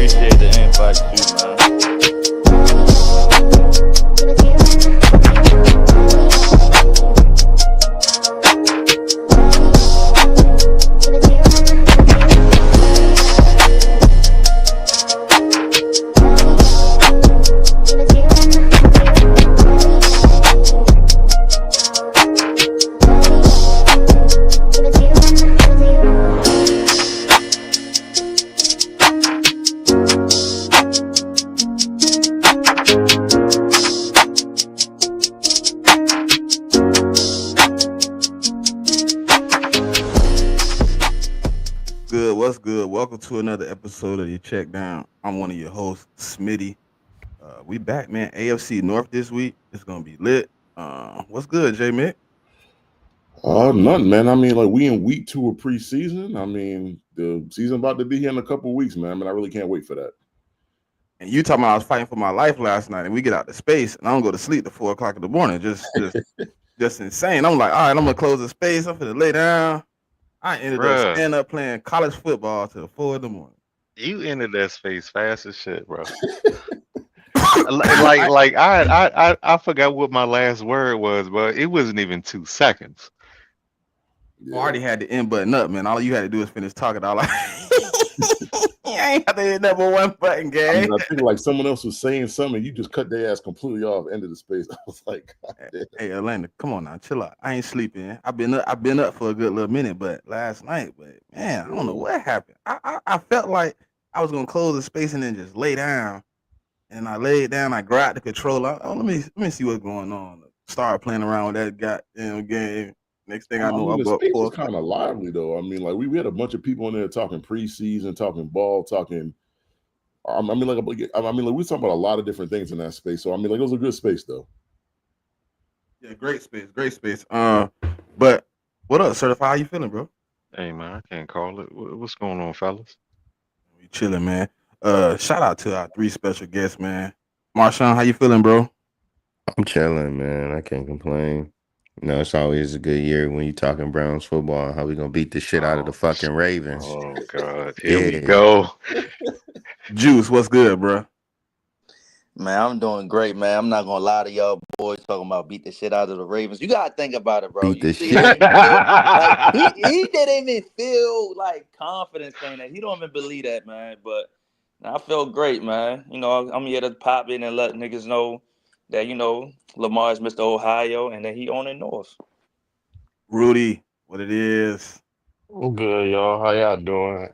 appreciate the invite too, man. Good, what's good? Welcome to another episode of your CheckDown. I'm one of your hosts, Smitty. We back, man. AFC North this week. It's gonna be lit. What's good, JMIK? Nothing, man. I mean, like we in week 2 of preseason. I mean, the season about to be here in a couple of weeks, man. I mean, I really can't wait for that. And you talking about I was fighting for my life last night, and we get out to space, and I don't go to sleep till 4 o'clock in the morning. Just insane. I'm like, all right, I'm gonna close the space. I'm gonna lay down. I ended up Bruh, staying up playing college football till 4 in the morning. you entered that space fast as shit, bro. I forgot what my last word was, but it wasn't even 2 seconds. I already had the end button up, man. All you had to do is finish talking. All like, I ain't have to hit number one button, I gang. mean, I think like someone else was saying something, you just cut their ass completely off, end of the space. I was like, God damn. Hey, Atlanta, come on now, chill out. I ain't sleeping. I've been up for a good little minute, but last night, man, I don't know what happened. I felt like I was gonna close the space and then just lay down. And I laid down. I grabbed the controller. Oh, let me see what's going on. Started playing around with that goddamn game. Next thing I know, mean, I'm the up space 4 was kind of lively though. I mean, like we had a bunch of people in there talking preseason, talking ball, talking. I mean, like we were talking about a lot of different things in that space. So I mean, like it was a good space though. Yeah, great space, great space. But what up, Certified? How you feeling, bro? Hey man, I can't call it. What's going on, fellas? We chilling, man. Shout out to our 3 special guests, man. Marshawn, how you feeling, bro? I'm chilling, man. I can't complain. It's always a good year when you talking Browns football. How we gonna beat the shit out of the Oh, fucking Ravens? oh God, here we Yeah, go. Juice, what's good, bro? Man, I'm doing great, man. I'm not gonna lie to y'all boys talking about beat the shit out of the Ravens. You gotta think about it, bro. beat You the see how shit. he feel? Like he didn't even feel like confident saying that. He don't even believe that, man. But I feel great, man. I'm here to pop in and let niggas know that Lamar is Mr. Ohio and that he owning North. Rudy, what it is? I'm good, y'all. How y'all doing?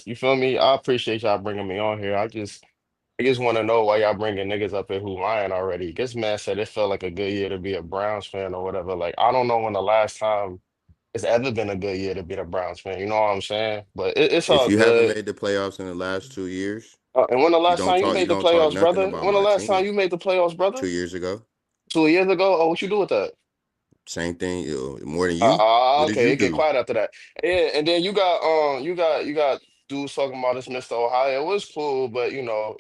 You feel me? I appreciate y'all bringing me on here. I just want to know why y'all bringing niggas up here who lying already. This man said it felt like a good year to be a Browns fan or whatever. Like, I don't know when the last time it's ever been a good year to be a Browns fan. You know what I'm saying? But it's If all you haven't good. made the playoffs in the last 2 years, And when the you last don't time you talk. You made the don't talk playoffs, nothing brother? about When the my last time team. you made the playoffs, brother? 2 years ago, 2 years ago? Oh, what you do with that? same thing. More than you. What did Okay, you it get do? quiet after that. Yeah, and then you got dudes talking about this Mr. Ohio. It was cool, but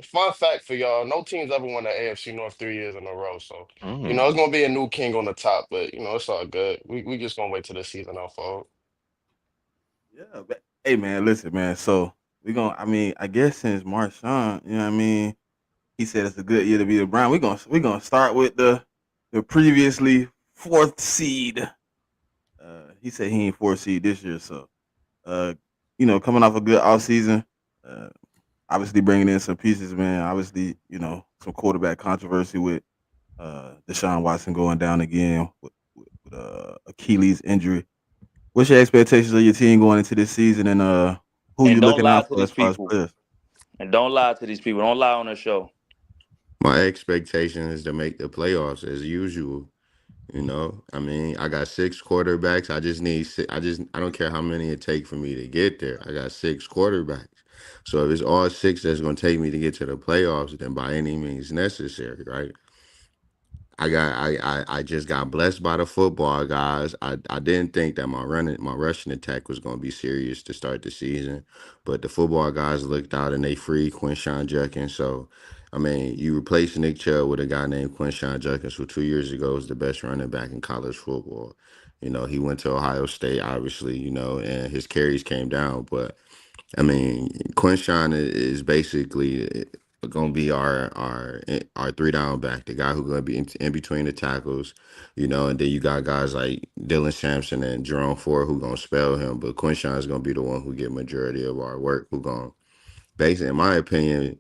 fun fact for y'all, no teams ever won the AFC North 3 years in a row. So, Mm. it's gonna be a new king on the top, but it's all good. We just gonna wait till the season unfold. Yeah, but, hey man, listen, man. So I guess since Marshawn, you know what I mean, he said it's a good year to be the Brown. We're gonna start with the previously fourth seed. He said he ain't fourth seed this year, so uh, coming off a good off season. Uh, obviously bringing in some pieces, man. Obviously, some quarterback controversy with Deshaun Watson going down again with Achilles injury. What's your expectations of your team going into this season, and who And you don't looking lie out to for these as far as people. players? And don't lie to these people. Don't lie on the show. My expectation is to make the playoffs as usual. I mean, I got 6 quarterbacks. I just need six. I don't care how many it take for me to get there. I got 6 quarterbacks. So if it's all six that's gonna take me to get to the playoffs, then by any means necessary, right? I just got blessed by the football guys. I didn't think that my rushing attack was gonna be serious to start the season, but the football guys looked out and they freed Quinshawn Judkins. So I mean, you replace Nick Chubb with a guy named Quinshawn Judkins, who 2 years ago was the best running back in college football. He went to Ohio State, obviously, and his carries came down, but I mean, Quinshawn is basically going to be our 3 down back, the guy who's going to be in between the tackles, and then you got guys like Dylan Sampson and Jerome Ford who going to spell him, but Quinshawn is going to be the one who get majority of our work, who going to basically, in my opinion,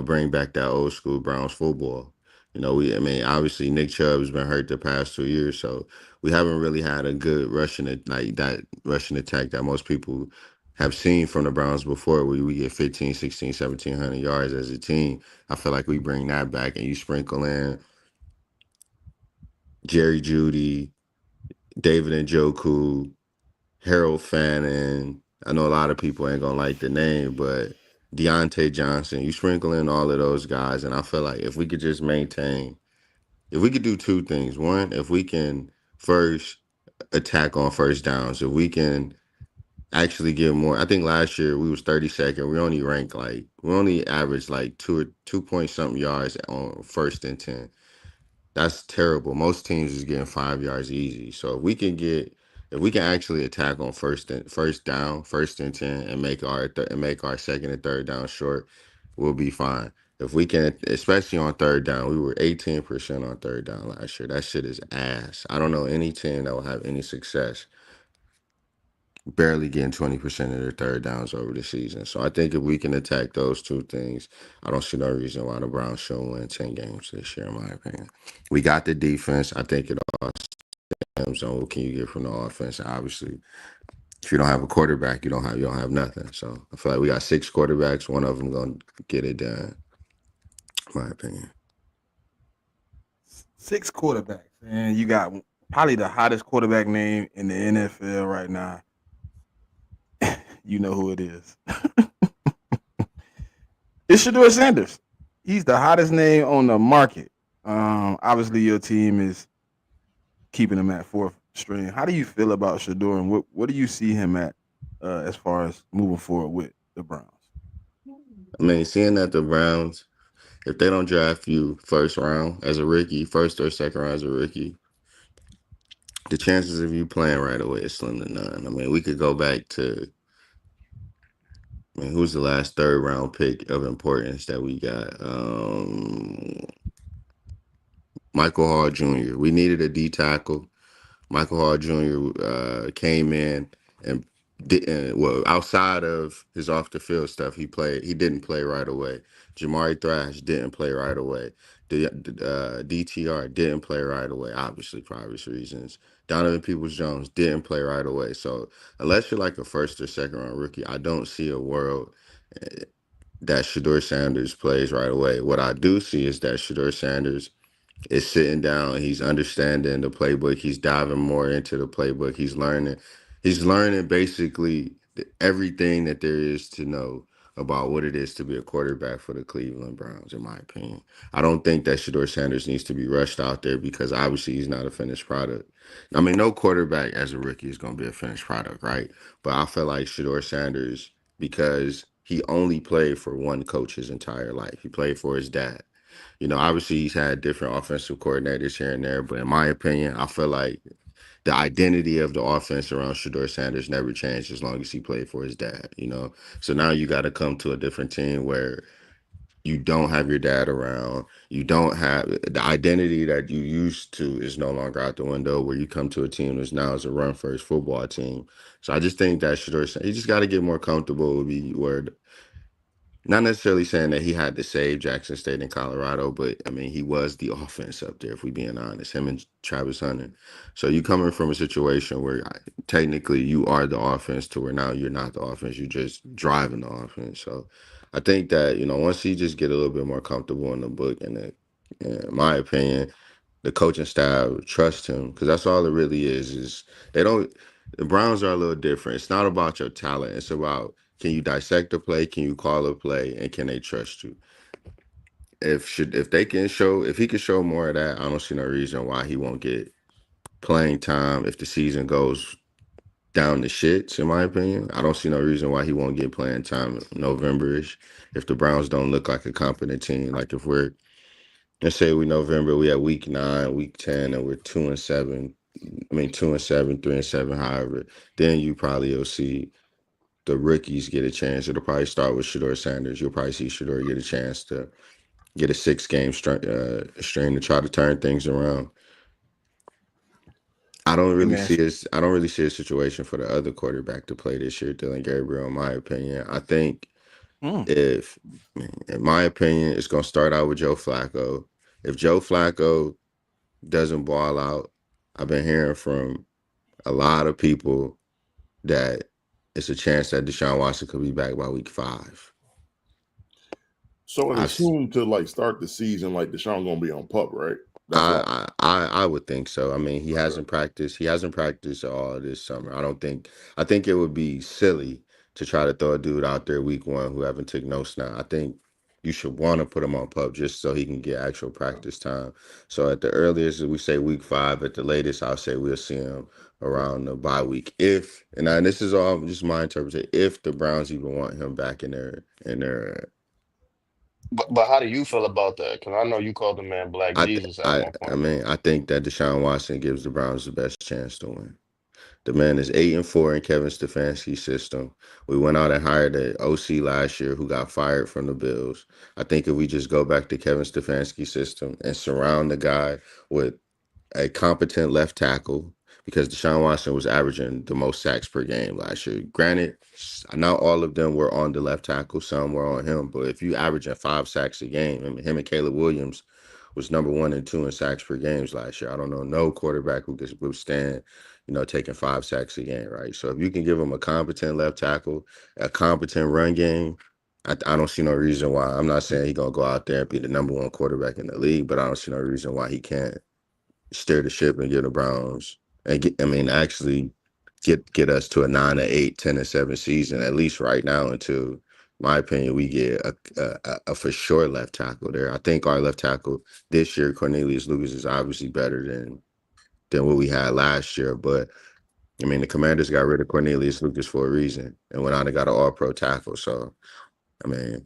bring back that old school Browns football. I mean, obviously Nick Chubb has been hurt the past 2 years, so we haven't really had a good like that rushing attack that most people have seen from the Browns before, where we get 15, 16, 1,700 yards as a team. I feel like we bring that back, and you sprinkle in Jerry Jeudy, David Njoku, Harold Fannin. I know a lot of people ain't gonna like the name, but Deontay Johnson. You sprinkle in all of those guys, and I feel like if we could just maintain, if we could do two things. One, if we can first attack on first downs, if we can actually get more. I think last year we was 32nd. We only averaged like 2 point something yards on 1st and 10. That's terrible. Most teams is getting 5 yards easy. So if we can actually attack on first down, 1st and 10, and make our second and third down short, we'll be fine. If we can, especially on third down, we were 18% on third down last year. That shit is ass. I don't know any team that will have any success barely getting 20% of their third downs over the season. So I think if we can attack those two things, I don't see no reason why the Browns shouldn't win 10 games this year, in my opinion. We got the defense. I think it all stems on what can you get from the offense. Obviously, if you don't have a quarterback, you don't have nothing. So I feel like we got 6 quarterbacks. One of them gonna get it done, in my opinion. 6 quarterbacks, and you got probably the hottest quarterback name in the NFL right now. You know who it is. It's Shedeur Sanders. He's the hottest name on the market. Obviously, your team is keeping him at 4th string. How do you feel about Shedeur, and what do you see him at as far as moving forward with the Browns? I mean, seeing that the Browns, if they don't draft you first round as a rookie, first or second round as a rookie, the chances of you playing right away is slim to none. I mean, we could go back to, who's the last third round pick of importance that we got? Michael Hall Jr. We needed a D tackle. Michael Hall Jr. Came in and outside of his off the field stuff, he didn't play right away. Jamari Thrash didn't play right away. DTR didn't play right away, obviously for obvious reasons. Donovan Peoples-Jones didn't play right away. So unless you're like a first or second round rookie, I don't see a world that Shedeur Sanders plays right away. What I do see is that Shedeur Sanders is sitting down. He's understanding the playbook. He's diving more into the playbook. He's learning. He's learning basically everything that there is to know about what it is to be a quarterback for the Cleveland Browns, in my opinion. I don't think that Shedeur Sanders needs to be rushed out there because obviously he's not a finished product. I mean, no quarterback as a rookie is going to be a finished product, right? But I feel like Shedeur Sanders, because he only played for one coach his entire life. He played for his dad. Obviously he's had different offensive coordinators here and there, but in my opinion, I feel like the identity of the offense around Shedeur Sanders never changed as long as he played for his dad. So now you got to come to a different team where you don't have your dad around. You don't have the identity that you used to is no longer out the window, where you come to a team that's now is a run first football team. So I just think that he just got to get more comfortable with where not necessarily saying that he had to save Jackson State in Colorado, but I mean, he was the offense up there, if we being honest, him and Travis Hunter. So you coming from a situation where technically you are the offense to where now you're not the offense, you're just driving the offense. So I think that, once he just get a little bit more comfortable in the book, and in my opinion, the coaching staff trust him, because that's all it really is they don't, the Browns are a little different. It's not about your talent. It's about, can you dissect a play? Can you call a play? And can they trust you? If he can show more of that, I don't see no reason why he won't get playing time if the season goes down the shits, in my opinion. I don't see no reason why he won't get playing time November-ish if the Browns don't look like a competent team. Like if let's say November, we have week 9, week 10, and we're 2-7. I mean 2-7, 3-7, however, then you probably will see the rookies get a chance. It'll probably start with Shedeur Sanders. You'll probably see Shedeur get a chance to get a 6-game string to try to turn things around. I don't really Man. see a situation for the other quarterback to play this year, Dylan Gabriel, in my opinion. I think in my opinion, it's gonna start out with Joe Flacco. If Joe Flacco doesn't ball out, I've been hearing from a lot of people that it's a chance that Deshaun Watson could be back by week 5. So it I assumed to like start the season like Deshaun gonna be on pup, right? That's why. I would think so. I mean, he Okay. hasn't practiced. He hasn't practiced all this summer. I think it would be silly to try to throw a dude out there week 1 who haven't took no snap. I think you should want to put him on pup just so he can get actual practice time. So at the earliest, we say week 5. At the latest, I'll say we'll see him around the bye week. And this is all just my interpretation. If the Browns even want him back in their But how do you feel about that? Because I know you called the man Black Jesus at one I point. mean, I think that Deshaun Watson gives the Browns the best chance to win. The man is 8-4 in Kevin Stefanski's system. We went out and hired an OC last year who got fired from the Bills. I think if we just go back to Kevin Stefanski's system and surround the guy with a competent left tackle, because Deshaun Watson was averaging the most sacks per game last year. Granted, not all of them were on the left tackle, some were on him, but if you averaging 5 sacks a game, I mean, him and Caleb Williams was number 1 and 2 in sacks per games last year. I don't know no quarterback who could withstand, taking 5 sacks a game, right? So if you can give him a competent left tackle, a competent run game, I don't see no reason why. I'm not saying he's gonna go out there and be the number 1 quarterback in the league, but I don't see no reason why he can't steer the ship and get the Browns and actually get us to a 9-8, 10-7 season, at least right now, until, my opinion, we get a for sure left tackle there. I think our left tackle this year, Cornelius Lucas, is obviously better than what we had last year. But I mean, the Commanders got rid of Cornelius Lucas for a reason and went out and got an all-pro tackle. So, I mean,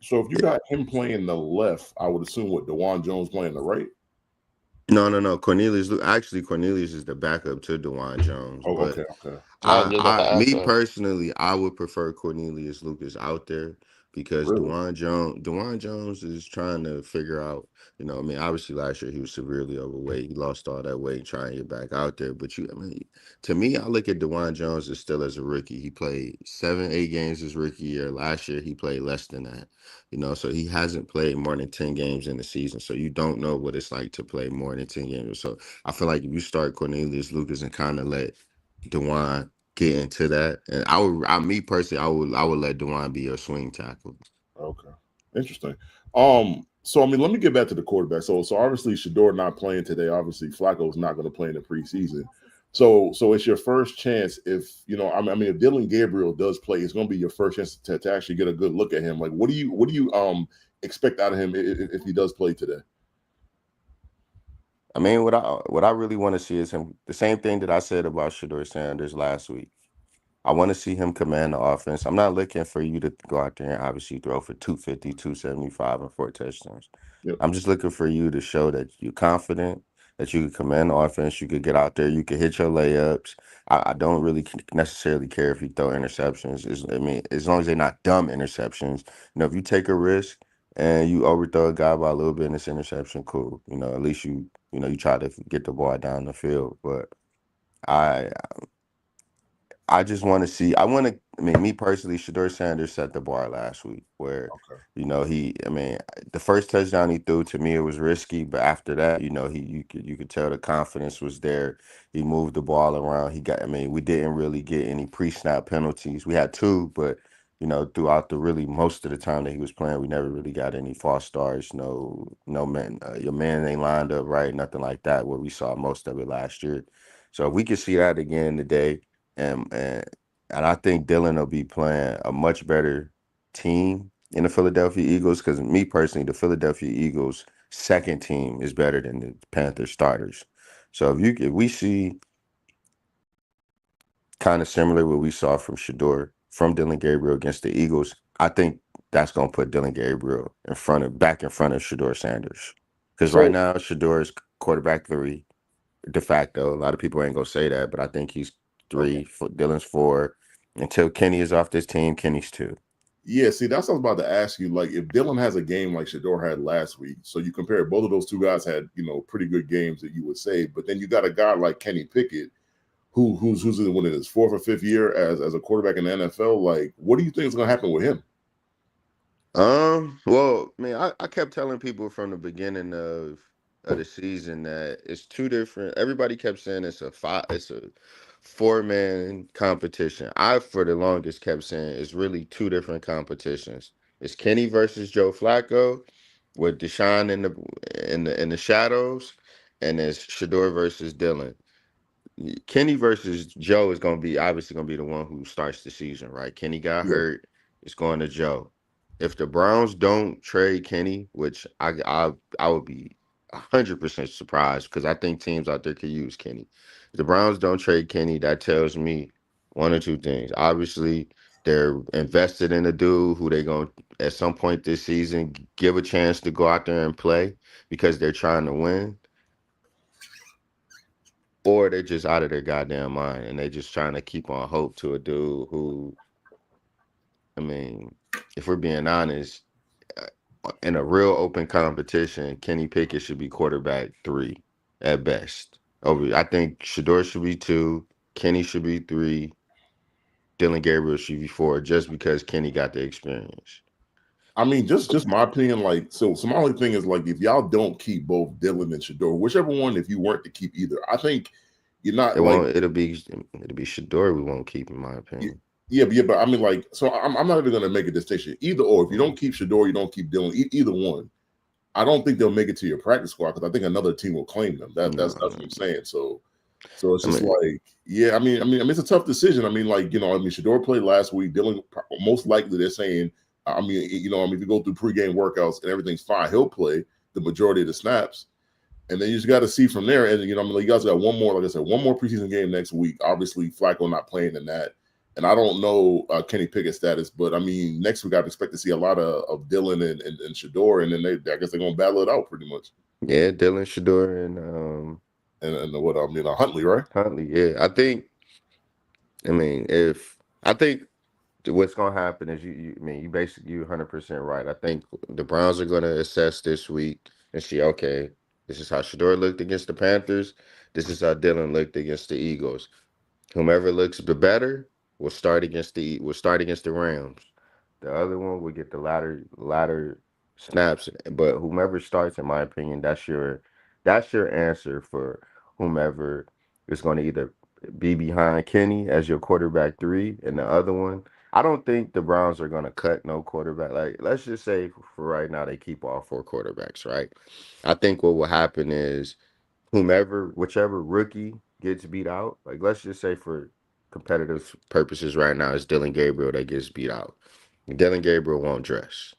So if you got him playing the left, I would assume what DeJuan Jones playing the right. no. Cornelius is the backup to DeJuan Jones, Oh, but okay. I was just about to ask me that. personally, I would prefer Cornelius Lucas out there because Really? DeJuan Jones is trying to figure out, obviously last year he was severely overweight. He lost all that weight trying to get back out there. But to me, I look at DeJuan Jones as still as a rookie. He played 7, 8 games his rookie year. Last year he played less than that. So he hasn't played more than 10 games in the season. So you don't know what it's like to play more than 10 games. So I feel like if you start Cornelius Lucas and kind of let DeJuan get into that, and me personally, I would let DeJuan be your swing tackle. Okay, interesting. So I mean, let me get back to the quarterback. So obviously Shedeur not playing today. Obviously Flacco's not going to play in the preseason. So it's your first chance. If I mean, if Dylan Gabriel does play, it's going to be your first chance to actually get a good look at him. Like, what do you expect out of him if he does play today? I mean, what I really want to see is him. The same thing that I said about Shedeur Sanders last week. I want to see him command the offense. I'm not looking for you to go out there and obviously throw for 250, 275, and 4 touchdowns. Yep. I'm just looking for you to show that you're confident, that you can command the offense, you could get out there, you can hit your layups. I don't really necessarily care if you throw interceptions. As long as they're not dumb interceptions. If you take a risk and you overthrow a guy by a little bit in this interception, cool. At least you try to get the ball down the field. But I just want to see. Me personally, Shedeur Sanders set the bar last week where, Okay. the first touchdown he threw, to me, it was risky, but after that, you could tell the confidence was there. He moved the ball around. We didn't really get any pre-snap penalties. We had 2, but, throughout most of the time that he was playing, we never really got any false starts. No man, your man ain't lined up right, nothing like that, where we saw most of it last year. So if we could see that again today, and I think Dylan will be playing a much better team in the Philadelphia Eagles, because me personally, the Philadelphia Eagles' second team is better than the Panthers starters. So if we see kind of similar what we saw from Dylan Gabriel against the Eagles, I think that's gonna put Dylan Gabriel back in front of Shedeur Sanders. Because right So now Shedeur is quarterback 3 de facto. A lot of people ain't gonna say that, but I think he's 3. okay. Dylan's 4. Until Kenny is off this team, Kenny's 2. Yeah, see, that's what I was about to ask you. Like, if Dylan has a game like Shador had last week, so you compare both of those two guys had, pretty good games that you would say, but then you got a guy like Kenny Pickett, who's in his 4th or 5th year as a quarterback in the NFL. Like, what do you think is going to happen with him? Well, man, I kept telling people from the beginning of the season that it's 2 different. Everybody kept saying it's a 4-man competition. I, for the longest, kept saying it's really 2 different competitions. It's Kenny versus Joe Flacco, with Deshaun in the shadows, and it's Shador versus Dylan. Kenny versus Joe is going to be obviously going to be the one who starts the season, right? Kenny got hurt. It's going to Joe. If the Browns don't trade Kenny, which I would be 100% surprised, because I think teams out there could use Kenny. If the Browns don't trade Kenny, that tells me one or two things. Obviously, they're invested in a dude who they're going to, at some point this season, give a chance to go out there and play because they're trying to win. Or they're just out of their goddamn mind and they just trying to keep on hope to a dude who, I mean, if we're being honest, in a real open competition, Kenny Pickett should be quarterback 3 at best. I think Shador should be 2, Kenny should be 3, Dylan Gabriel should be 4, just because Kenny got the experience. I mean, just my opinion. Like, so my only thing is, like, if y'all don't keep both Dylan and Shador, whichever one, if you weren't to keep either, I think you're not It'll be Shador we won't keep, in my opinion. Yeah, but I mean, like, so I'm not even going to make a distinction. Either or, if you don't keep Shador, you don't keep Dylan. Either one, I don't think they'll make it to your practice squad, because I think another team will claim them. That's what I'm saying. So it's just yeah. I mean, it's a tough decision. I mean, like, Shador played last week. Dylan, most likely, they're saying, if you go through pregame workouts and everything's fine, he'll play the majority of the snaps. And then you just got to see from there. And, you guys got one more, like I said, one more preseason game next week. Obviously, Flacco not playing in that. And I don't know Kenny Pickett's status, but I mean, next week I'd expect to see a lot of Dylan and Shador, and then I guess they're gonna battle it out pretty much. Yeah, Dylan, Shador, and Huntley, right? Huntley. Yeah, I think what's gonna happen is you basically, you're 100% right. I think the Browns are gonna assess this week and see, okay, this is how Shador looked against the Panthers. This is how Dylan looked against the Eagles. Whomever looks the better will start against the Rams. The other one will get the latter snaps. But whomever starts, in my opinion, that's your answer for whomever is going to either be behind Kenny as your quarterback 3, and the other one. I don't think the Browns are going to cut no quarterback. Like, let's just say for right now they keep all 4 quarterbacks, right? I think what will happen is whichever rookie gets beat out, like, let's just say for competitive purposes right now, it's Dylan Gabriel that gets beat out. Dylan Gabriel won't dress.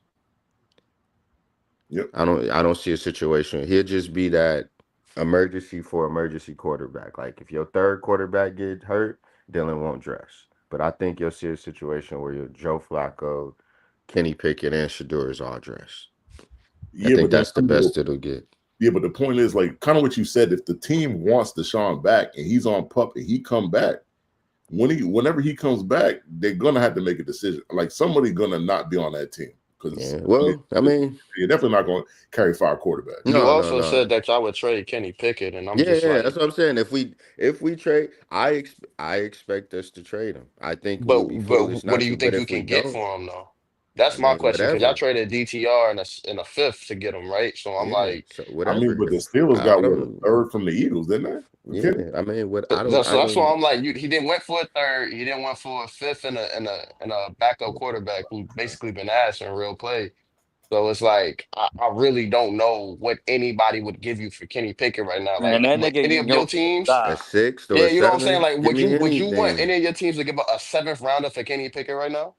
Yep. I don't see a situation. He'll just be that emergency quarterback. Like, if your 3rd quarterback gets hurt, Dylan won't dress. But I think you'll see a situation where your Joe Flacco, Kenny Pickett, and Shador is all dressed. Yeah, I think that's the best it'll get. Yeah, but the point is, like, kind of what you said. If the team wants Deshaun back and he's on PUP and he come back, whenever he comes back, they're gonna have to make a decision. Like, somebody's gonna not be on that team, because you're definitely not going to carry 5 quarterbacks. You also said that y'all would trade Kenny Pickett, and I'm just like, that's what I'm saying. If we trade, I expect us to trade him. I think but we'll be foolish what not do you to. think But you if we can get don't, for him though? That's I my mean, question, because y'all whatever. traded DTR in a 5th to get him, right? So I'm like, so I whatever. mean, but the Steelers got a 3rd from the Eagles, didn't they? Yeah, I mean, that's why I'm like, he didn't went for a 3rd, he didn't went for a 5th, and a backup quarterback who basically been asked in real play. So it's like, I really don't know what anybody would give you for Kenny Pickett right now. Man, Like, that would nigga any can of your go to the teams? a side. 6th or Yeah, a you know what I'm 7th. saying? Like, Give me would you want anything. any of your teams to give up a 7th rounder for Kenny Pickett right now?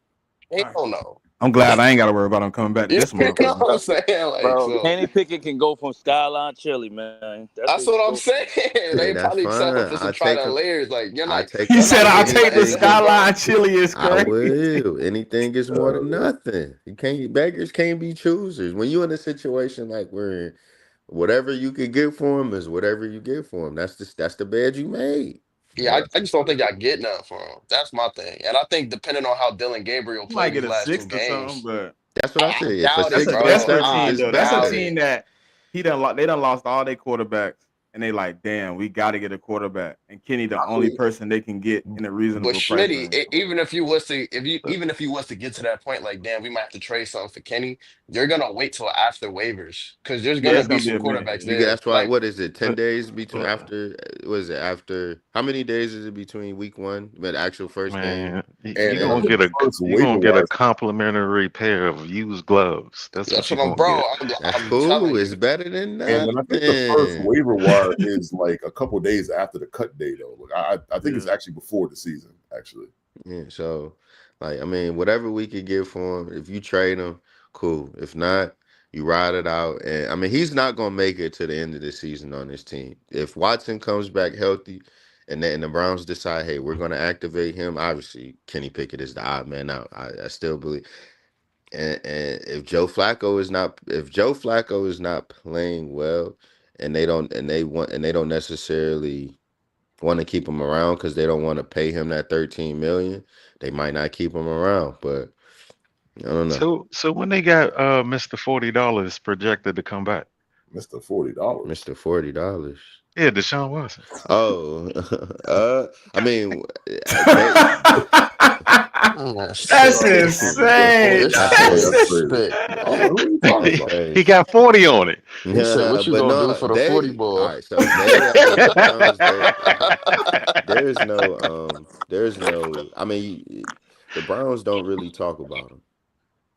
Hell no. I'm glad I ain't got to worry about him coming back to You this know motherfucker. what I'm saying? Like, Bro, so Kenny Pickett can go from Skyline Chili, man. That's that's what he what can I'm go from. saying. Hey, They that's probably fine. settle for some I take trident him. layers. Like, I take He him. said, y'all not "I'll getting take the nothing good, bro. skyline chili." Is I crazy. will. Anything is more than nothing. You can't. Beggars can't be choosers. When you're in a situation like we're in, whatever you could get for him is whatever you get for him. That's the bed you made. Yeah, I just don't think y'all get nothing for him. That's my thing. And I think depending on how Dylan Gabriel He might played get these a last two sixth or something, games, but That's what I I said. For doubt it, six bro. that's point a seven I team is though. That's a doubt better. team it. that they done lost all their quarterbacks, and they like, damn, we got to get a quarterback, and Kenny the I only mean, person they can get in a But reasonable price Schmitty, range. even if you was to So, even if you was to get to that point, like damn, we might have to trade something for Kenny, you're gonna wait till after waivers because there's Yeah, gonna it's be gonna be some a minute. quarterbacks Yeah. there. That's why. Like What is it? 10 days between uh, after? What is it after? How many days is it between week one, but the actual first game? man, and I And think the first you waiver gonna get a wire. complimentary pair of used gloves. That's what that's you what I'm, gonna bro. get. that's I'm cool. telling It's you. better than And then I think the first nothing. waiver wire is like a couple days after the cut day, though. Like I think it's Yeah. actually before the season, actually. Yeah. So, like, I mean, whatever we could get for him, if you trade him, cool. If not, you ride it out. And I mean, he's not gonna make it to the end of the season on this team. If Watson comes back healthy, and the Browns decide, hey, we're gonna activate him. Obviously, Kenny Pickett is the odd man out. I still believe. And if Joe Flacco is not playing well, and they don't necessarily want to keep him around because they don't want to pay him that 13 million, they might not keep him around. But I don't know, So when they got Mr. $40 projected to come back, Mr. $40. Mr. $40. yeah, Deshaun Watson. Oh, I mean, they Oh, That's shit. insane. This that's Oh, shit that's crazy. crazy. sick. I was like, who are you talking That's he, about? he crazy. got 40 on it. He said, "What you But gonna do no, for the 40 all ball?" right. So they as the Browns, there's no. I mean, the Browns don't really talk about him.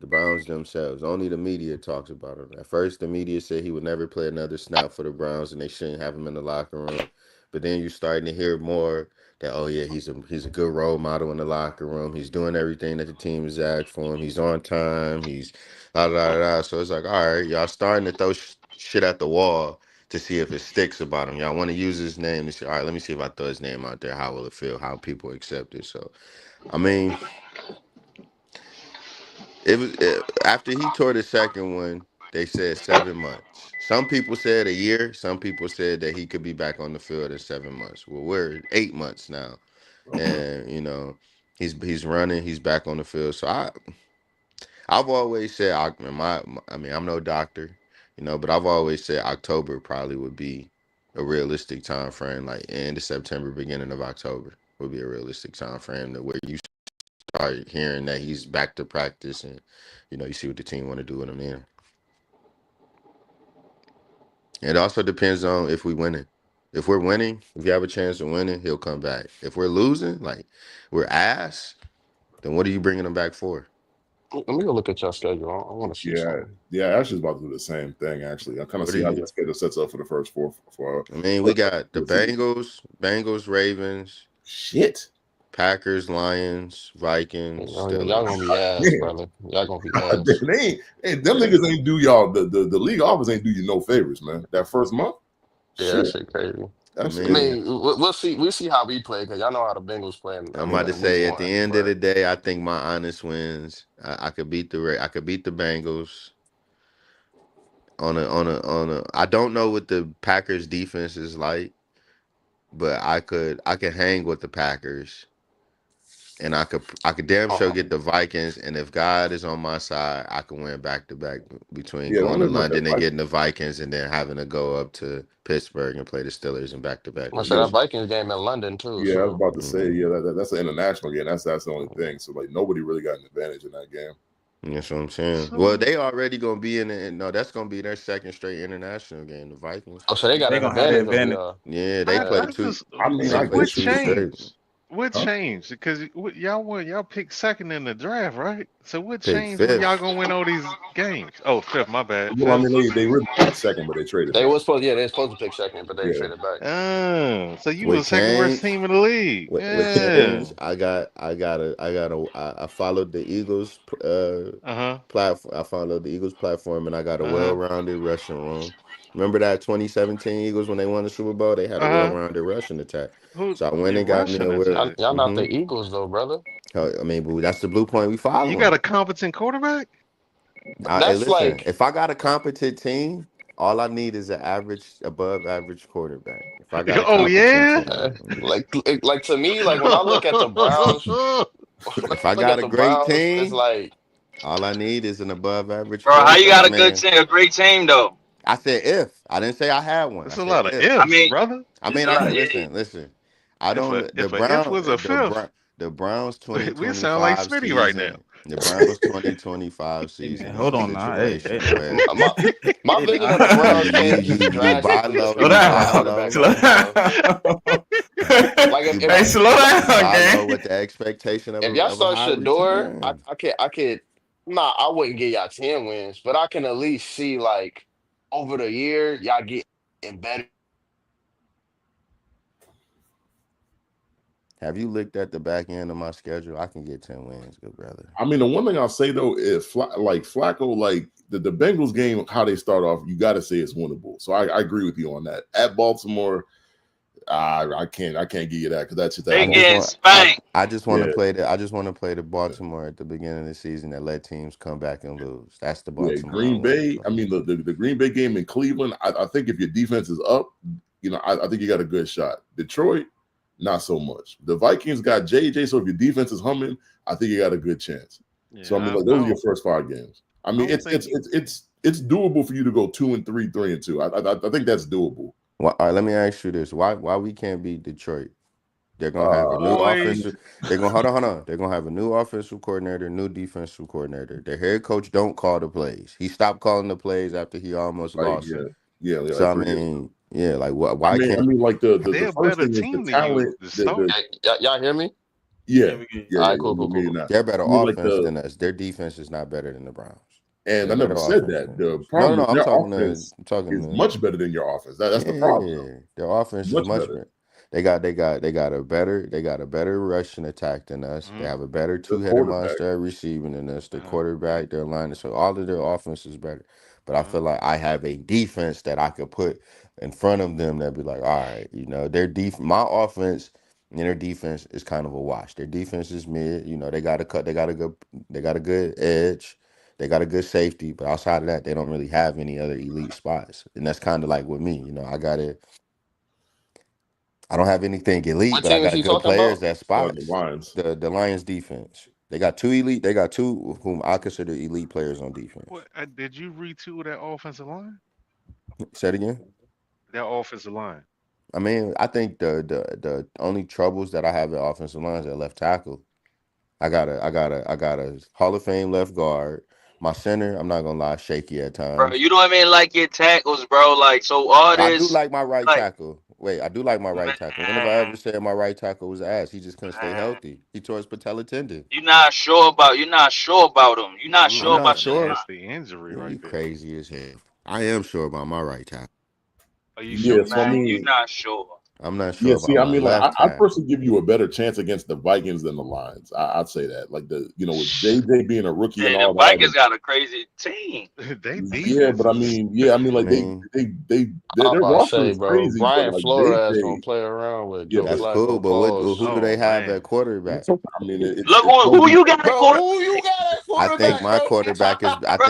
The Browns themselves, only the media talks about him. At first, the media said he would never play another snap for the Browns, and they shouldn't have him in the locker room. But then you're starting to hear more that, oh yeah, he's a good role model in the locker room. He's doing everything that the team has asked for him. He's on time. He's da da da da. So it's like, all right, y'all starting to throw shit at the wall to see if it sticks about him. Y'all want to use his name to say, all right, let me see if I throw his name out there. How will it feel? How people accept it? So, I mean. After he tore the second one, they said 7 months. Some people said a year. Some people said that he could be back on the field in 7 months. Well, we're 8 months now, and he's running. He's back on the field. So I've always said I mean I'm no doctor, but I've always said October probably would be a realistic time frame. Like end of September, beginning of October would be a realistic time frame to where you start hearing that he's back to practice and you see what the team want to do with him then. It also depends on if we winning. If we're winning, if you have a chance of winning, he'll come back. If we're losing, like we're ass, then what are you bringing him back for? Let me go look at your schedule. I want to see Yeah, something. yeah. Ashley's about to do the same thing. Actually, I kind of What are see how your you? schedule sets up for the first four. I mean, we First got the four seasons. Bengals, Ravens, Shit. Packers, Lions, Vikings, Oh, yeah, y'all gonna Steelers. be ass, Damn. brother. Y'all gonna be God, ass. they ain't. Hey, them Yeah. niggas ain't do y'all. The league office ain't do you no favors, man. That first month. Yeah, that Shit. shit crazy. I That shit I is. mean, mean, we'll see. We'll see how we play because y'all know how the Bengals play. I I'm mean, about to in week say at the one, end of but the day, I think my honest wins. I could beat I could beat the Bengals. I don't know what the Packers defense is like, but I could hang with the Packers and I could damn sure uh, get the Vikings, and if God is on my side, I can win back to back between Yeah, don't going to worry about that London and fight. getting the Vikings and then having to go up to Pittsburgh and play the Steelers in back to back I said Yeah, that weeks. Vikings game in London too. yeah. I was So about to say, Mhm. yeah, that's an international game. That's the only thing. So like, nobody really got an advantage in that game. That's what I'm saying. Well, So they already gonna be no, that's gonna be their second straight international game, the Vikings. oh, so they got They an gonna have the advantage over advantage. y'all. Yeah, they I Yeah. play I two just I mean, they I play what get two you. straight. changed? What Huh? changed? Because y'all picked second in the draft, right? So what Pick changed when y'all fifth. gonna win all these games? Oh, fifth, my bad, Well, I fifth. mean, they really picked second, but they traded They back. was supposed, yeah, they was supposed to pick second, but they Yeah, traded back. So you was With the second worst Canes. team in the league. With Yeah. Canes, I followed the Eagles Uh-huh. platform. I followed the Eagles platform, and I got a Uh-huh. well-rounded rushing room. Remember that 2017 Eagles when they won the Super Bowl? They had a Uh-huh. well-rounded rushing attack. Who So I went you and got me rushing a well. attack? Y'all not the Eagles though, brother. I mean, boo, that's the blue point we You got following. a competent quarterback? Hey, That's listen, like if I got a competent team, All I need is an average, above average quarterback. If I got a Oh competent yeah. team, yeah. Like to me, like when I look at the Browns, when If I I look got at a the great Browns, it's team, like all I need is an above average Bro, how you quarterback. got I a good mean, team, a great team though? I said if. I didn't say I had one. I It's a said lot of if. I ifs, mean, brother. I it's mean, a I lot. can Yeah, listen. I If don't. a if a if was a fifth, The Browns we sound like 2025 Smitty right now. season. The Browns 2025 Hey man, season is hold a on now. Hey, situation where my my hey vision of the now. Browns changed you buy drastically if low, we Slow you don't have a buy down. quarterback low, Slow right now. down. Like you if Hey, buy slow you down, buy low gang. with the expectation if y'all of a start high Shador, return. I could nah, I wouldn't get y'all 10 wins, but I can at least see like over the year y'all getting better. Have you looked at the back end of my schedule? I can get 10 wins, good brother. I mean, the one thing I'll say though is like Flacco, like the Bengals game, how they start off, you got to say it's winnable. So I agree with you on that. At Baltimore, I can't give you that because that's just they I at home. just getting want spanked. I just want to Yeah, play the I just want to play the Baltimore at the beginning of the season that let teams come back and lose. That's the yeah. Baltimore I Green want to Bay. I play. mean, the Green Bay game in Cleveland. I think if your defense is up, I think you got a good shot. Detroit, not so much. The Vikings got JJ, so if your defense is humming, I think you got a good chance. So I mean, Yeah, like I those are your don't first 5 games. I I mean, don't it's think it's it's it's it's doable for you to go 2-3, 3-2. I think that's doable. Well, all right, let me ask you this: Why we can't beat Detroit? They're gonna have a new boy. offensive. They're gonna hold on. They're gonna have a new offensive coordinator, new defensive coordinator. Their head coach don't call the plays. He stopped calling the plays after he almost Like lost it. like So I 3 years. mean, yeah, like I why mean, can't like the They're a first better thing is the team than you talent. to start. The Y'all hear me? yeah, Yeah, we get All right, yeah. cool, cool, cool, Maybe cool. not. they're better I mean, like offense than us? Their defense is not better than the Browns. and They're I never better said offense that. than The us. No, problem no, is their offense I'm talking is to much better than your offense. That's the problem. yeah, their offense is Much much better. better. They got a better rushing attack than us. They Mm-hmm. have a better The two-headed quarterback. monster at receiving than us. The Uh, quarterback, their line, so all of their offense is better. But I uh, feel like I have a defense that I could put in front of them that be like, all right, my offense and their defense is kind of a wash. Their defense is mid. They got a cut. They got a good edge. They got a good safety, but outside of that, they don't really have any other elite spots. And that's kind of like with me. I don't have anything elite, What but I team is got he good talking players about? that The spots. Lions. The Lions defense. They got two elite. They got two whom I consider elite players on defense. what did you retool that offensive line? Say it again. That offensive line. I mean, I think the only troubles that I have at offensive lines at left tackle. I got a Hall of Fame left guard. My center, I'm not gonna lie, shaky at Bro, times. you don't even like your tackles, bro. Like, so all I do this, like my right like, tackle. Wait, I do like my right tackle. When have I man, ever said my right tackle was ass? He just couldn't stay man, healthy. He tore his patella tendon. you're not sure about him. You're not I'm sure Ooh, not about that's a your sure. line, nasty injury Yeah, right you there. crazy as hell. I am sure about my right tackle. Are you Yeah, sure? so I man. You're mean, not sure. I'm not sure yeah. See, about I my mean, like left I tackle. personally give you a better chance against the Vikings than the Lions. I'd say that. Like with JJ being a rookie and Hey, the all that. Vikings got a crazy team. They Yeah, defense but I is mean, I like mean, I'm their about to roster say, is bro, crazy, but Brian like Flores gonna JJ, play around with yeah, Joe but that's cool, Flacco. but who Pause. do they oh have man. at quarterback? I mean, Look it's no who you defense. got at Bro, quarterback, who you got at I think quarterback, my bro? quarterback is. bro.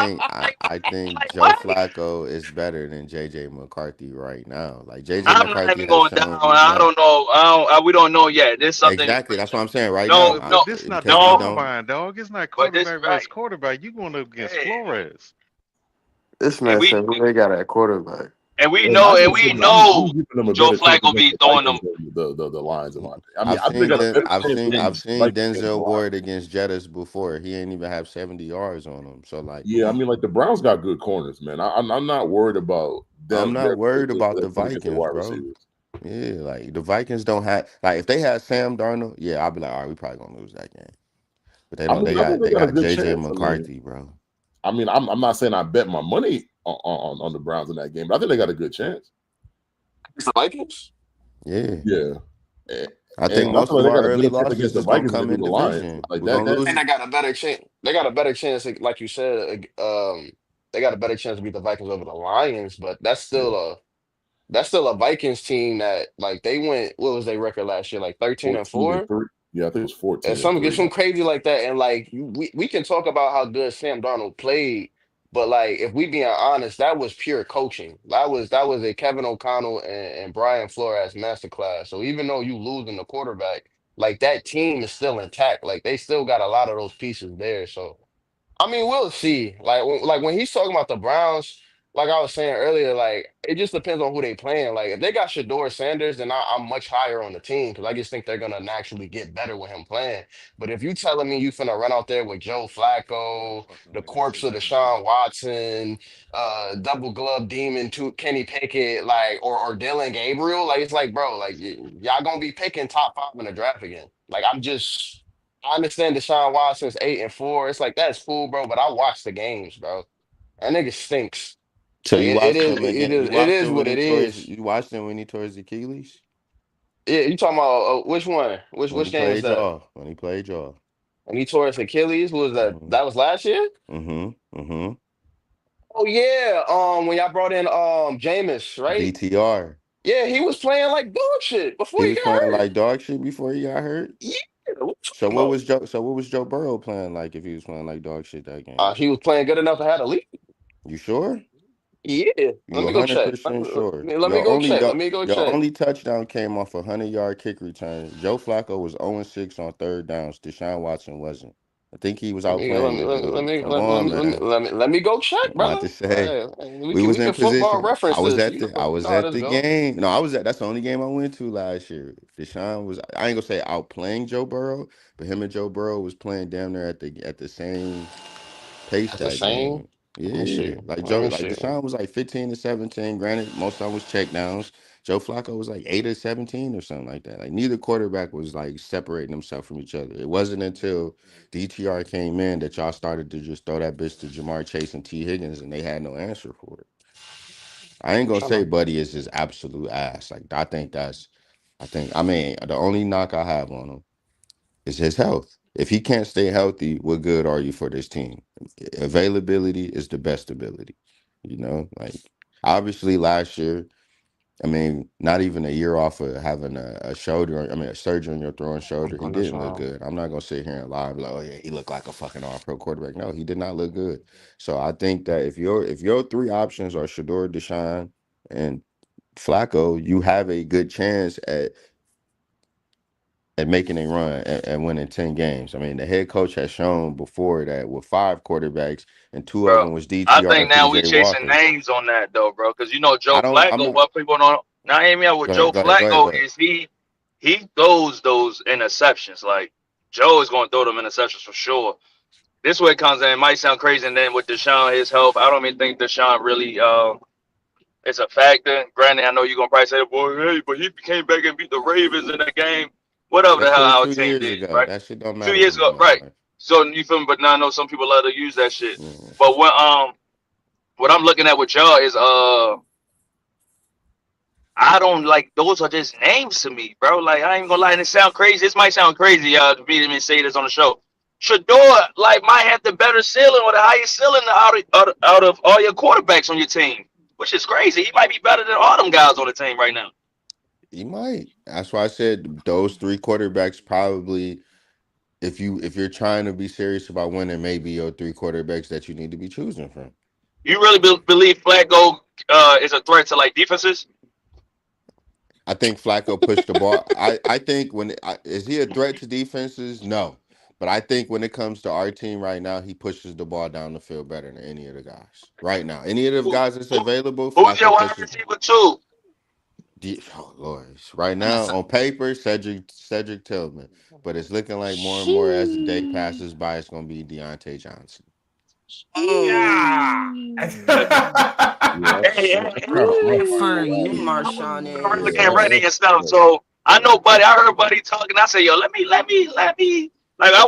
I think Like Joe what? Flacco is better than JJ McCarthy right now. Like JJ I'm not McCarthy even has going down. shown he's I not don't know. We don't know yet. There's something. exactly. That's what I'm saying right now. No, But this not the Because we no. don't. combine, dog. It's not But this quarterback right. versus quarterback. You going up against Hey, Flores. This and man we said who they got at quarterback. And I'm know giving them a Joe better chance Flacco against be the throwing them. Vikings than the Lions in my opinion. I mean, I think they got a better chance I've than the seen Vikings against the Denzel Lions. Ward against Jettas before. He ain't even have 70 yards on him. So like, Yeah, I mean, like the Browns got good corners, man. I'm not worried about I'm them. Their not worried ability about to the defend against the Vikings, wide bro. receivers. Yeah, like the Vikings don't have like if they had Sam Darnold, yeah, I'll be like, all right, we probably gonna lose that game. But they I don't. mean, I think they They got a got good JJ chance. McCarthy, bro. I'm not saying I bet my money on the Browns in that game, but I think they got a good chance. It's the Vikings? Yeah. Yeah, and, I and think I feel most like of they our got a early better chance losses against the is gonna Vikings than come they do in the Lions. division. Like We're gonna And lose. they got a better chance. They got a better chance, like you said. They got a better chance to beat the Vikings over the Lions, but Yeah, that's still a Vikings team that like they went. What was their record last year? Like 13 and 14 and 4, 3. Yeah, I think it was and 14 and some get 3. some crazy like that. And like we can talk about how good Sam Darnold played, But like, if we being honest, that was pure coaching. That was a Kevin O'Connell and Brian Flores masterclass. So even though you losing the quarterback, like that team is still intact. Like they still got a lot of those pieces there. So I mean, we'll see. Like when he's talking about the Browns, like I was saying earlier, like it just depends on who they playing. Like if they got Shador Sanders, then I'm much higher on the team because I just think they're gonna naturally get better with him playing. But if you telling me you finna run out there with Joe Flacco, Fucking the nigga corpse sit of down. Deshaun Watson, double glove demon to Kenny Pickett, like or Dylan Gabriel, like it's like, bro, like y'all gonna be picking top 5 in the draft again. Like I understand Deshaun Watson's 8-4. It's like that's cool, bro. But I watch the games, bro. That nigga stinks. So Like you it watched is him it again? is You it watched is him when what he it tore his? is. You watched him when he tore his Achilles? Yeah, you talking about which one? Which When which he game was played that? y'all? When he played y'all? And he tore his Achilles. What was that? Mm-hmm. That was last year? Mm-hmm. Oh yeah. When y'all brought in Jameis, right? DTR. Yeah, he was playing like dog shit before He he was got playing hurt. like dog shit before he got hurt. Yeah. What you So talking what about? was Joe? So what was Joe Burrow playing like if he was playing like dog shit that game? He was playing good enough to have a lead. You sure? Yeah. Let You me go check. 100% sure? Let me go check. Let me go Your check. only touchdown came off a 100-yard kick return. Joe Flacco was 0-6 on third downs. Deshaun Watson wasn't. I think he was Let me let outplaying me the let me let dude. me Come let me let on, me let me man. let me, let me go check, I'm about brother. to say We we can was we in can football position. reference this. You I know, you was know how at this the go. game. No, I was at. That's the only game I went to last year. Deshaun was. I ain't gonna say outplaying Joe Burrow, but him and Joe Burrow was playing damn near at the same pace That's the that same. game. Let me Yeah, see. like Let Joe, me like see. Deshaun was like 15 to 17. Granted, most of them was check downs. Joe Flacco was like 8 or 17 or something like that. Like neither quarterback was like separating themselves from each other. It wasn't until DTR came in that y'all started to just throw that bitch to Jamar Chase and T Higgins, and they had no answer for it. I ain't I'm gonna trying say to. Buddy is his absolute ass. Like I mean, the only knock I have on him is his health. If he can't stay healthy, what good are you for this team? Availability is the best ability. Like obviously last year, I mean, not even a year off of having a shoulder, I mean, a surgery on your throwing I'm shoulder, he putting this didn't look on. good. I'm not gonna sit here and lie and be like, oh yeah, he looked like a fucking all-pro quarterback. No, he did not look good. So I think that if your three options are Shador, Deshaun, and Flacco, you have a good chance at making a run and winning 10 games. I mean, the head coach has shown before that with 5 quarterbacks and two of bro. them was I DTR think and now we PJ chasing Walker. names on that though, bro. Because I Joe don't I'm Flacco. not What people don't now hear me out with go ahead, Joe go ahead, go ahead, go Flacco ahead. is he throws those interceptions. Like Joe is going to throw them interceptions for sure. This way it comes in. It might sound crazy, and then with Deshaun, his health, I don't even think Deshaun really it's a factor. Granted, I know you're gonna probably say, "Boy, hey, but he came back and beat the Ravens in that game." Whatever That the hell shit was our 2 team years did, ago. right? That shit don't Two matter years no ago, more, right? man. So you feel me? But now I know some people love to use that shit. Yeah. But what I'm looking at with y'all is I don't like those are just names to me, bro. Like I ain't gonna lie, and it sound crazy. This might sound crazy, y'all, to me to say this on the show. Shador like might have the better ceiling or the highest ceiling out of all your quarterbacks on your team, which is crazy. He might be better than all them guys on the team right now. He might. That's why I said those 3 quarterbacks probably if you're trying to be serious about winning, maybe your 3 quarterbacks that you need to be choosing from. You really believe Flacco is a threat to like defenses? I think Flacco pushed the ball. I think is he a threat to defenses? No. But I think when it comes to our team right now, he pushes the ball down the field better than any of the guys. Right now. Any of the Who, guys that's who, available, who's your Flacco wide pushes receiver too? oh Lord. Right now, on paper, Cedric Tillman. But it's looking like more and more as the day She. passes by, it's gonna be Deontay Johnson. Yeah. Yeah, Hey, hey, that's hey, kind of hey, Good harsh. for hey, you, I was Marshawn really Yeah, getting is. ready and that's stuff. So I know Buddy. I heard Buddy talking. I said, "Yo, let me." Like I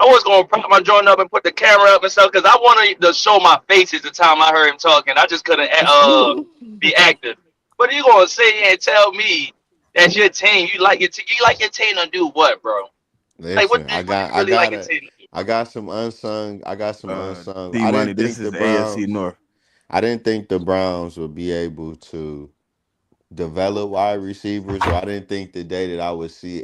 was gonna prop my joint up and put the camera up and stuff because I wanted to show my faces the time I heard him talking. I just couldn't be active. But you gonna sit here and tell me that's your team? You like your team to do what, bro? Like Listen, what do you really like your team to do, bro? I got some unsung. D Money, this is AFC North. I didn't think the Browns would be able to develop wide receivers, or I didn't think the day that I would see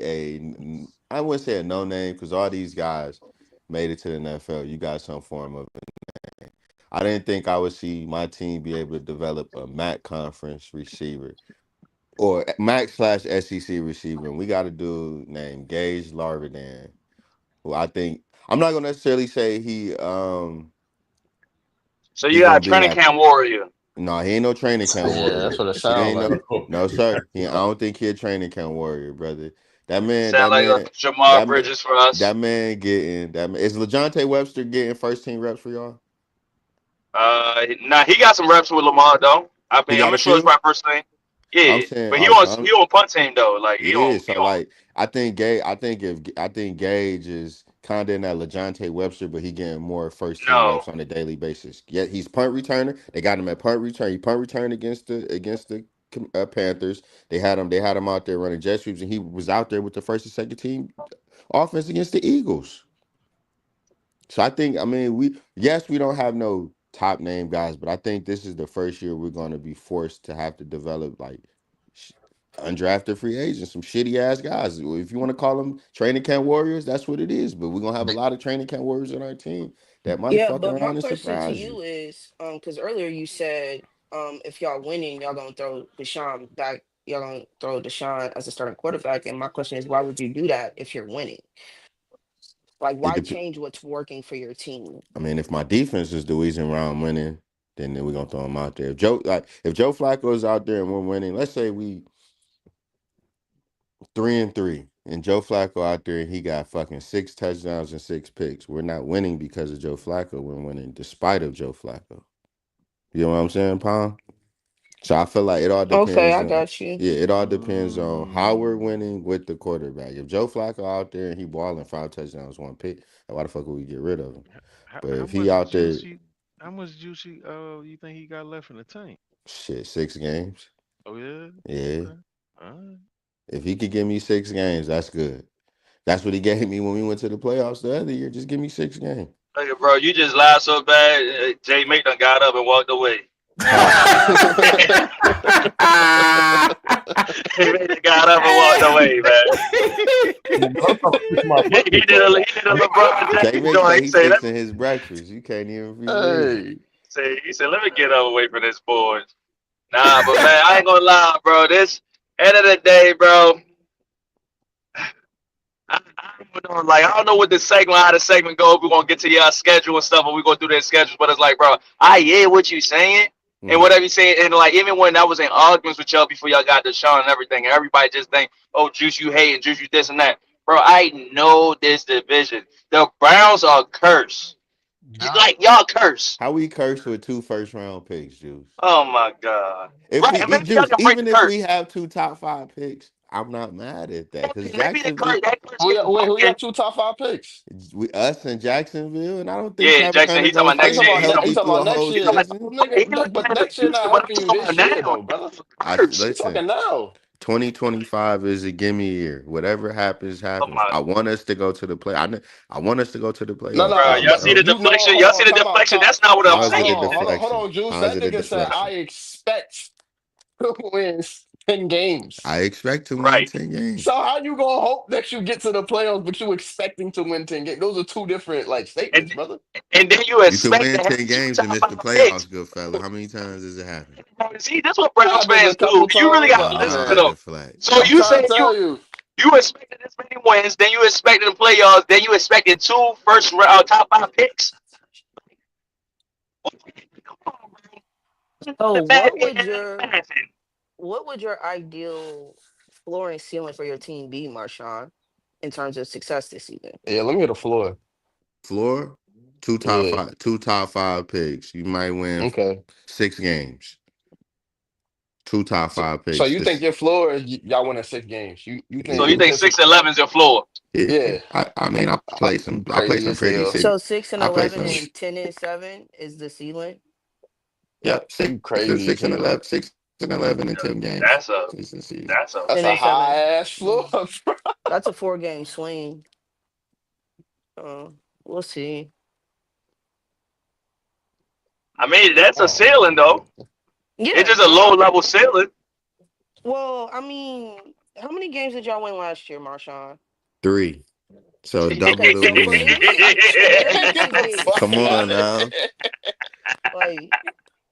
I wouldn't say a no name because all these guys made it to the NFL. You got some form of it. I didn't think I would see my team be able to develop a MAC conference receiver or MAC slash SEC receiver. And we got a dude named Gage Larvidan, who I think I'm not gonna necessarily say So you he got gonna a be training like camp warrior. no, he ain't no training camp Yeah, that's warrior. what it He sounds ain't like. no sir. I don't think he a training camp warrior, brother. That man, Sound that like a man, Jamar that man, Bridges for us. that man is LeJounte Webster getting first team reps for y'all? Now he got some reps with Lamar though. I He mean, I'm got a not sure it's few? my first thing. I'm Yeah, saying, but oh, so he I'm on punt team though. Like yeah, he so on. like I think Gage is kinda in that LeJounte Webster, but he getting more first team No, reps on a daily basis. Yeah, he's punt returner. They got him at punt return. He punt return against the Panthers. They had him out there running jet sweeps, and he was out there with the first and second team offense against the Eagles. So I think, I mean, we don't have no top name guys, but I think this is the first year we're going to be forced to have to develop like sh- undrafted free agents, some shitty ass guys. If you want to call them training camp warriors, that's what it is. But we're gonna have a lot of training camp warriors on our team that might Yeah, fuck but my around and question to surprise you. you is, because earlier you said, if y'all winning, y'all gonna throw Deshaun back. Y'all gonna throw Deshaun as a starting quarterback. And my question is, why would you do that if you're winning? Like, It why dep- change what's working for your team? I mean, if my defense is the reason why I'm winning, then we're gonna throw him out there. If Joe Flacco is out there and we're winning, let's say we 3-3, and Joe Flacco out there, he got fucking 6 touchdowns and 6 picks. We're not winning because of Joe Flacco. We're winning despite of Joe Flacco. You know what I'm saying, Pom? So I feel like it all Okay, depends I on got you. yeah, it all depends on how we're winning with the quarterback. If Joe Flacco out there and he balling 5 touchdowns, 1 pick, why the fuck would we get rid of him? But How if he much out there, juicy? How much juicy? You think he got left in the tank? shit, 6 games. Oh yeah. Yeah. Okay. All right. If he could give me 6 games, that's good. That's what he gave me when we went to the playoffs the other year. Just give me 6 games. look at bro, you just lied so bad. JMIK done got up and walked away. JMIK done got up and walked away, man. Man, I'm trying to fix my He breakfast did right a now. LeBron Jay James Make joint. say He he said, let me fixing his breakfast. You can't even be real. Hey, let me get up away from this board. Nah, but man, I ain't gonna lie, bro. This end of the day, bro. I don't know, like I don't know what this segment, how the segment go. If we're gonna get to your schedule and stuff, and we go through their schedules. But it's like, bro, I hear what you saying and Mhm. whatever you saying, and like even when I was in arguments with y'all before y'all got the show and everything, and everybody just think, oh, Juice, you hate and Juice, you this and that, bro. I know this division. The Browns are cursed. yeah. Like y'all cursed. How we cursed with 2 first-round picks, Juice? Oh my god. If Right, we and if maybe y'all Juice, can break the even if curse. we have 2 top 5 picks, I'm not mad at that because Maybe the Jacksonville, curse, that curse Who getting y'all, wait, who broken. y'all 2 top 5 picks? us and Jacksonville, and I don't think Yeah, Travis Jackson. Hunter He talking gonna about Oh, you next stay talking year. about you healthy talking through about a next whole He year? talking season. about, he talking Nigga, about but that in the next year not future, but I'm helping you talking about this year now. though, brother. Curse. You Listen, talking now? 2025 is a gimme year. Whatever happens, Oh happens. my, I want us to go to the play. I want us to go to the No, playoffs, bro. no, baby. Y'all but see So the you know, deflection? hold Y'all see on, the time out, deflection? top. That's not what I'm how is it Hold a saying. on, deflection? Juice. How is That it a nigga said deflection? I expect to win 10 games. I expect to win Right. 10 games. So how you gonna hope that you get to the playoffs, but you expecting to win 10 games? Those are two different like statements, And brother. then you You can expect to win have 10 two games and top miss the five picks. playoffs, good fella. How many times does it happen? See, that's what Browns Happens a fans do. couple You really times, gotta but listen to Nah, man, them. deflect. So I'm you trying to saying tell you. you expected this many wins, then you expected the playoffs, then you expected two first round top five picks. Come on, So, bro. what would your ideal floor and ceiling for your team be, Marshawn, in terms of success this season? Yeah, let me get the floor. Floor, Yeah. two top five picks. You might win Okay. 6 games. Two top So, five so picks. you think This, your floor is y'all winning 6 games? You So think you yeah, think because 6-11 is your floor? yeah. yeah, I mean, I play crazy some as pretty hell. six. So 6-11 Some. and 10-7 is the ceiling. Yep, You crazy as hell. 6-11 in Yeah, 10 games. that's a This is season. that's a That's Ten a and high seven. ass floor, Mm, bro. That's a 4-game swing. We'll see. I mean, that's a Oh ceiling though. man. It's Yeah. just a No. low level ceiling. Well, I mean, how many games did y'all win last year, Marshawn? 3. So double Okay, the so for win. me, so this is Get the the thing. fuck Come out on of now. here. Like,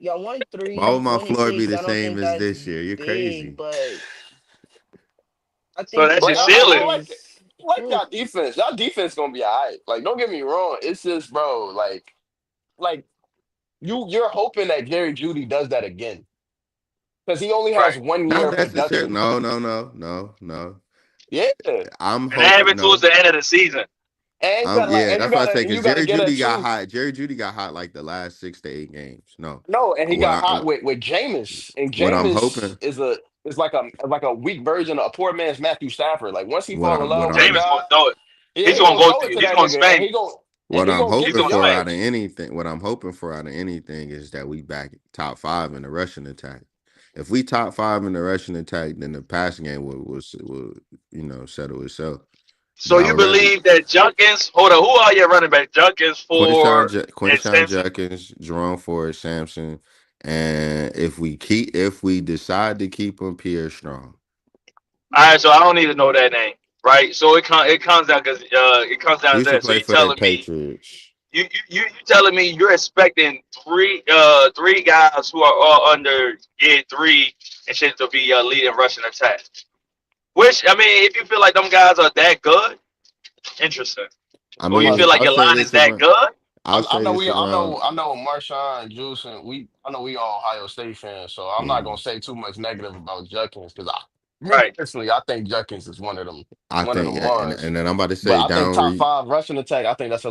y'all won Why would three, my winning floor be six. the I don't same think as that's this year? You're big, crazy. but I So think the that's your Like ceiling. I like Ooh, y'all defense. Y'all defense gonna be alright. Like, don't get me wrong. It's just, bro, like you're hoping that Jerry Judy does that again. Because he only has Right. 1 year Not of necessarily. production. No. Yeah. I'm And that hoping happened towards no. the end of the season. Yeah, And that's what I say. you Because gotta Jerry get a Judy got true. hot. Jerry Judy got hot like the last 6 to 8 games. No, No, and he what got I hot with Jameis. And what I'm Jameis hoping, is like a weak version of a poor man's Matthew Stafford. Like, once he what fall in I'm what love with a I'm Jameis guy, gonna throw it. yeah, He's he gonna gonna go throw it through. to He's that gonna nigga, spam you. and what he I'm gonna He's get hoping the gonna for spam out you. of yards. anything, what I'm hoping for out of anything is that we back top five in the rushing attack. If we top five in the rushing attack, then the passing game will settle itself. So But I you would rather believe that Junkins? Hold on, who are your running back? Junkins for and Quinshawn Simpson. Judkins, Jerome Ford, Sampson, and if we decide to keep him, Pierre Strong. All right, so I don't need to know that name, right? So it comes down because it comes He down to used to that. So play you for the telling me Patriots. you telling me you're expecting three guys who are all under year three and shit to be leading rushing attack. Which I mean, if you feel like them guys are that good, interesting. I Or I'm you about mean, feel to, like I'll your say line is this that around. good, I'll say this around. I know Marshawn Juice, and I know we all Ohio State fans, so I'm not gonna Mhm. say too much negative about Judkins because me right? personally, I think Judkins is I one of them think, ones. and then I'm about to But say I think down. top five rushing attack, I think that's a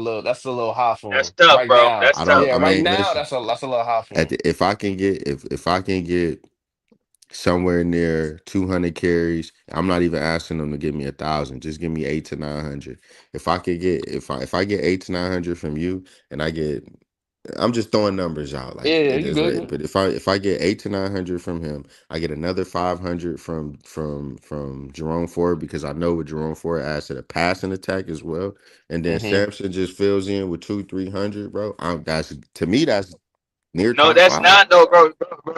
little high for That's him tough, right bro. now. That's I tough. don't. Yeah, I right mean, now listen. that's a little high for him. If I can get if I can get somewhere near 200 carries. I'm not even asking them to give me 1,000. Just give me 8 to 900. If I get 8 to 900 from you, and I get, I'm just throwing numbers out like Yeah, it you is. good. But if I get 8 to 900 from him, I get another 500 from Jerome Ford because I know what Jerome Ford adds to the passing attack as well. And then Hmm. Sampson just fills in with 200-300, bro. That's to me that's near No, top that's five. not though, bro.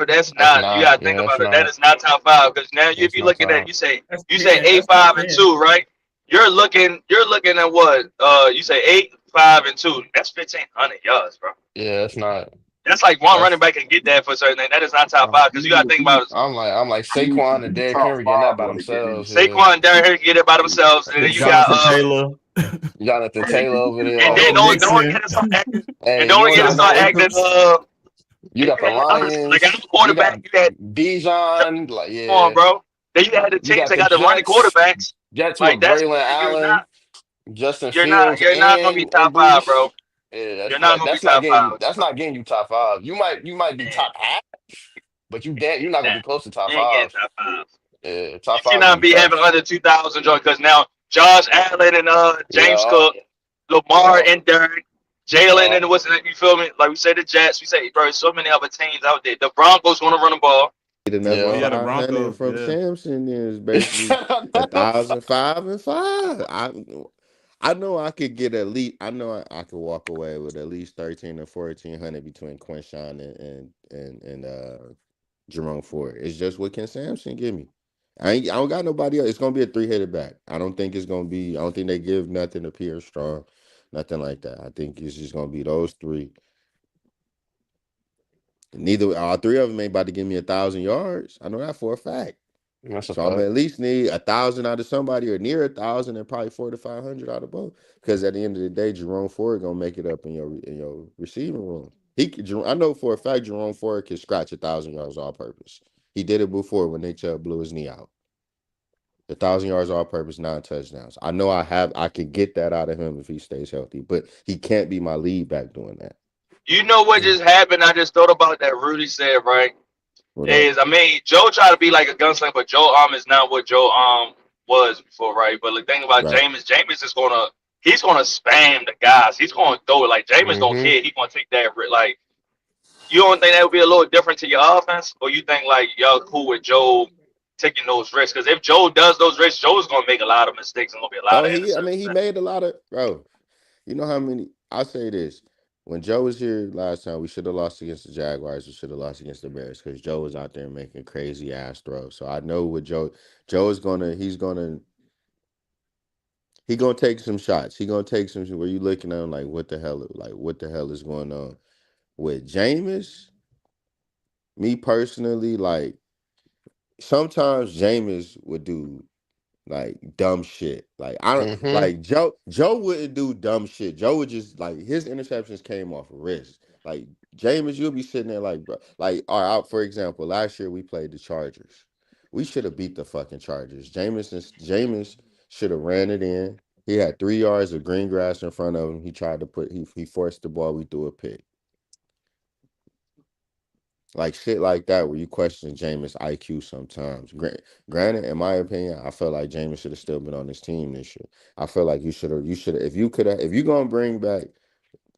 That's That's not. You not. gotta think Yeah, that's about it. That not. is not top five because now if That's you not looking at top. That's you say 10. eight, That's top five, and 10. two, right? You're looking at what? You say 8, 5, and 2. That's 1,500 yards, bro. Yeah, that's not. That's like one running That's. back can get that for certain thing. That is not top five because you gotta think about it. I'm like Saquon and Derrick Top Henry getting that five by like that. themselves. Yeah, Saquon and Derrick Henry get it by themselves, and then you got Jonathan Taylor, Jonathan Taylor over there. and Joe then Oh, don't Mixon, get to start acting, and hey, don't get to Josh start acting. Jacobs. you And got you the had others like our Lions. You got quarterback. You had Bijan. Like, come on, yeah, bro. Then you had the you teams got that the got the running Jets. quarterbacks. Jets Like with that's Braylon you're Allen, not Justin you're not Fields, you're not gonna be and top five, bro. Brees. Yeah, You're not gonna be that's not top getting you. five. That's not getting you top five. You might be top half, but you're not Nah, gonna be close to top you ain't getting five. top five. Yeah, You top five gonna cannot be be having tough. under 2,000 joy because now Josh Allen and James Yeah, Cook, Lamar yeah, and Derrick, Jalen yeah. and what's it, you feel me? Like we say the Jets, we say bro, so many other teams out there. The Broncos want to run the ball. Get Oh another Yeah. yeah, the 500 Broncos. from Yeah. Samson is basically 1,005 and 5. I know I could get at least. I know I could walk away with at least 1,300 or 1,400 between Quinshawn and Jerome Ford. It's just what can Samson give me. I don't got nobody else. It's gonna be a three-headed back. I don't think it's gonna be. I don't think they give nothing to Pierre Strong, nothing like that. I think it's just gonna be those three. Neither all three of them ain't about to give me 1,000 yards. I know that for a fact. That's a So I'm gonna fact. at least need 1,000 out of somebody or near 1,000 and probably 400 to 500 out of both. Because at the end of the day, Jerome Ford gonna make it up in your receiving room. I know for a fact Jerome Ford can scratch 1,000 yards all purpose. He did it before when Nick Chubb blew his knee out. 1,000 yards all purpose, 9 touchdowns. I know I could get that out of him if he stays healthy, but he can't be my lead back doing that. You know what just happened? I just thought about that Rudy said, right? What up? Is I mean, Joe tried to be like a gunslinger, but Joe Arm is not what Joe was before, right? But the thing about Right. Jameis is he's gonna spam the guys. He's gonna throw it like Jameis don't Hmm. care. He's gonna take that like you don't think that would be a little different to your offense, or you think like y'all cool with Joe taking those risks? Because if Joe does those risks, Joe's gonna make a lot of mistakes and gonna be a lot Oh, of interceptions. he made a lot of bro. You know how many? I'll say this: when Joe was here last time, we should have lost against the Jaguars. We should have lost against the Bears because Joe was out there making crazy ass throws. So I know what Joe is gonna. He gonna take some shots. He gonna take some where you looking at him like what the hell is going on with Jameis? Me personally, like sometimes Jameis would do like dumb shit. Like I don't Mm-hmm. like Joe wouldn't do dumb shit. Joe would just like his interceptions came off wrist. Like Jameis, you'll be sitting there like, bro, like all right, for example, last year we played the Chargers. We should have beat the fucking Chargers. Jameis should have ran it in. He had 3 yards of green grass in front of him. He tried to he forced the ball, we threw a pick. Like shit like that where you question Jameis' IQ sometimes. Granted, in my opinion, I feel like Jameis should have still been on this team this year. I feel like you should have, if you're gonna bring back,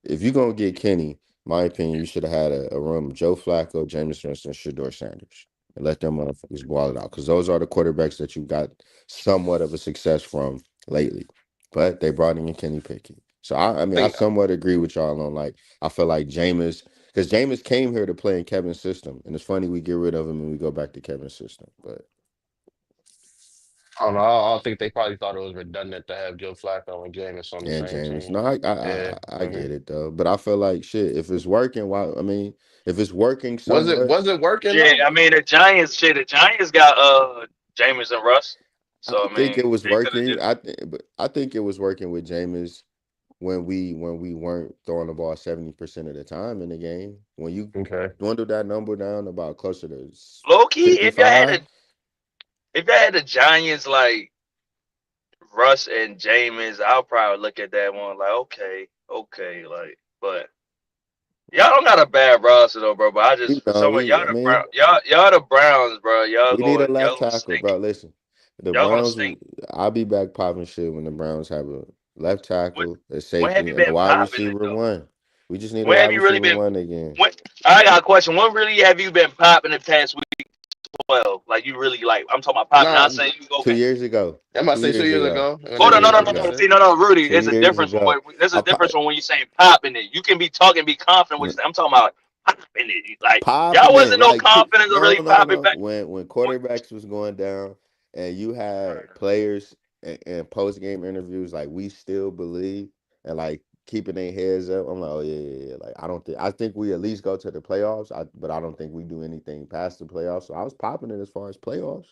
if you're gonna get Kenny, my opinion, you should have had a room of Joe Flacco, Jameis Winston, Shador Sanders. And let them motherfuckers ball it out. Because those are the quarterbacks that you got somewhat of a success from lately. But they brought in Kenny Pickett. So I mean, I Think somewhat agree with y'all on like I feel like Jameis, because Jameis came here to play in Kevin's system. And it's funny we get rid of him and we go back to Kevin's system. But I don't know. I think they probably thought it was redundant to have Joe Flacco and Jameis on the and same Jameis. team. No, Yeah, I get it though. But I feel like shit, if it's working, why I mean, if it's working was it somewhat, working though? Yeah, I mean the Giants got Jameis and Russ. I So I don't think mean it was they could have working. just But I think it was working with Jameis when we weren't throwing the ball 70% of the time in the game. When you Okay. dwindle that number down about closer to low key. 55, If y'all had the Giants like Russ and Jameis, I'll probably look at that one like okay, like but. Y'all don't got a bad roster though, bro. But I you just for know, some of y'all I the Brown, mean, y'all the Browns, bro. we need a left tackle, bro. Listen, the Y'all gonna Browns, stink. I'll be back popping shit when the Browns have a left When, tackle, a when have safety, you and a been wide popping it receiver though? one. We just need a When wide have you really receiver been? one again. When I got a question. When really have you been popping the past week 12? Like you really like? I'm talking about popping. Nah, Not saying you Two okay. years ago. I'm about to Two say 2 years years ago. ago when 2 they Hold on, went no, years no, five no, and ago. no. six. See, no, Rudy. 2 There's a years difference from ago. what. There's a I difference from when you saying popping it. You can be talking, be confident with. I'm talking about popping it. Like y'all popping it wasn't no like two. confidence to No, really no, pop it no. back. When quarterbacks was going down, and you had players and post game interviews like we still believe and like keeping their heads up. I'm like, oh yeah. Like I think we at least go to the playoffs. But I don't think we do anything past the playoffs. So I was popping it as far as playoffs.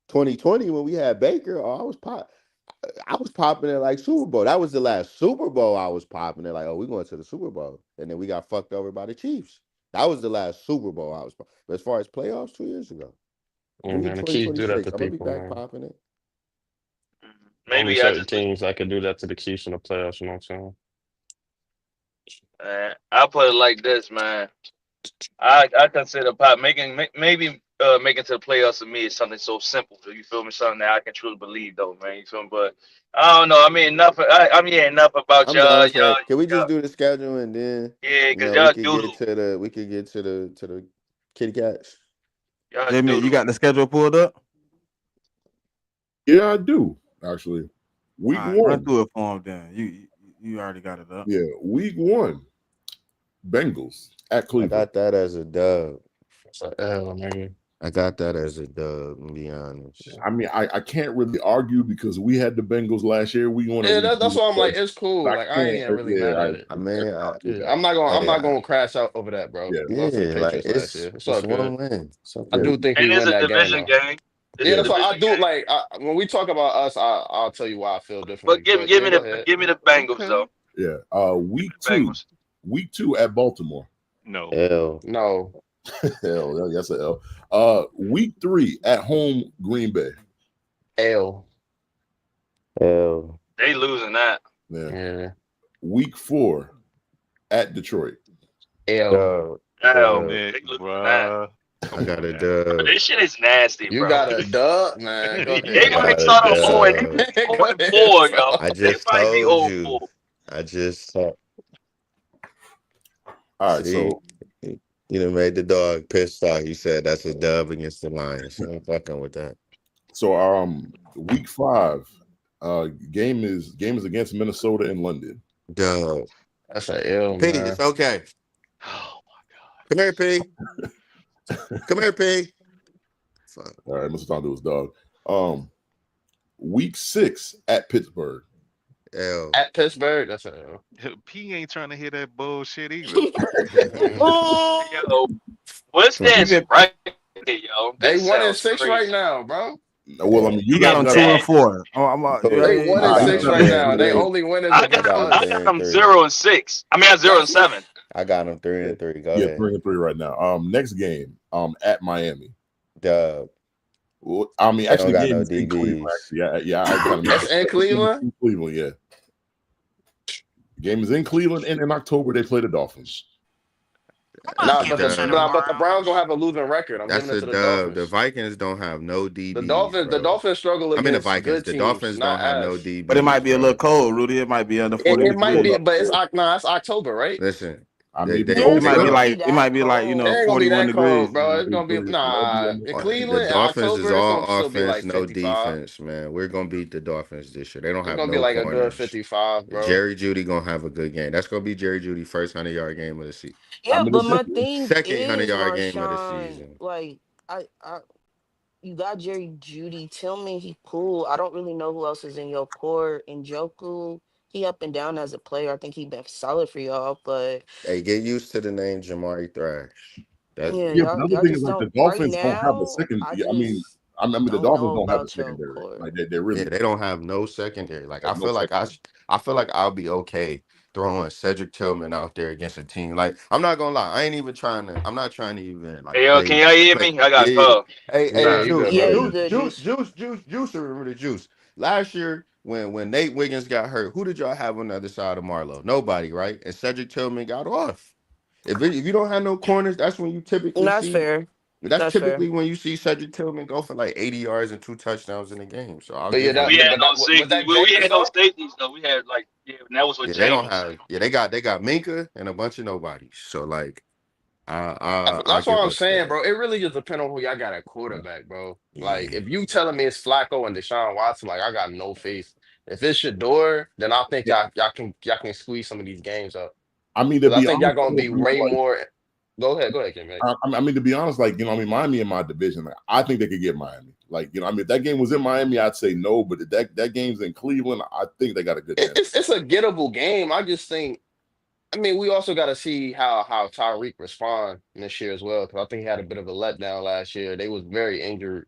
2020 when we had Baker, I was popping it like Super Bowl. That was the last Super Bowl I was popping it like, oh, we're going to the Super Bowl. And then we got fucked over by the Chiefs. That was the last Super Bowl I was popping. But as far as playoffs, 2 years ago. And We in then the Chiefs do that 2026. to I'm gonna be people, back man. popping it. Only Maybe I certain just. teams that could do that to the Chiefs in the playoffs. You know what I'm I'll put it like this, man. I consider maybe making to the playoffs to me is something so simple. You feel me? Something that I can truly believe, though, man. You feel me? But I don't know. I mean, enough. I mean, enough about I'm down for it. Can we just y'all. do the schedule and then Yeah, cause we y'all could get doodle, to the kitty cats? y'all Jimmy, you doodle. got the schedule pulled up? Yeah, I do actually. All Week right, run one. through it for him then. You already got it up. Yeah, week one. Bengals at I Cleveland. got that as a dub. saying? So, nigga. I got that as a dub, to be honest. I mean, I can't really argue because we had the Bengals last year. We want to Yeah, that's redo why I'm like, it. it's cool. But I Like I ain't can't. even really mad Yeah, at it. I mean, Yeah, I'm hey, not gonna crash out over that, bro. yeah. We went for the like Patriots last year. It's all it's good. one win. It's I okay. do think we And it's win a that game division though. game. It's Yeah, a Yeah. that's why I division do game. like when we talk about us, I'll tell you why I feel But differently. give But give yeah, me go the ahead. give me the Bengals Okay. though. Yeah. Give me Week the two. Bengals. Week two at Baltimore. No. L No, Hell, yes, a L. Week three at home, Green Bay. L. L They losing that. Yeah. Yeah, Week four at Detroit. L. dub. Hell, Dub. they Nick, losing that. bruh. I Come got on a now. Bro, dub. this shit is nasty, You bro. got a dub, man. Go They I ahead, might got bro. a start off 0 and dub. 0 Go and ahead, 4, bro. yo. I They just might be told 0 and you. 4. I just saw. All right, See, so you done made the dog pissed off. You said that's a dub against the Lions. So I'm fucking with that. week five, game is against Minnesota in London. Dub. That's an L, P, man. it's okay. Oh Come here, P. Come here, P. Fuck. All right, Mr. Tom do his dog. Week 6 at Pittsburgh. L. At Pittsburgh, that's a P ain't trying to hear that bullshit either. Yo, what's this Even right here, yo? they This 1 and sounds 6 right crazy. now, bro. Well, I mean, you he got guys them got 2 to. and 4. Oh, I'm They 1 and Nah, I you 6 got them got right 3 to. now. and They 3. only win is I against got got them. them I 3 us. got and them 3. 0 and 6. I mean, I'm 0 and 7. I got them 3 and 3. Go Yeah, ahead. 3-3 right now. Next game, at Miami. Dub. Well, I mean, They don't actually, the got game no is in Cleveland. DBs. Actually, yeah. I kind of That's missed in it. Cleveland. In Cleveland, yeah. The game is in Cleveland, and in October they play the Dolphins. Nah, That's a but dub. the Browns gonna have a losing record. I'm That's giving it a to the dub. The Dolphins. Vikings don't have no The DBs, Dolphins, the bro. Dolphins struggle I mean the against Vikings. good The teams, Dolphins not don't have no ass. DBs, but it might be a little bro. cold, Rudy. It might be under It 40 might be, degrees. but it's October, right? Listen, I they mean, they the Yeah, It it's they might not be go. gonna be like that It cold. ain't gonna be 41 that cold, degrees. bro. It's gonna be in The Cleveland in Dolphins is October. It's all gonna still be offense, like no 55. defense, man. We're gonna beat the Dolphins this year. They don't It's have gonna be no like a good corners. 55, bro. Jerry Judy gonna have a good game. That's gonna be Jerry Judy first 100-yard game of the season. I Yeah, mean, but it's my definitely. thing Second hundred is, yard game of the Marshawn, season. like I you got Jerry Judy. Tillman, he cool. I don't really know who else is in your core. And Joku, he up and down as a player. I think he been solid for y'all, but Hey, get used to the name Jamari Thrash. That's yeah, Yeah, but the other y'all thing is just like the don't right Dolphins don't have a now. second. I Yeah, I mean, just the don't Dolphins know don't have a about your secondary. core. Like they really yeah, they don't have no secondary. Like have I no feel like secondary. I feel like I'll be okay throwing Cedric Tillman out there against a team. Like I'm not gonna lie, I'm not trying to even like Hey, yo, can y'all hear play. me? I Yeah, got yeah. called. Yeah, Hey, you good, Yeah, brother. you good, Juice. Juice, remember the Juice. Last year when Nate Wiggins got hurt, who did y'all have on the other side of Marlowe? Nobody, right? And Cedric Tillman got off. If you don't have no corners, that's when you typically That's see. fair. That's That's fair. typically when you see Cedric Tillman go for like 80 yards and 2 touchdowns in a game. So I'll But yeah, give him We that. had but no was safety. that Well, we Jameis had no though? safeties though. We had like, yeah, and that was with Yeah, they don't James. have. Yeah, they got Minka and a bunch of nobodies. So like, I'll That's what give I'm us saying, that. bro. It really just depends on who y'all got at quarterback, bro. Like, if you telling me it's Flacco and Deshaun Watson, like I got no faith. If it's Shador, then I think Yeah, y'all can squeeze some of these games up. I mean to Because I be think y'all honest, gonna though, be bro, way like more. Go ahead, Kim. I mean to be honest, like I mean Miami in my division, like, I think they could get Miami. Like I mean if that game was in Miami, I'd say no, but if that game's in Cleveland, I think they got a good chance. It's a gettable game. I just think. I mean, we also got to see how Tyreek respond this year as well, because I think he had a bit of a letdown last year. They was very injured,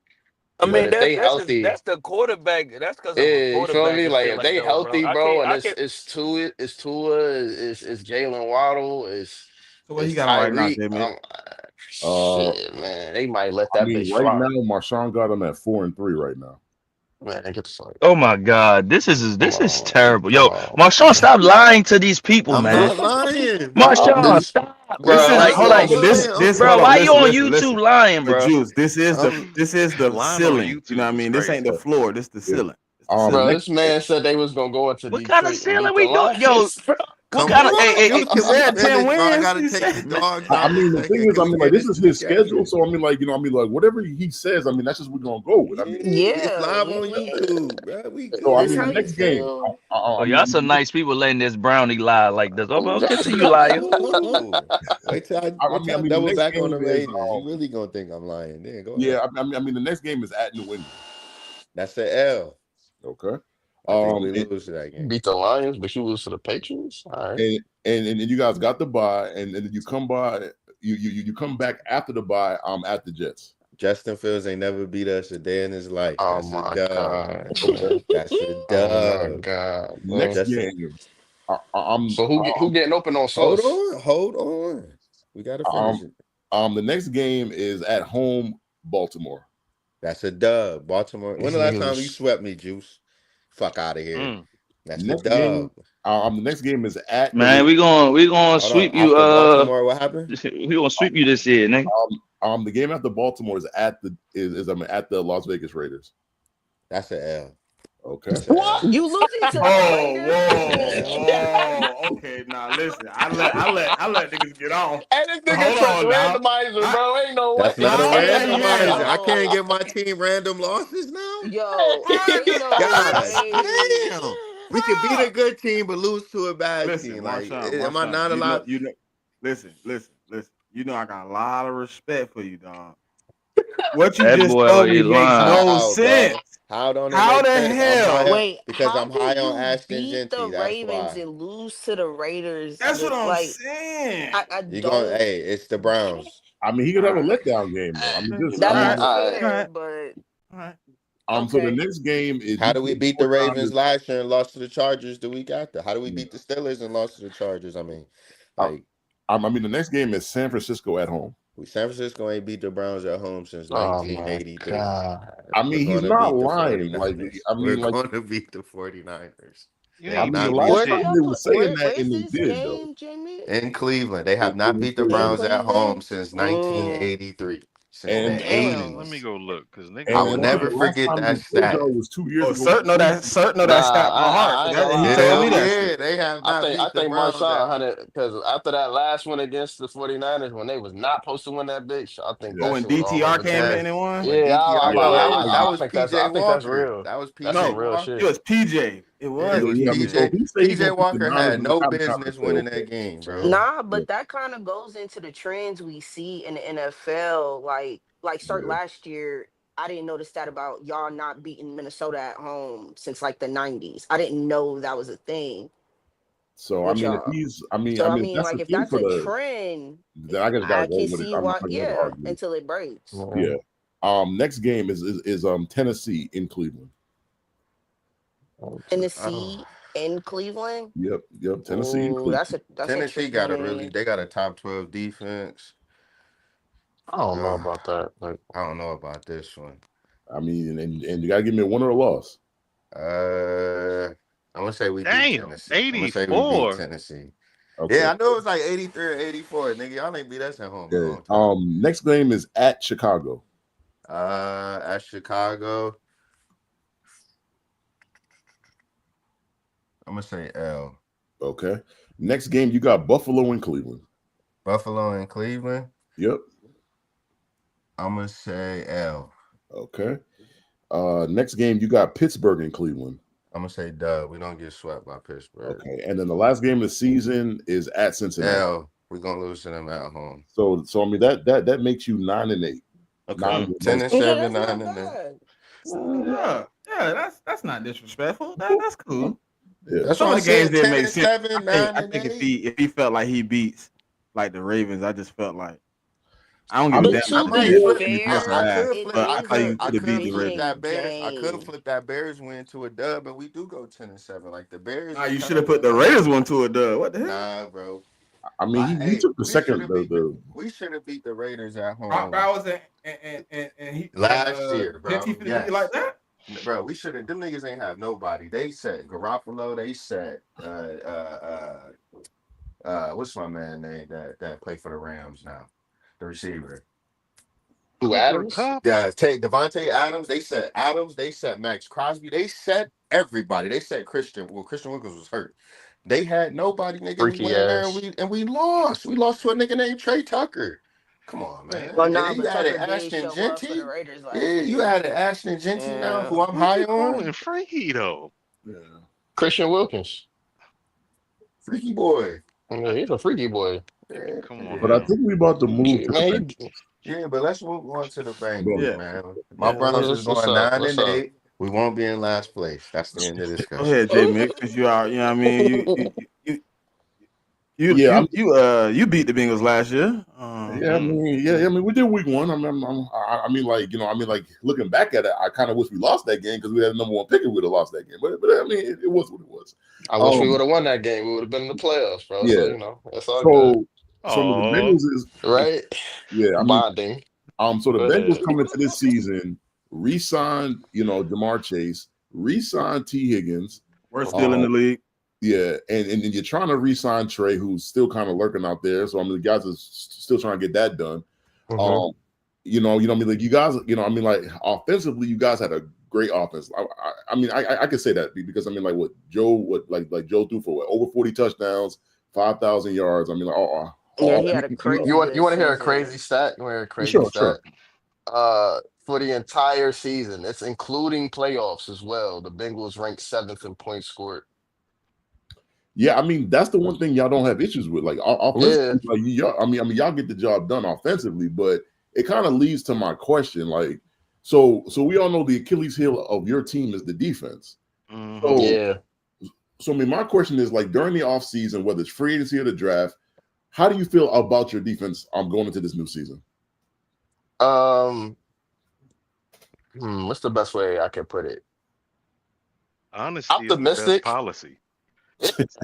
I but mean, if they that's just, healthy. that's the quarterback. That's because of a Yeah, you feel quarterback me? Like if feeling they though, bro. healthy, I bro, can't. and I can't. it's Tua, it's Jalen Waddle, So what he it's got on right now, Tyreek. J-Mick? Uh, Shit, man, they might let I that mean bitch right fly. now Marshawn got them at 4-3 right now. Man, get the fuck. Oh my God, this Come is on, terrible, come yo. on. Marshawn, stop lying to these people, I'm man. not lying. Marshawn, I'm, stop, This bro. is Like, I'm hold not like, on, but this lying. this bro, hold on, why you on listen. YouTube lying, But bro? Juice, this is the Lying on ceiling. You know what I YouTube is mean? This ain't the crazy. floor. This the Yeah. ceiling. It's the The ceiling. Bro, next this man said they was gonna go into What kind of Detroit and ceiling beat the we doing, yo? Lions, bro. What Come kind of? Hey, on, hey, you hey, He can we said 10 finish, bro? I wins. gotta He take said the dogs I out mean the the thing second. is, I Can we mean like get this this is his schedule, together? so I mean like I mean like whatever he says, I mean that's just what we're gonna go with. I Yeah, mean it's Yeah, live on YouTube, bro. We so I this mean how the good. you next game, feel. oh, I y'all mean some nice people letting this brownie lie like this. Oh, Hold okay, to on, you, liar. hold on. Wait till I the double next back on game them is haters. You really gonna think I'm lying? Then go yeah, ahead. I mean the next game is at New England. That's the L. Okay. I think we And lose to that game. Beat the Lions, but you lose to the Patriots. All right. and you guys got the bye, and then you come by, you come back after the bye. At the Jets. Justin Fields ain't never beat us a day in his life. Oh That's a my dub. God. Okay. That's a Oh my dub. God, bro. Next Justin, game, I'm So who getting open on hold Sauce? on, hold on. We gotta finish it. the next game is at home, Baltimore. That's a dub. Baltimore. When These the last time you niggas. swept me, Juice? Fuck out of here. Mm. That's a Next game, dub. the next game is at the Man, we gonna Hold on. sweep you. After Baltimore, what happened? We gonna sweep you this year, nigga. the game after Baltimore is at the Las Vegas Raiders. That's an L. Okay. That's an What? L. You losing to the Raiders? Okay, now listen. I let niggas get on. And this nigga Hold trust on now. randomizer, bro. Ain't no way. That's not a randomizer. I can't Yo, get my team random losses now. yo, ain't no God way. damn. We could beat a good team but lose to a bad Listen, team. Like, Marshawn, am I not allowed? listen. You know I got a lot of respect for you, dog. What you That just boy told me is makes lying. no How, bro? sense. How don't it How make the sense? hell? Wait, Because how I'm do high on you Ashton beat the Genty. That's Ravens why. and lose to the Raiders? That's what I'm Like, saying. I You going? don't Hey, it's the Browns. I mean, he could All have a right. letdown game though. I mean, All just I that's mean, right. just, All fair, right. but All right. so the okay. next game is How do we beat the 49ers. Ravens last year and lost to the Chargers the week after? How do we beat the Steelers and lost to the Chargers? I mean, like I mean, the next game is San Francisco at home. San Francisco ain't beat the Browns at home since Oh my 1983. God. I We're mean, he's going to not beat the lying. Like, 49ers. I We're mean, like, going to beat the 49ers. You They I have ain't mean, the not beat beat last Where shit. do time y'all they were play? saying that, Where's and they this did though. game, JMIK? in Cleveland. They have not beat the In Browns at home Cleveland? since Mm, 1983. Since the And Let me 80s. damn. go look, cause I niggas will and lying. never the last forget time that they played stat. y'all was 2 years Oh, ago. Sert know Nah, that stat by heart. I ain't gonna He lie. told me Hell that yeah, shit. they have I not think I beat the think Browns Marshawn at had it because after that last one against the 49ers, when they was not supposed to win that bitch, I think Oh, Yeah, that when shit was all DTR over came Twitter. in and won? when Yeah, DTR. yeah, No, yeah. that I was think that's PJ I think that's Walker. real. That was That's some PJ No, real it Walker. shit. was PJ. It Yeah, was it was Yeah, I mean, so PJ. if PJ. he say he's gonna PJ beat the Walker Niners, had then we no kind of business say, winning okay. that game, bro. Nah, Yeah, but that kind of goes into the trends we see in the NFL. Like start yeah. last year, I didn't know the stat about y'all not beating Minnesota at home since like the 90s. I didn't know that was a thing So I with mean, if y'all. he's, So I if mean, that's like the if thing that's for a the, trend, then I just gotta I go can with it. see I'm not why. gonna Yeah, argue. until it breaks. Yeah. Next game is Tennessee in Cleveland. Oh, Tennessee in Cleveland. Yep. Tennessee in Oh, Cleveland. that's a Tennessee tricky got a really, game. they got a top 12 defense. I don't know Ugh, about that. Like, I don't know about this one. I mean, and you gotta give me a winner or a loss. I'm gonna say we beat Damn, Tennessee. I'm gonna say we beat 84. Tennessee. Okay. Yeah, I know it was like 83 or 84. Nigga, y'all ain't beat us at home in a Okay. long time. Next game is at Chicago. At Chicago, I'm gonna say L. Okay. Next game you got Buffalo and Cleveland. Buffalo and Cleveland, Yep. I'm gonna say L. Okay. Next game you got Pittsburgh and Cleveland. I'm gonna say dub. We don't get swept by Pittsburgh. Okay. And then the last game of the season is at Cincinnati. L. We're gonna lose to them at home. So I mean that makes you 9-8. Okay. 9 Okay, 10-7, that's 9 not and 8. bad. Yeah, that's not disrespectful. That's cool. Yeah. That's Some what of I the games said. didn't 10 make and sense. 7, 9 I and think 8. if he felt like he beats like the Ravens, I just felt like I don't I give a mean, damn But if I to you might be beat yeah, flip. them and bust their I fair, ass. could it flip. But I is thought a you I could have beat could the flip Ravens. division that Bears. I could game. flip that Bears win to a dub, and we do go 10-7. Like the Bears Nah, is you kind should have of put the Raiders one to a dub. What the hell? nah, bro. I mean he Hey, took the second the we should have beat the Raiders at Brock home Bowers and he last year, Genty bro. finna beat you like Yes, that? bro. We should have. Them niggas ain't have nobody. They said Garoppolo. They said what's my man name that played for the Rams now, the receiver. who Cooper Adams? Cup. Yeah, take Devontae Adams. They said Adams. They said Max Crosby. They said everybody. They said Christian. Well, Christian Wilkins was hurt. They had nobody, nigga. We Freaky went in there and ass. we lost. We lost to a nigga named Trey Tucker. Come on, man. Well, And nah, then you but added Tucker did Ashton show up for the Genty. Raiders Yeah, last you year. added Ashton Genty now, Yeah. who I'm Who high you on. calling freaky though? yeah. Christian Wilkins. Freaky boy. Yeah, he's a freaky boy. Come on But I Yeah. now. think we about to move to the Man, Bengals. Yeah, but let's move on to the Bengals, Bengals. Yeah, man. My yeah. Browns is what's going up? 9 What's and up? 8. We won't be in last place. That's the end of the Go discussion. ahead, J Mick, since you are, you know what I mean? Yeah, You beat the Bengals last year. yeah, I mean, we did week 1. I mean, like looking back at it, I kind of wish we lost that game because we had the number 1 pick and we'd have lost that game. But I mean, it was what it was. I wish we would have won that game. We would have been in the playoffs, bro. So Yeah. that's all good, So the Oh, Bengals is right? yeah. I mean, Bonding. so the Go Bengals ahead. coming into this season re-signed, Jamar Chase, re-signed T Higgins. We're still in the Um, league. Yeah, and you're trying to re-sign Trey, who's still kind of lurking out there. So I mean, the guys are still trying to get that done. Mhm. I mean, like you guys, I mean, like offensively, you guys had a great offense. I mean, I could say that because I mean, like like Joe threw for over 40 touchdowns, 5,000 yards. I mean, like, Yeah, he had a You crazy want good to hear a crazy season. stat? You want to hear a crazy sure. stat? For the entire season, it's including playoffs as well. The Bengals ranked 7th in points scored. Yeah, I mean, that's the one thing y'all don't have issues with. Like offensively, Yeah. like y'all, I mean, y'all get the job done offensively, but it kind of leads to my question, like, So we all know the Achilles heel of your team is the defense. Mhm. So Yeah. I mean, my question is like during the offseason, whether it's free agency or the draft, how do you feel about your defense going into this new season? What's the best way I can put it? Honesty is the best Optimistic. policy. It's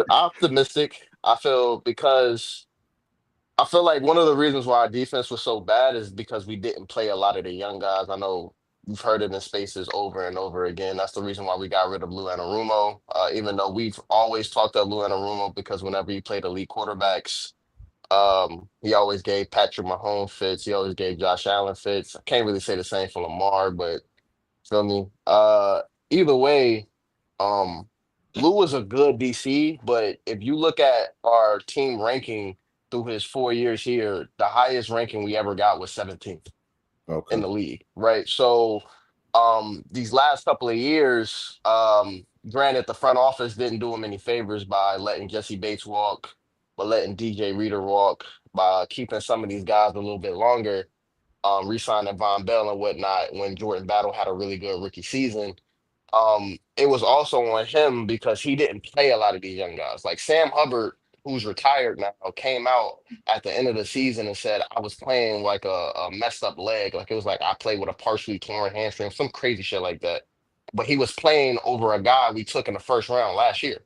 optimistic. I feel because I feel like one of the reasons why our defense was so bad is because we didn't play a lot of the young guys. I know you've heard it in spaces over and over again. That's the reason why we got rid of Lou Anarumo. Even though we've always talked about Lou Anarumo because whenever he played elite quarterbacks, he always gave Patrick Mahomes fits. He always gave Josh Allen fits. I can't really say the same for Lamar, but feel me? Either way, um, Lou was a good DC, but if you look at our team ranking through his 4 years here, the highest ranking we ever got was 17th in Okay. the league, right? So, these last couple of years, granted, the front office didn't do him any favors by letting Jesse Bates walk, but letting DJ Reader walk, by keeping some of these guys a little bit longer, re-signing Von Bell and whatnot when Jordan Battle had a really good rookie season. It was also on him because he didn't play a lot of these young guys. Like Sam Hubbard, who's retired now, came out at the end of the season and said, I was playing like a messed up leg. Like it was like I played with a partially torn hamstring, some crazy shit like that. But he was playing over a guy we took in the first round last year.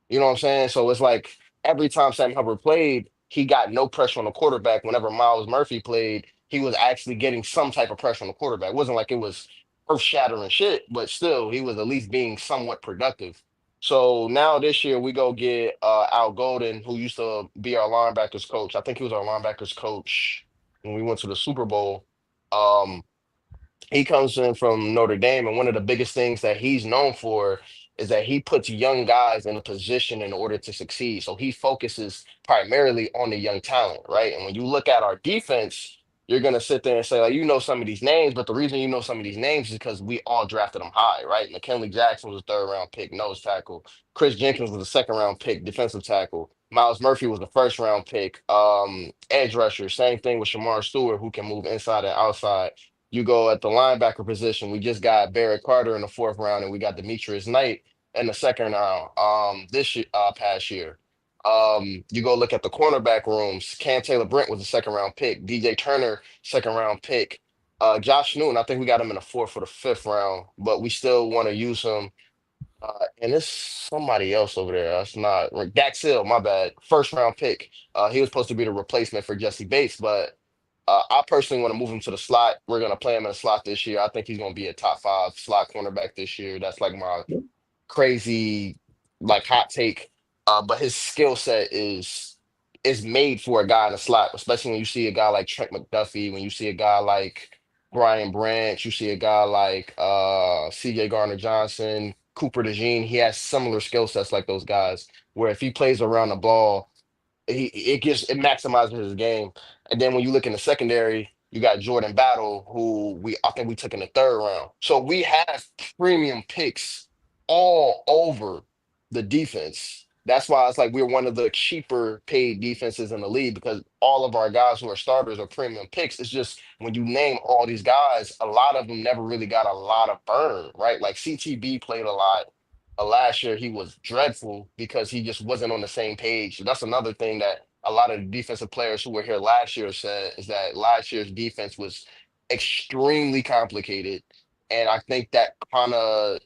You know what I'm saying? So it's like every time Sam Hubbard played, he got no pressure on the quarterback. Whenever Miles Murphy played, he was actually getting some type of pressure on the quarterback. It wasn't like it was earth shattering shit, but still, he was at least being somewhat productive. So now this year we go get Al Golden, who used to be our linebackers coach. I think he was our linebackers coach when we went to the Super Bowl. Um, he comes in from Notre Dame, and one of the biggest things that he's known for is that he puts young guys in a position in order to succeed. So he focuses primarily on the young talent, right? And when you look at our defense, you're gonna sit there and say, like, you know some of these names, but the reason you know some of these names is because we all drafted them high, right? McKinley Jackson was a third round pick, nose tackle. Chris Jenkins was a second round pick, defensive tackle. Miles Murphy was the first round pick, edge rusher. Same thing with Shamar Stewart, who can move inside and outside. You go at the linebacker position. We just got Barrett Carter in the fourth round, and we got Demetrius Knight in the second round. This year, past year. You go look at the cornerback rooms. Cam Taylor Brent was a second round pick. DJ Turner, second round pick. Josh Newton, I think we got him in the fourth or the fifth round, but we still want to use him. And it's somebody else over there. That's not Dax Hill, my bad. First round pick. He was supposed to be the replacement for Jesse Bates, but I personally want to move him to the slot. We're going to play him in the slot this year. I think he's going to be a top five slot cornerback this year. That's like my crazy, like hot take. But his skill set is made for a guy in the slot, especially when you see a guy like Trent McDuffie, when you see a guy like Brian Branch, you see a guy like CJ Garner Johnson, Cooper DeJean. He has similar skill sets like those guys, where if he plays around the ball, it maximizes his game. And then when you look in the secondary, you got Jordan Battle, who I think we took in the third round. So we have premium picks all over the defense. That's why it's like we're one of the cheaper paid defenses in the league because all of our guys who are starters are premium picks. It's just when you name all these guys, a lot of them never really got a lot of burn, right? Like CTB played a lot. Last year he was dreadful because he just wasn't on the same page. That's another thing that a lot of the defensive players who were here last year said is that last year's defense was extremely complicated. And I think that kind of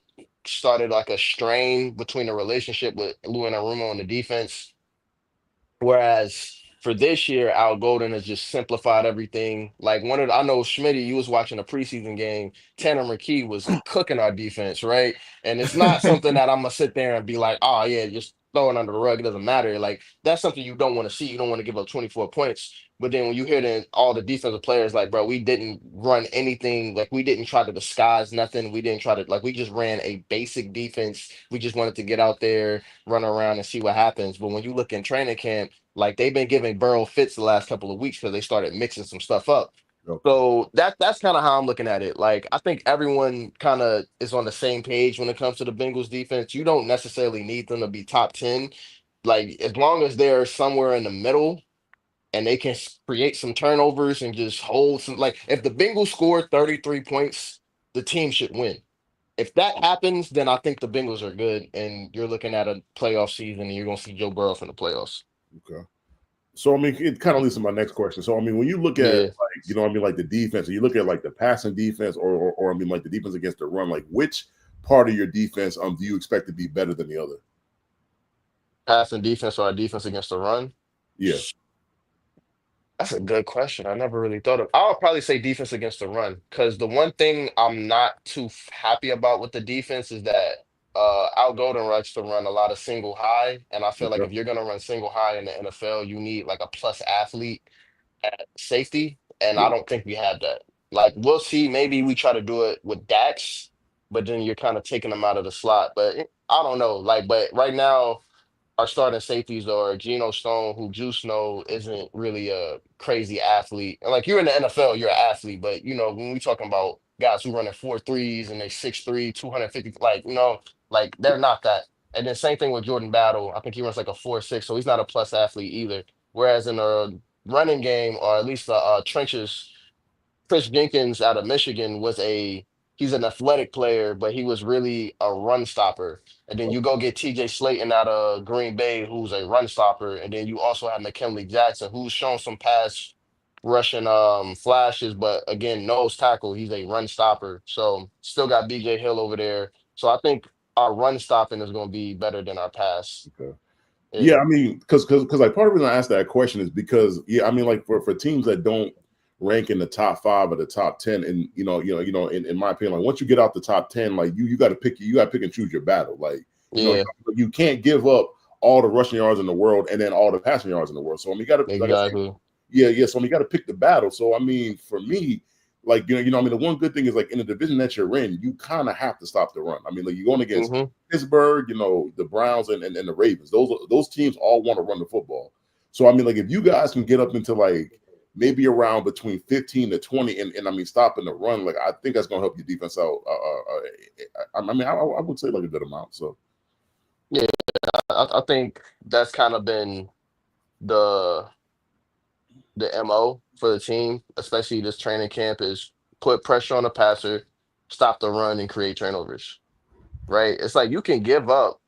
started like a strain between the relationship with Lou and Arumo on the defense. Whereas for this year, Al Golden has just simplified everything. Like I know Smitty, you was watching a preseason game. Tanner McKee was cooking our defense, right? And it's not something that I'm gonna sit there and be like, oh yeah, just throw it under the rug. It doesn't matter. Like that's something you don't want to see. You don't want to give up 24 points. But then when you hear all the defensive players, like, bro, we didn't run anything. Like we didn't try to disguise nothing. We didn't try to like we just ran a basic defense. We just wanted to get out there, run around, and see what happens. But when you look in training camp like they've been giving Burrow fits the last couple of weeks because they started mixing some stuff up. Okay. So that's kind of how I'm looking at it. Like I think everyone kind of is on the same page when it comes to the Bengals defense. You don't necessarily need them to be top 10. Like as long as they're somewhere in the middle, and they can create some turnovers and just hold some. Like if the Bengals score 33 points, the team should win. If that happens, then I think the Bengals are good, and you're looking at a playoff season, and you're gonna see Joe Burrow in the playoffs. Okay. So I mean, it kind of leads to my next question. So I mean, when you look at Yeah, like you know, what I mean, like the defense, and you look at like the passing defense, or I mean, like the defense against the run, like which part of your defense do you expect to be better than the other? passing defense or our defense against the run. Yeah. That's a good question. I never really thought of. I would probably say defense against the run because the one thing I'm not too happy about with the defense is that Al Golden likes to run a lot of single high, and I feel like Okay. if you're gonna run single high in the NFL, you need like a plus athlete at safety, and I Yeah. don't think we have that. Like we'll see, maybe we try to do it with Dax, but then you're kind of taking them out of the slot. But I don't know. Like, but right now our starting safeties are Geno Stone, who Juice know isn't really a crazy athlete. And like you're in the NFL, you're an athlete, but you know, when we talking about guys who running 4.3s and they 6'3", 250, like, like they're not that. And then same thing with Jordan Battle. I think he runs like a 4.6, so he's not a plus athlete either. Whereas in a running game, or at least the trenches, Chris Jenkins out of Michigan he's an athletic player, but he was really a run stopper. And then you go get TJ Slayton out of Green Bay, who's a run stopper. And then you also have McKinley Jackson, who's shown some pass rushing flashes, but again, nose tackle. He's a run stopper. So still got BJ Hill over there. So I think our run stopping is going to be better than our pass. Okay. Yeah, Yeah. I mean, because like part of the reason I asked that question is because I mean, like for teams that don't rank in the top 5 or the top 10, and in my opinion, like once you get out the top 10, like you got to pick and choose your battle. Like Yeah, you can't give up all the rushing yards in the world and then all the passing yards in the world. So I mean, you got to, like I said, exactly. yeah. So I mean, you got to pick the battle. So I mean, for me, like I mean, the one good thing is like in the division that you're in, you kind of have to stop the run. I mean, like you're going against Hmm. Pittsburgh, the Browns and the Ravens. Those teams all want to run the football. So I mean, like if you guys can get up into like maybe around between 15 to 20, and I mean stopping the run, like I think that's going to help your defense out. I mean, I would say like a good amount. So Yeah, I think that's kind of been the the MO for the team, especially this training camp, is put pressure on the passer, stop the run, and create turnovers. Right? It's like you can give up.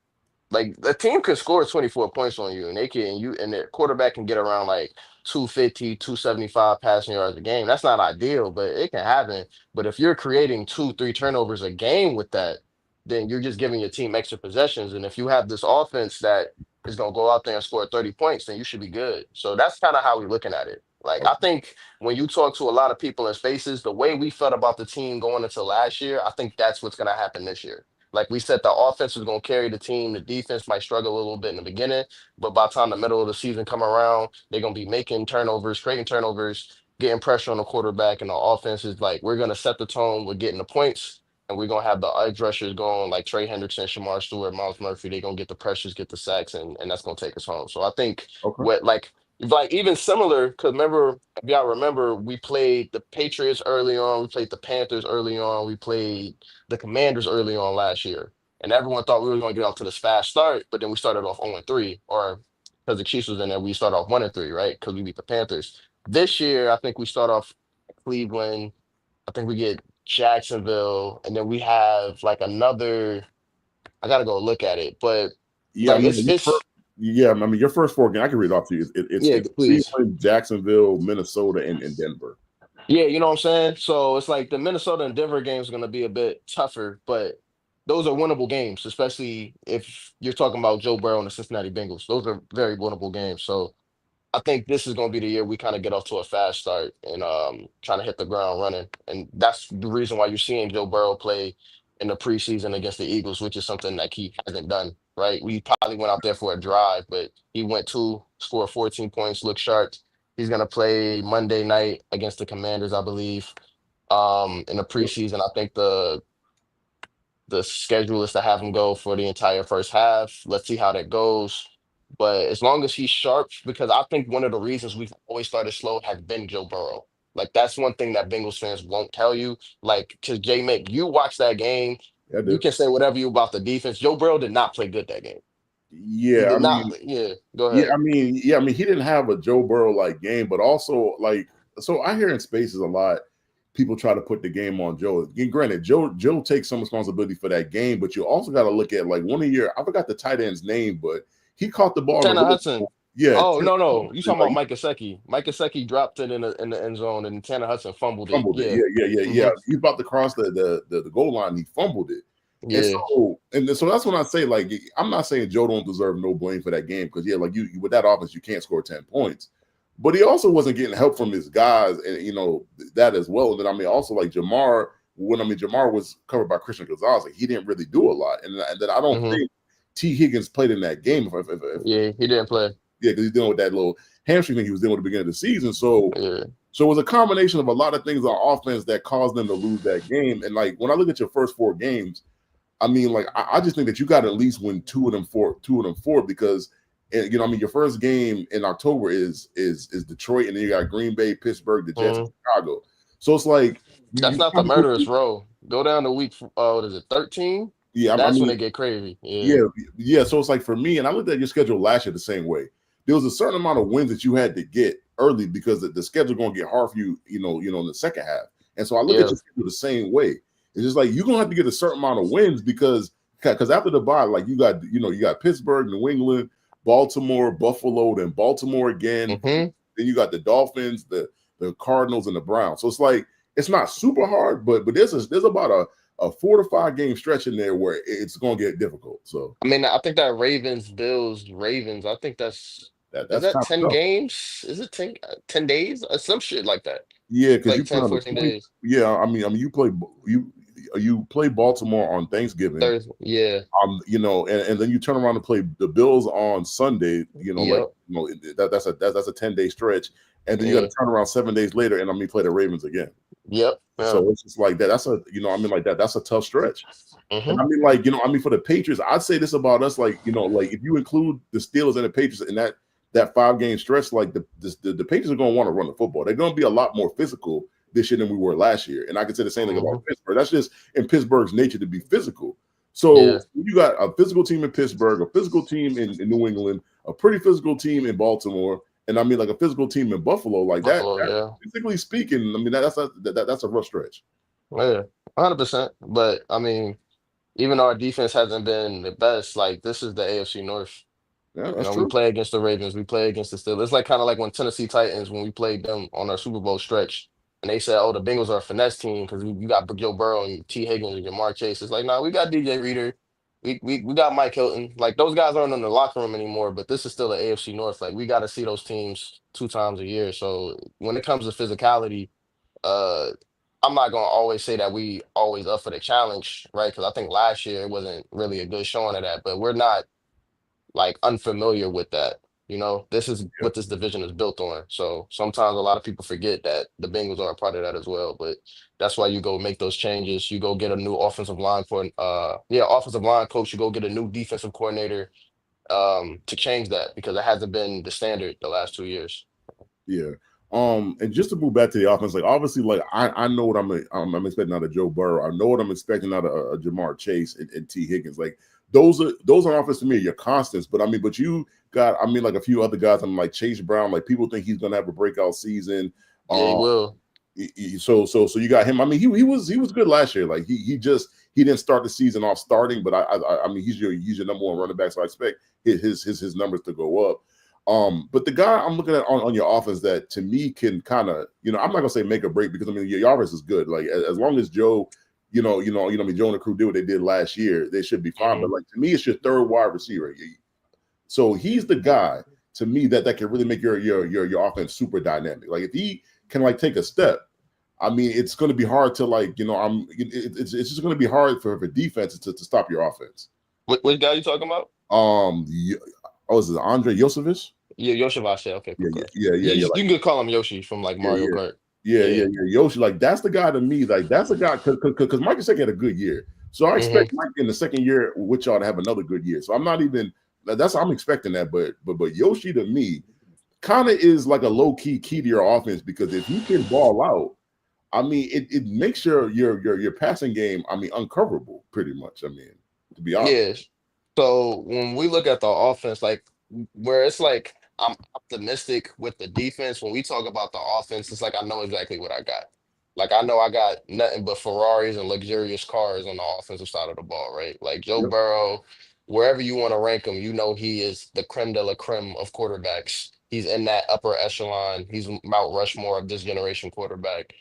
Like the team can score 24 points on you, and the quarterback can get around like 250, 275 passing yards a game. That's not ideal, but it can happen. But if you're creating 2, 3 turnovers a game with that, then you're just giving your team extra possessions. And if you have this offense that is gonna go out there and score 30 points, then you should be good. So that's kind of how we're looking at it. Like I think when you talk to a lot of people in spaces, the way we felt about the team going into last year, I think that's what's gonna happen this year. Like we said, the offense is going to carry the team. The defense might struggle a little bit in the beginning, but by the time the middle of the season come around, they're going to be making turnovers, creating turnovers, getting pressure on the quarterback, and the offense is like we're going to set the tone with getting the points, and we're going to have the edge rushers going like Trey Hendrickson, Shamar Stewart, Miles Murphy. They're going to get the pressures, get the sacks, and that's going to take us home. So I think okay, what like even similar because remember if y'all remember we played the Patriots early on, we played the Panthers early on, we played the Commanders early on last year, and everyone thought we were going to get off to this fast start, but then we started off 0-3, or because the Chiefs was in there, we start off 1-3, right? Because we beat the Panthers. This year, I think we start off Cleveland. I think we get Jacksonville, and then we have like another. I gotta go look at it, but yeah, I like mean, it's I mean, your first 4 games, I can read it off to you. yeah, It's please. Cleveland, Jacksonville, Minnesota, and Denver. Yeah, you know what I'm saying? So it's like the Minnesota and Denver game is going to be a bit tougher, but those are winnable games, especially if you're talking about Joe Burrow and the Cincinnati Bengals. Those are very winnable games. So I think this is going to be the year we kind of get off to a fast start and trying to hit the ground running. And that's the reason why you're seeing Joe Burrow play in the preseason against the Eagles, which is something that he hasn't done, right? We probably went out there for a drive, but he went scored 14 points, looked sharp. He's going to play Monday night against the Commanders, I believe, in the preseason. I think the schedule is to have him go for the entire first half. Let's see how that goes. But as long as he's sharp, because I think one of the reasons we've always started slow has been Joe Burrow. Like that's one thing that Bengals fans won't tell you. Like, because JMIK, you watch that game, Yeah, I you do. can say whatever you about the defense. Joe Burrow did not play good that game. Yeah, He I did mean, not. Yeah, go ahead. I mean, he didn't have a Joe Burrow like game, but also like, so I hear in spaces a lot people try to put the game on Joe. And granted, Joe takes some responsibility for that game, but you also got to look at like one of your, I forgot the tight end's name, but he caught the ball in the Tanner red Hudson. zone. Yeah, Oh Tanner no, you Hudson, talking about like, Mike Gesicki? Mike Gesicki dropped it in the end zone, and Tanner Hudson fumbled it. fumbled it. Yeah. Yeah. He's about to cross the goal line. He fumbled it. Yeah. And so that's when I say, like, I'm not saying Joe don't deserve no blame for that game, because like you with that offense, you can't score 10 points. But he also wasn't getting help from his guys, and that as well. And then also like Jamar, Jamar was covered by Christian Gonzalez, like he didn't really do a lot. And then I don't think T. Higgins played in that game. Yeah, he didn't play. Yeah, because he's dealing with that little hamstring thing he was dealing with at the beginning of the season. So it was a combination of a lot of things on offense that caused them to lose that game. And like when I look at your first 4 games, I mean, like I just think that you got to at least win 2 of them four, because your first game in October is Detroit, and then you got Green Bay, Pittsburgh, the Jets, and Chicago. So it's like that's not the murderous row. Go down to week what is it, 13? Yeah, that's when they get crazy. Yeah. So it's like for me, and I looked at your schedule last year the same way. There was a certain amount of wins that you had to get early because the schedule going to get hard for you, in the second half. And so I look at your schedule the same way. It's just like you're gonna have to get a certain amount of wins because after the bye, like you got Pittsburgh, New England, Baltimore, Buffalo, then Baltimore again. Then you got the Dolphins, the Cardinals, and the Browns. So it's like it's not super hard, but there's about a 4 to 5 game stretch in there where it's gonna get difficult. So I mean, I think that Ravens, I think that's is that 10 tough. games? Is it 10 days? Some shit like that. Yeah, because like you 10, 14 days. Yeah, I mean, you play Baltimore on Thanksgiving. Thursday, yeah. And then you turn around and play the Bills on Sunday. That's a 10-day stretch, and then you got to turn around 7 days later and play the Ravens again. Yep. Yeah. So it's just like that. That's that's a tough stretch. And for the Patriots, I'd say this about us, like if you include the Steelers and the Patriots in that 5-game stretch, like the Patriots are going to want to run the football. They're going to be a lot more physical this year than we were last year. And I can say the same thing about Pittsburgh. That's just in Pittsburgh's nature to be physical. So you got a physical team in Pittsburgh, a physical team in New England, a pretty physical team in Baltimore, and like a physical team in Buffalo. Like that, physically speaking, that's a rough stretch. Yeah, 100%. But I mean, even though our defense hasn't been the best, like this is the AFC North. Yeah, that's true. We play against the Ravens, we play against the Steelers. It's like kind of like when Tennessee Titans, when we played them on our Super Bowl stretch, and they said, "Oh, the Bengals are a finesse team because you got Joe Burrow and T. Higgins and Jamar Chase." It's like, no, we got DJ Reader, we got Mike Hilton. Like those guys aren't in the locker room anymore, but this is still the AFC North. Like we got to see those teams 2 times a year. So when it comes to physicality, I'm not gonna always say that we always up for the challenge, right? Because I think last year it wasn't really a good showing of that, but we're not like unfamiliar with that. This is what this division is built on. So sometimes a lot of people forget that the Bengals are a part of that as well. But that's why you go make those changes. You go get a new offensive line offensive line coach. You go get a new defensive coordinator to change that because it hasn't been the standard the last 2 years. Yeah. And just to move back to the offense, like obviously, like I know what I'm expecting out of Joe Burrow. I know what I'm expecting out of Jamar Chase and T. Higgins. Like those are offense to me, your constants. But you got like a few other guys. I'm like Chase Brown. Like people think he's gonna have a breakout season. Yeah, he will. So you got him. I mean, he was good last year. Like he didn't start the season off starting, but I mean he's your number one running back. So I expect his numbers to go up. But the guy I'm looking at on your offense that to me can kind of, I'm not gonna say make or break because your offense is good. Like as long as Joe, Joe and the crew did what they did last year, they should be fine. But like to me, it's your third wide receiver. So he's the guy to me that can really make your offense super dynamic. Like if he can like take a step, I mean, it's going to be hard to like, it's just going to be hard for defenses to stop your offense. Which guy are you talking about? Is it Andre Yosevich? Yeah, Yoshivashe. Okay, cool. Yeah. You can just call him Yoshi from like Mario Kart. Yeah. Yoshi, like that's the guy to me. Like that's the guy because Mike Gesicki had a good year, so I expect Mike in the second year with y'all to have another good year. So I'm not even I'm expecting that, but Yoshi to me kind of is like a low key to your offense because if he can ball out, I mean it makes your passing game uncoverable pretty much. I mean to be honest. Yeah. So when we look at the offense, like where it's like I'm optimistic with the defense. When we talk about the offense, it's like I know exactly what I got. Like I know I got nothing but Ferraris and luxurious cars on the offensive side of the ball, right? Like Joe Yep. Burrow, wherever you want to rank him, you know he is the creme de la creme of quarterbacks. He's in that upper echelon. He's Mount Rushmore of this generation quarterback.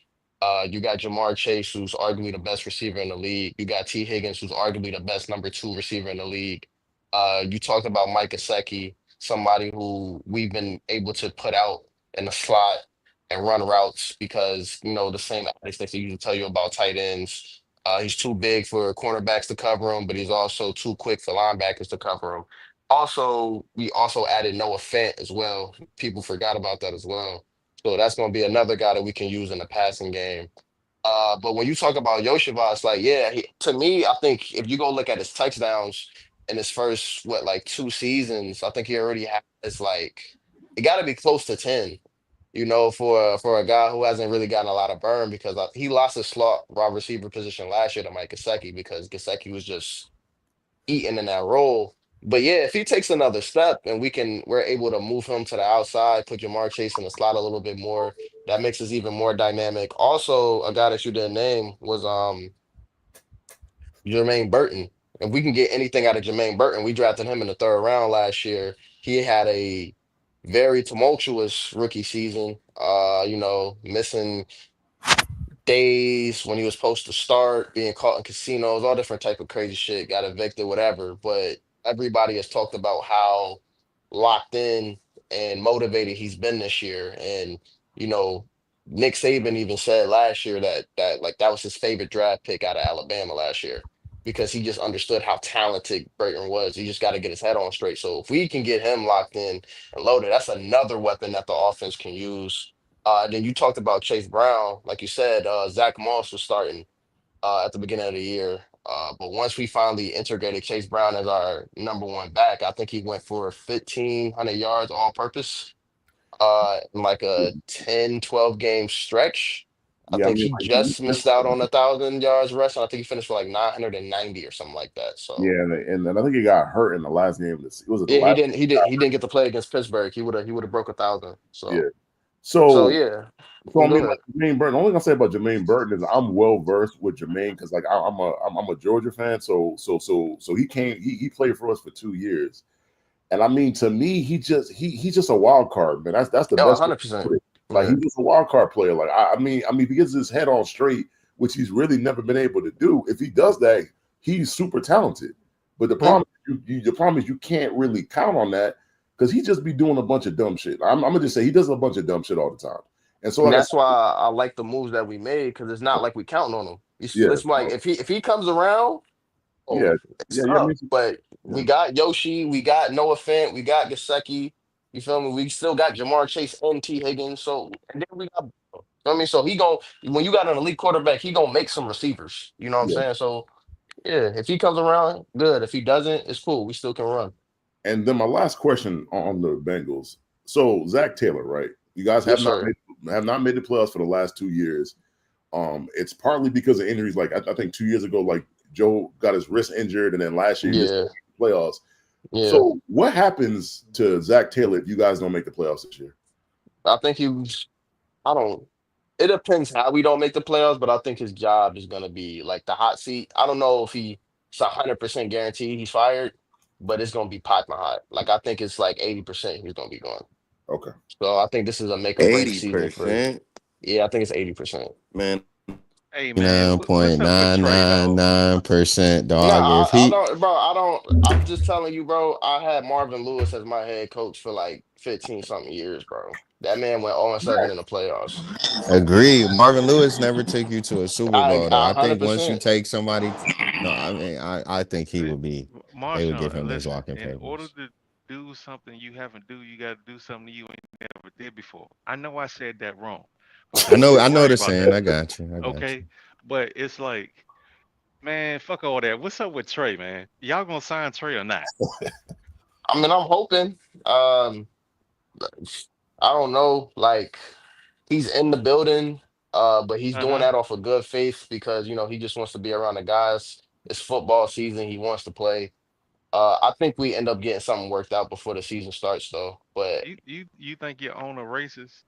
You got Jamar Chase, who's arguably the best receiver in the league. You got T. Higgins, who's arguably the best number two receiver in the league. You talked about Mike Gesicki, somebody who we've been able to put out in the slot and run routes because, you know, the same addicts that they usually tell you about tight ends. He's too big for cornerbacks to cover him, but he's also too quick for linebackers to cover him. Also, we also added Noah Fant as well. People forgot about that as well. So that's going to be another guy that we can use in the passing game. But when you talk about Yoshivas, like, yeah, to me, I think if you go look at his touchdowns in his first, what, like 2 seasons, I think he already has like, it got to be close to 10, you know, for a guy who hasn't really gotten a lot of burn because he lost his slot wide receiver position last year to Mike Gesicki because Gesicki was just eating in that role. But yeah, if he takes another step and we're able to move him to the outside, put Jamar Chase in the slot a little bit more, that makes us even more dynamic. Also, a guy that you didn't name was Jermaine Burton. If we can get anything out of Jermaine Burton, we drafted him in the third round last year. He had a very tumultuous rookie season. You know, missing days when he was supposed to start, being caught in casinos, all different type of crazy shit, got evicted, whatever. But everybody has talked about how locked in and motivated he's been this year. And, you know, Nick Saban even said last year that like that was his favorite draft pick out of Alabama last year because he just understood how talented Burton was. He just got to get his head on straight. So if we can get him locked in and loaded, that's another weapon that the offense can use. Then you talked about Chase Brown, like you said, Zach Moss was starting at the beginning of the year. But once we finally integrated Chase Brown as our number one back, I think he went for 1,500 yards all purpose in like a 10, 12 game stretch. I Yeah, I think mean, he like, just missed out on 1,000 yards rushing. I think he finished for like 990 or something like that. yeah, So and then I think he got hurt in the last game. Was it the yeah, he last? didn't he did he didn't get to play against Pittsburgh. He would have broke 1,000. Yeah. So So, yeah, I mean, good. like Jermaine Burton. The only thing I say about Jermaine Burton is I'm well versed with Jermaine because like I'm a Georgia fan. So he came. He played for us for 2 years, and I mean to me he's just a wild card, man. That's the Yeah, best way to 100%. put it. Like Yeah. he's just a wild card player. Like I mean if he gets his head on straight, which he's really never been able to do, if he does that, he's super talented. But the Mhm. problem the problem is you can't really count on that because he just be doing a bunch of dumb shit. I'm gonna just say he does a bunch of dumb shit all the time. And so And like I that's said, why I like the moves that we made because it's not like we counting on him. yeah, It's like if he comes around, yeah, oh, it's yeah, I up. mean, But yeah. we got Yoshi, we got Noah Fant, we got Gasecki. You feel me? We still got Jamar Chase and T Higgins. So and then we got. I mean, so he gon' when you got an elite quarterback, he gonna make some receivers. You know what I'm Yeah. saying? So yeah, if he comes around, good. If he doesn't, it's cool. We still can run. And then my last question on the Bengals. So Zach Taylor, right? You guys Yes, sir. have not made the playoffs for the last 2 years. It's partly because of injuries. Like I think 2 years ago, like Joe got his wrist injured, and then last year he missed Yeah, the playoffs. yeah. So what happens to Zach Taylor if you guys don't make the playoffs this year? I think he. I don't. It depends how we don't make the playoffs, but I think his job is gonna be like the hot seat. I don't know if it's 100% guaranteed he's fired, but it's gonna be piping hot. Like I think it's like 80% he's gonna be gone. Okay. So I think this is a make or break season for. 80%. Yeah, I think it's 80%. Man, Hey man, nine point what's up with nine Trey nine though? nine percent No, dog. If I he don't, bro. I don't. I'm just telling you, bro. I had Marvin Lewis as my head coach for like 15 something years, bro. That man went 0-7 in the playoffs. agreed, Marvin Lewis never took you to a Super I Bowl though. a I hundred think once you percent. take somebody, no, I mean, I think he Li- would be. They would give Marshawn, him his listen. walking In order papers. to do something you haven't do, you got to do something you ain't never did before. I know I said that wrong, but I don't know worry the about saying. that. I got you. I got you. Okay, but it's like, man, fuck all that. What's up with Trey, man? Y'all gonna sign Trey or not? I mean, I'm hoping. I don't know. Like he's in the building, but he's Uh doing huh. that off of good faith because he just wants to be around the guys. It's football season. He wants to play. I think we end up getting something worked out before the season starts, though. But You think your owner racist?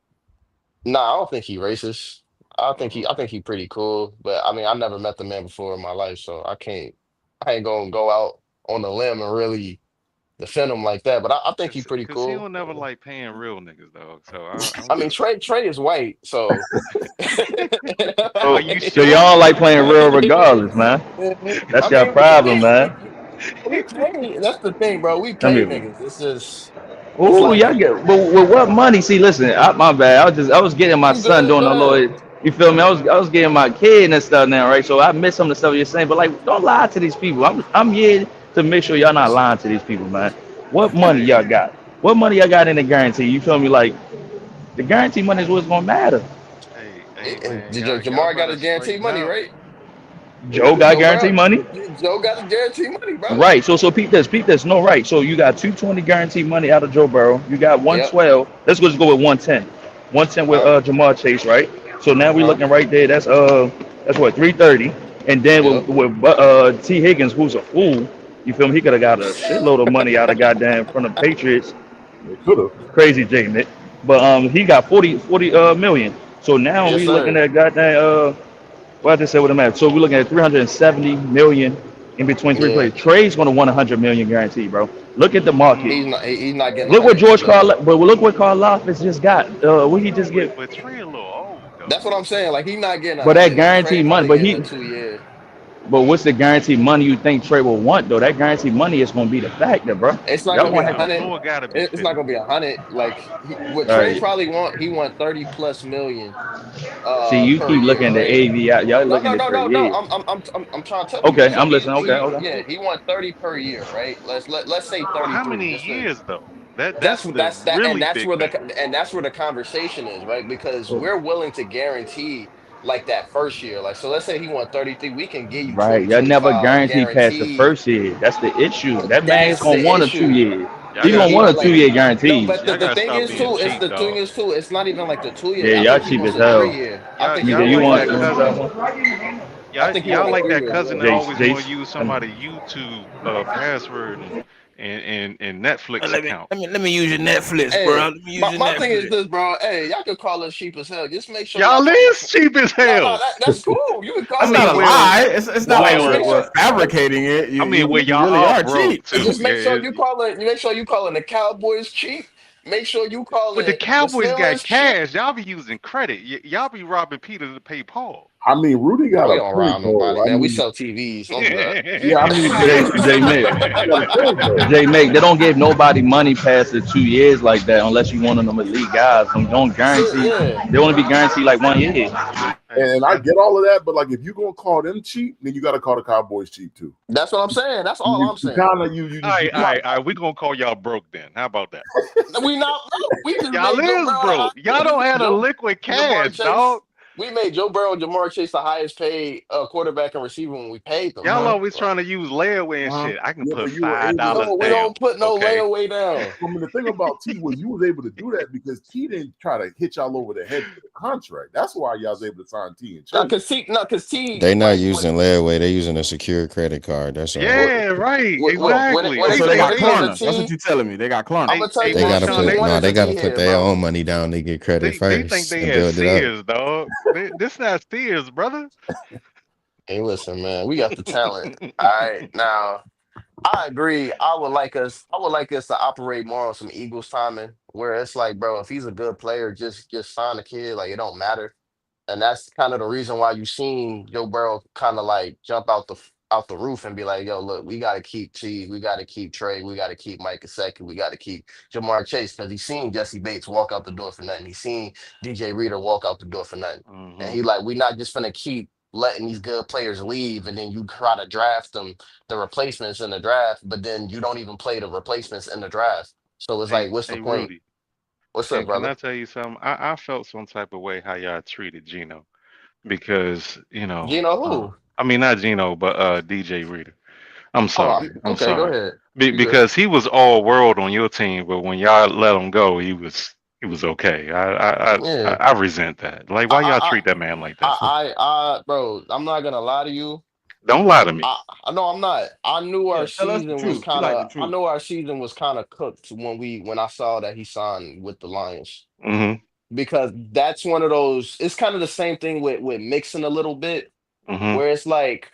nah, I don't think he racist. Oh, I okay. think he pretty cool. But I mean, I never met the man before in my life, so I ain't gonna go out on a limb and really defend him like that. But I think he pretty Cause he cool. don't never like paying real niggas, dog. So I'm I mean, just. Trey is white, so Are So, you so sure? y'all like playing real regardless, man. I That's your mean, problem, man. we pay. That's the thing, bro. We I pay mean, niggas. It's just, it's ooh, like y'all get, but with what money? See, listen, my bad. I was getting my you son good. doing Go a ahead. little. You feel me? I was getting my kid and stuff now, right? So I miss some of the stuff you're saying, but like, don't lie to these people. I'm here to make sure y'all not lying to these people, man. What money Hey, y'all got? What money y'all got in the guarantee? You feel me? Like the guarantee money is what's gonna matter. hey, man, Did y'all Jamar got better his guarantee straighten money, up. right? Joe got Joe guarantee Burrow, money. Joe got his guarantee money, bro. Right. So peep this. No, right. So you got 220 guaranteed money out of Joe Burrow. You got Yep. 112. Let's just go with 110. 110 with Uh, Jamar Chase, right? So now we uh-huh. looking right there. That's what 330. And then Yep. with T Higgins, who's a fool. You feel me? He could have got a shitload of money out of goddamn from the Patriots. They could have. Crazy JMIK. But he got 40 million. So now Yes, we looking sir. at goddamn what I just said with the math. So we're looking at 370 million in between three Yeah. plays. Trey's going to want 100 million guaranteed, bro. Look at the market. Mm-hmm. He's not getting Look what 100. George No. Carl, but look what Carl Loftus just got. What he just get? But Trey a little old That's though. what I'm saying. Like he's not getting But that 100. Like Trey guaranteed money. probably getting a 2 year. But what's the guaranteed money you think Trey will want though? That guaranteed money is going to be the factor, bro. It's not Y'all gonna be want a him. The hundred. floor gotta be It's not 50. gonna be 100. Like what All Trey right. probably want, he want 30 plus million See, you per keep looking year, at the right? AV. Y'all No, looking no, at no, per no, no. year. I'm trying to tell you. Okay, So I'm listening. Okay, he want 30 per year, right? Let's say For how 33, many just to years though? That's the and really big thing. that's where the conversation is, right? Because we're willing to guarantee like that first year. Like so let's say he want 33, we can give you right. twenty Y'all twenty never five guaranteed past the guaranteed. first year. That's the issue. That man is That's gonna the want a two issue. year. Y'all He's Yeah, gotta gonna he want want a stop two like year being no, guaranteed. but y'all the gotta thing stop is being too, cheap, dog. it's not even like the 2 year. Yeah, I y'all think he cheap wants as a hell. 3 year. I Y'all think he DJ, y'all want a you like want that 3 year. that cousin. one? I think he Y'all want a like three that year cousin deal. that Jace, always want to Jace. use somebody YouTube password and Netflix account. Let me use your Netflix, bro. Hey, Let me use your my thing is Netflix. this, bro. Hey, y'all can call us cheap as hell. Just make sure y'all Y'all call the. is cheap as No, no, hell. that's cool. You can I That's call us not mean, a cheap. well, lie. It's not No, like just well, make we're sure. fabricating it. I mean, well, You y'all really are are broke cheap. too. Just make sure Yeah, you call it. You make sure you calling the Cowboys cheap. Make sure you call but the it the Cowboys got Steelers cheap. cash. Y'all be using credit. Y'all be robbing Peter to pay Paul. I mean, Rudy Bro, got we a don't point rob though. nobody, man. We sell TVs. Don't do that. Yeah, I mean, J Mick. he got a point though. J Mick, they don't give nobody money past the 2 years like that unless you one of them elite guys. Them don't Shit, guarantee. yeah. They only be guaranteed like 1 year. Hey, And I get all of that, but like if you're gonna call them cheap, then you got to call the Cowboys cheap too. That's what I'm saying. That's all You, I'm you saying. kind of all you right, all kind right, all right. We gonna call y'all broke then. How about that? We not. No, we just Y'all made Joe is Burrow the broke. Y'all don't highest. have a liquid Jamar cash, Chase. dog. We made Joe Burrow and Jamar Chase the highest paid quarterback and receiver when we paid them, Y'all bro. always trying to use layaway and shit. I can yeah, put but you were five able to. dollars No, we down. don't put no Okay. layaway down. I mean, the thing about T was you was able to do that because T didn't try to hit y'all over the head with the contract. That's why y'all was able to sign T and Chase. No, cause T They not like using layaway. They using a secure credit card. That's all. Yeah, right. Exactly. when Oh, it so they when got it comes to Klarna. That's what T, you're telling me. They got Klarna. I'm gonna tell you They one gotta thing. put One no. is They a gotta T put head, their bro. own money down to get credit They think first they and at build it up. Sears, dog. This not Sears, brother. Hey, listen, man, we got the talent. All right, now I agree. I would like us to operate more on some Eagles timing, where it's like, bro, if he's a good player, just sign the kid. Like it don't matter. And that's kind of the reason why you seen Joe Burrow kind of like jump out the roof and be like, "Yo, look, we got to keep Cheese, we got to keep Trey, we got to keep Mike Gesicki, we got to keep Jamar Chase," because he's seen Jesse Bates walk out the door for nothing. He's seen DJ Reader walk out the door for nothing, and Hmm. he like, we not just gonna keep letting these good players leave, and then you try to draft them the replacements in the draft, but then you don't even play the replacements in the draft. So it's like, what's the Hey, point? Rudy. What's up, Can brother? I tell you something? I felt some type of way how y'all treated Gino because Gino who? I mean not Gino, but DJ Reader. I'm Oh, sorry. I'm okay, go sorry. ahead. You good? Because he was all world on your team, but when y'all let him go, he was okay. Yeah. I resent that. Like, why y'all treat that man like that? Bro, I'm not gonna lie to you. Don't lie to me. I know I'm not. I knew Yeah, our tell us the season was truth. We kind like the of. I truth. know our season was kind of cooked when I saw that he signed with the Lions, Mm-hmm. because that's one of those. It's kind of the same thing with mixing a little bit, Mm-hmm. where it's like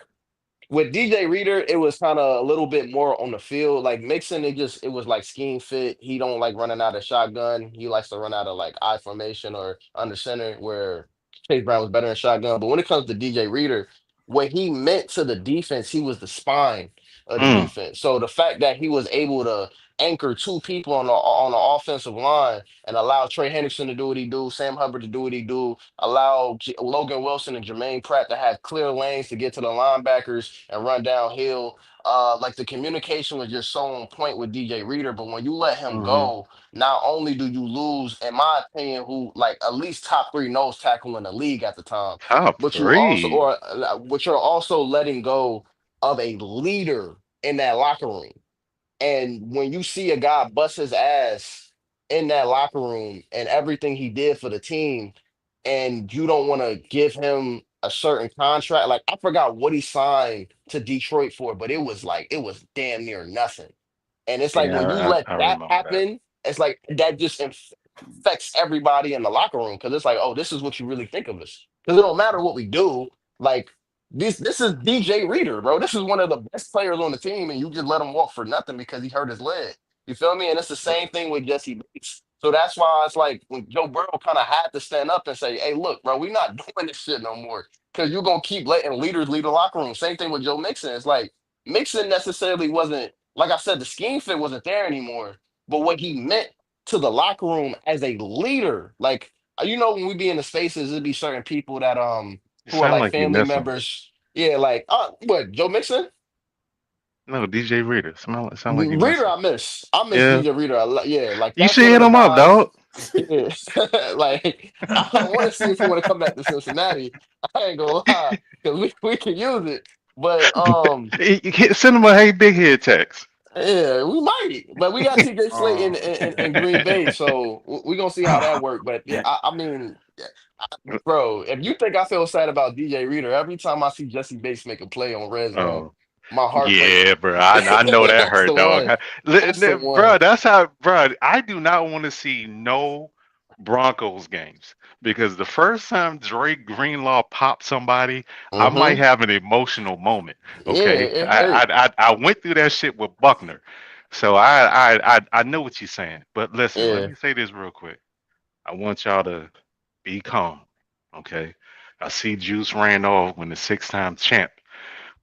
with DJ Reader, it was kind of a little bit more on the field. Like Mixon, it was like scheme fit. He don't like running out of shotgun. He likes to run out of like I formation or under center, where Chase Brown was better in shotgun. But when it comes to DJ Reader, what he meant to the defense, he was the spine of the Mm. defense. So the fact that he was able to anchor two people on the offensive line and allow Trey Henderson to do what he do, Sam Hubbard to do what he do, allow Logan Wilson and Jermaine Pratt to have clear lanes to get to the linebackers and run downhill. Like the communication was just so on point with DJ Reader, but when you let him Mm-hmm. go, not only do you lose, in my opinion, who like at least top three nose tackle in the league at the time, Top but you also, three. but you're also letting go of a leader in that locker room. And when you see a guy bust his ass in that locker room and everything he did for the team, and you don't want to give him a certain contract, like I forgot what he signed to Detroit for, but it was damn near nothing. And it's like when you Yeah, let I that remember that. happen, it's like that just affects everybody in the locker room, because it's like, oh, this is what you really think of us. Because it don't matter what we do. Like this is DJ Reader, bro. This is one of the best players on the team, and you just let him walk for nothing because he hurt his leg. You feel me? And it's the same thing with Jesse Bates. So that's why it's like when Joe Burrow kind of had to stand up and say, "Hey, look, bro, we're not doing this shit no more." Because you're gonna keep letting leaders lead the locker room. Same thing with Joe Mixon. It's like Mixon necessarily wasn't, like I said, the scheme fit wasn't there anymore. But what he meant to the locker room as a leader, like when we be in the spaces, it'd be certain people that You who are sound like like you family miss him. members. Yeah, like what, Joe Mixon? No, DJ Reader. Sound like you miss Reader, him. I miss Yeah. DJ Reader a lot. Yeah, like You that's should one of hit the him up, guys. dog. Yeah, like I want to see if he want to come back to Cincinnati. I ain't gonna lie, because we can use it. But Send him a hey big head text. yeah, we might. But we got TJ Slate in, Oh. in Green Bay, so we gonna see how that works. But yeah, I mean, bro, if you think I feel sad about DJ Reader, every time I see Jesse Bates make a play on red zone, Oh. my heart break. Yeah, bro. I know that That's hurt, the dog. one. That's the Bro, one. that's how, bro. I do not want to see no Broncos games because the first time Drake Greenlaw popped somebody, I might Mm-hmm. have an emotional moment. Yeah, Okay, it hurt. I went through that shit with Buckner, so I know what you're saying. But listen, let Yeah. me say this real quick. I want y'all to be calm. Okay, I see Juice ran off when the 6-time champ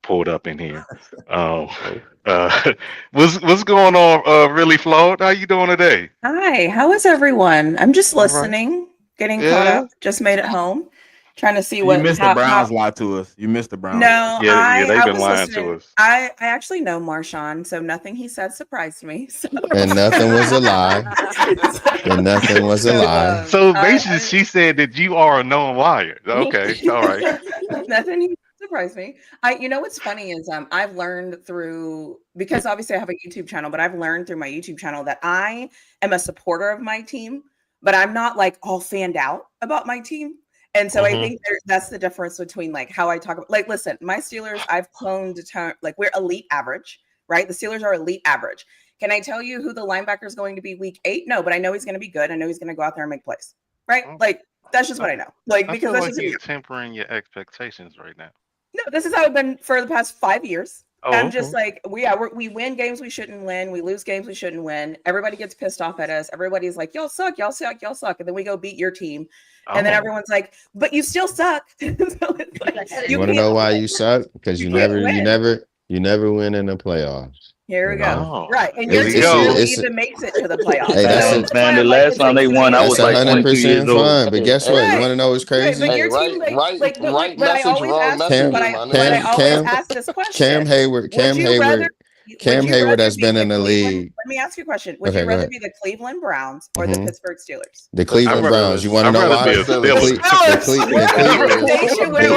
pulled up in here. Um, what's going on? Really, flawed. How you doing today? Hi, how is everyone? I'm just All right. listening, getting caught Yeah. up. Just made it home, trying to see You what missed the how. Browns lie to us. You missed the Browns lie. No, Yeah. They've I been was lying to listening. us. I actually know Marshawn, so nothing he said surprised me. So, And nothing was a lie. And nothing was a lie. So basically, I she said that you are a known liar. Okay. All right. nothing he surprised me. You know what's funny is I've learned through, because obviously I have a YouTube channel, but I've learned through my YouTube channel that I am a supporter of my team, but I'm not like all fanned out about my team. And so I Mm-hmm. think that's the difference between like how I talk about, like, listen, my Steelers, I've cloned to like we're elite average, right? The Steelers are elite average. Can I tell you who the linebacker is going to be week 8? No, but I know he's going to be good. I know he's going to go out there and make plays, right? Well, Like that's just I, what I know. Like I because feel that's like just who we you're are. tempering your expectations right now. No, this is how I've been for the past 5 years. Oh, I'm just okay. like, we win games we shouldn't win. We lose games we shouldn't win. Everybody gets pissed off at us. Everybody's like, y'all suck, y'all suck, y'all suck. And then we go beat your team. And then Oh, everyone's like, but you still suck. So it's like, You you want to can't know why win. you suck? Because You can't win. you never win in the playoffs. Here You we go. know, oh, Right. And here your we team it's barely go. it's even makes it to the playoffs. hey, that's Man, a So that's man, why the I'm like, last it's time like they won, I was that's like 22 years 100% old. fine. But guess what? You Hey, want to know what's right. But crazy? hey, your team, right, right, but right I message, always wrong ask, Cam messenger, my but nigga. I always Cam ask this question. Cam Hayward Would you rather has be been the in the Cleveland? league. Let me ask you a question. Would you Okay, go rather ahead. be the Cleveland Browns or the hmm Pittsburgh Steelers? The The I'd Cleveland rather Browns. You want to Steelers. I'd know rather why? be The a Steelers. Steeler. What The organization would the you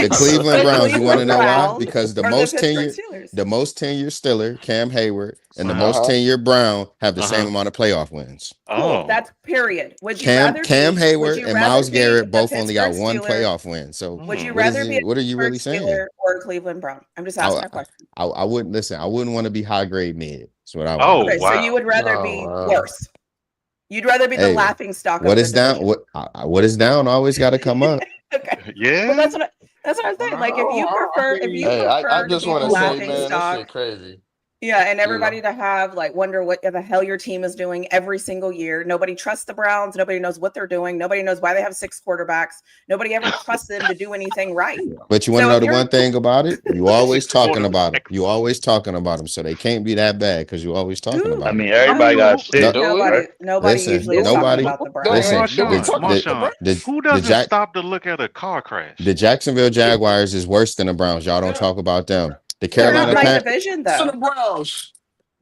the rather? Cleveland The Browns. You want to Cleveland know why? Browns Because or the Pittsburgh Steelers? the most tenured Steeler, Cam Hayward, and the Uh-huh. most Uh-huh. tenured Brown have the same Uh-huh. amount of playoff wins. Cool. Oh. That's period. Would you Cam rather Cam be? Would Hayward you and rather Miles be Garrett the both only Pittsburgh got one Steeler? playoff win. So Would you Mm. rather be a what are you Pittsburgh really Steeler saying? or Cleveland Brown? I'm just asking a question. I wouldn't listen. I wouldn't want to be high grade mid. That's what I Oh, want. Okay, so you wow. would rather be worse. You'd rather be the Hey, laughing stock what of the is down? division. What is down always got to come up. Okay. Well, Yeah. that's what I'm saying. Like, if you prefer Hey, I to just be the want to say, laughing man, this stock, shit crazy. yeah, and everybody to have like wonder what the hell your team is doing every single year. Nobody trusts the Browns. Nobody knows what they're doing. Nobody knows why they have 6 quarterbacks. Nobody ever trusts them to do anything right. But you want to So know if the you're one thing about it? You always 6 talking about them. quarterbacks. You always talking about them, so they can't be that bad because you always talking Who? I about them. mean, everybody Oh, got Who- shit, Do we? right? nobody Listen, usually is Do we? talking nobody. about the Do we? Browns. Listen, Do we Marshawn, talk about the Marshawn, Browns? who the doesn't stop to look at a car crash? the Jacksonville Jaguars is worse than the Browns. Y'all don't talk about them. The They're not Carolina my Pan, division, To the though. Browns.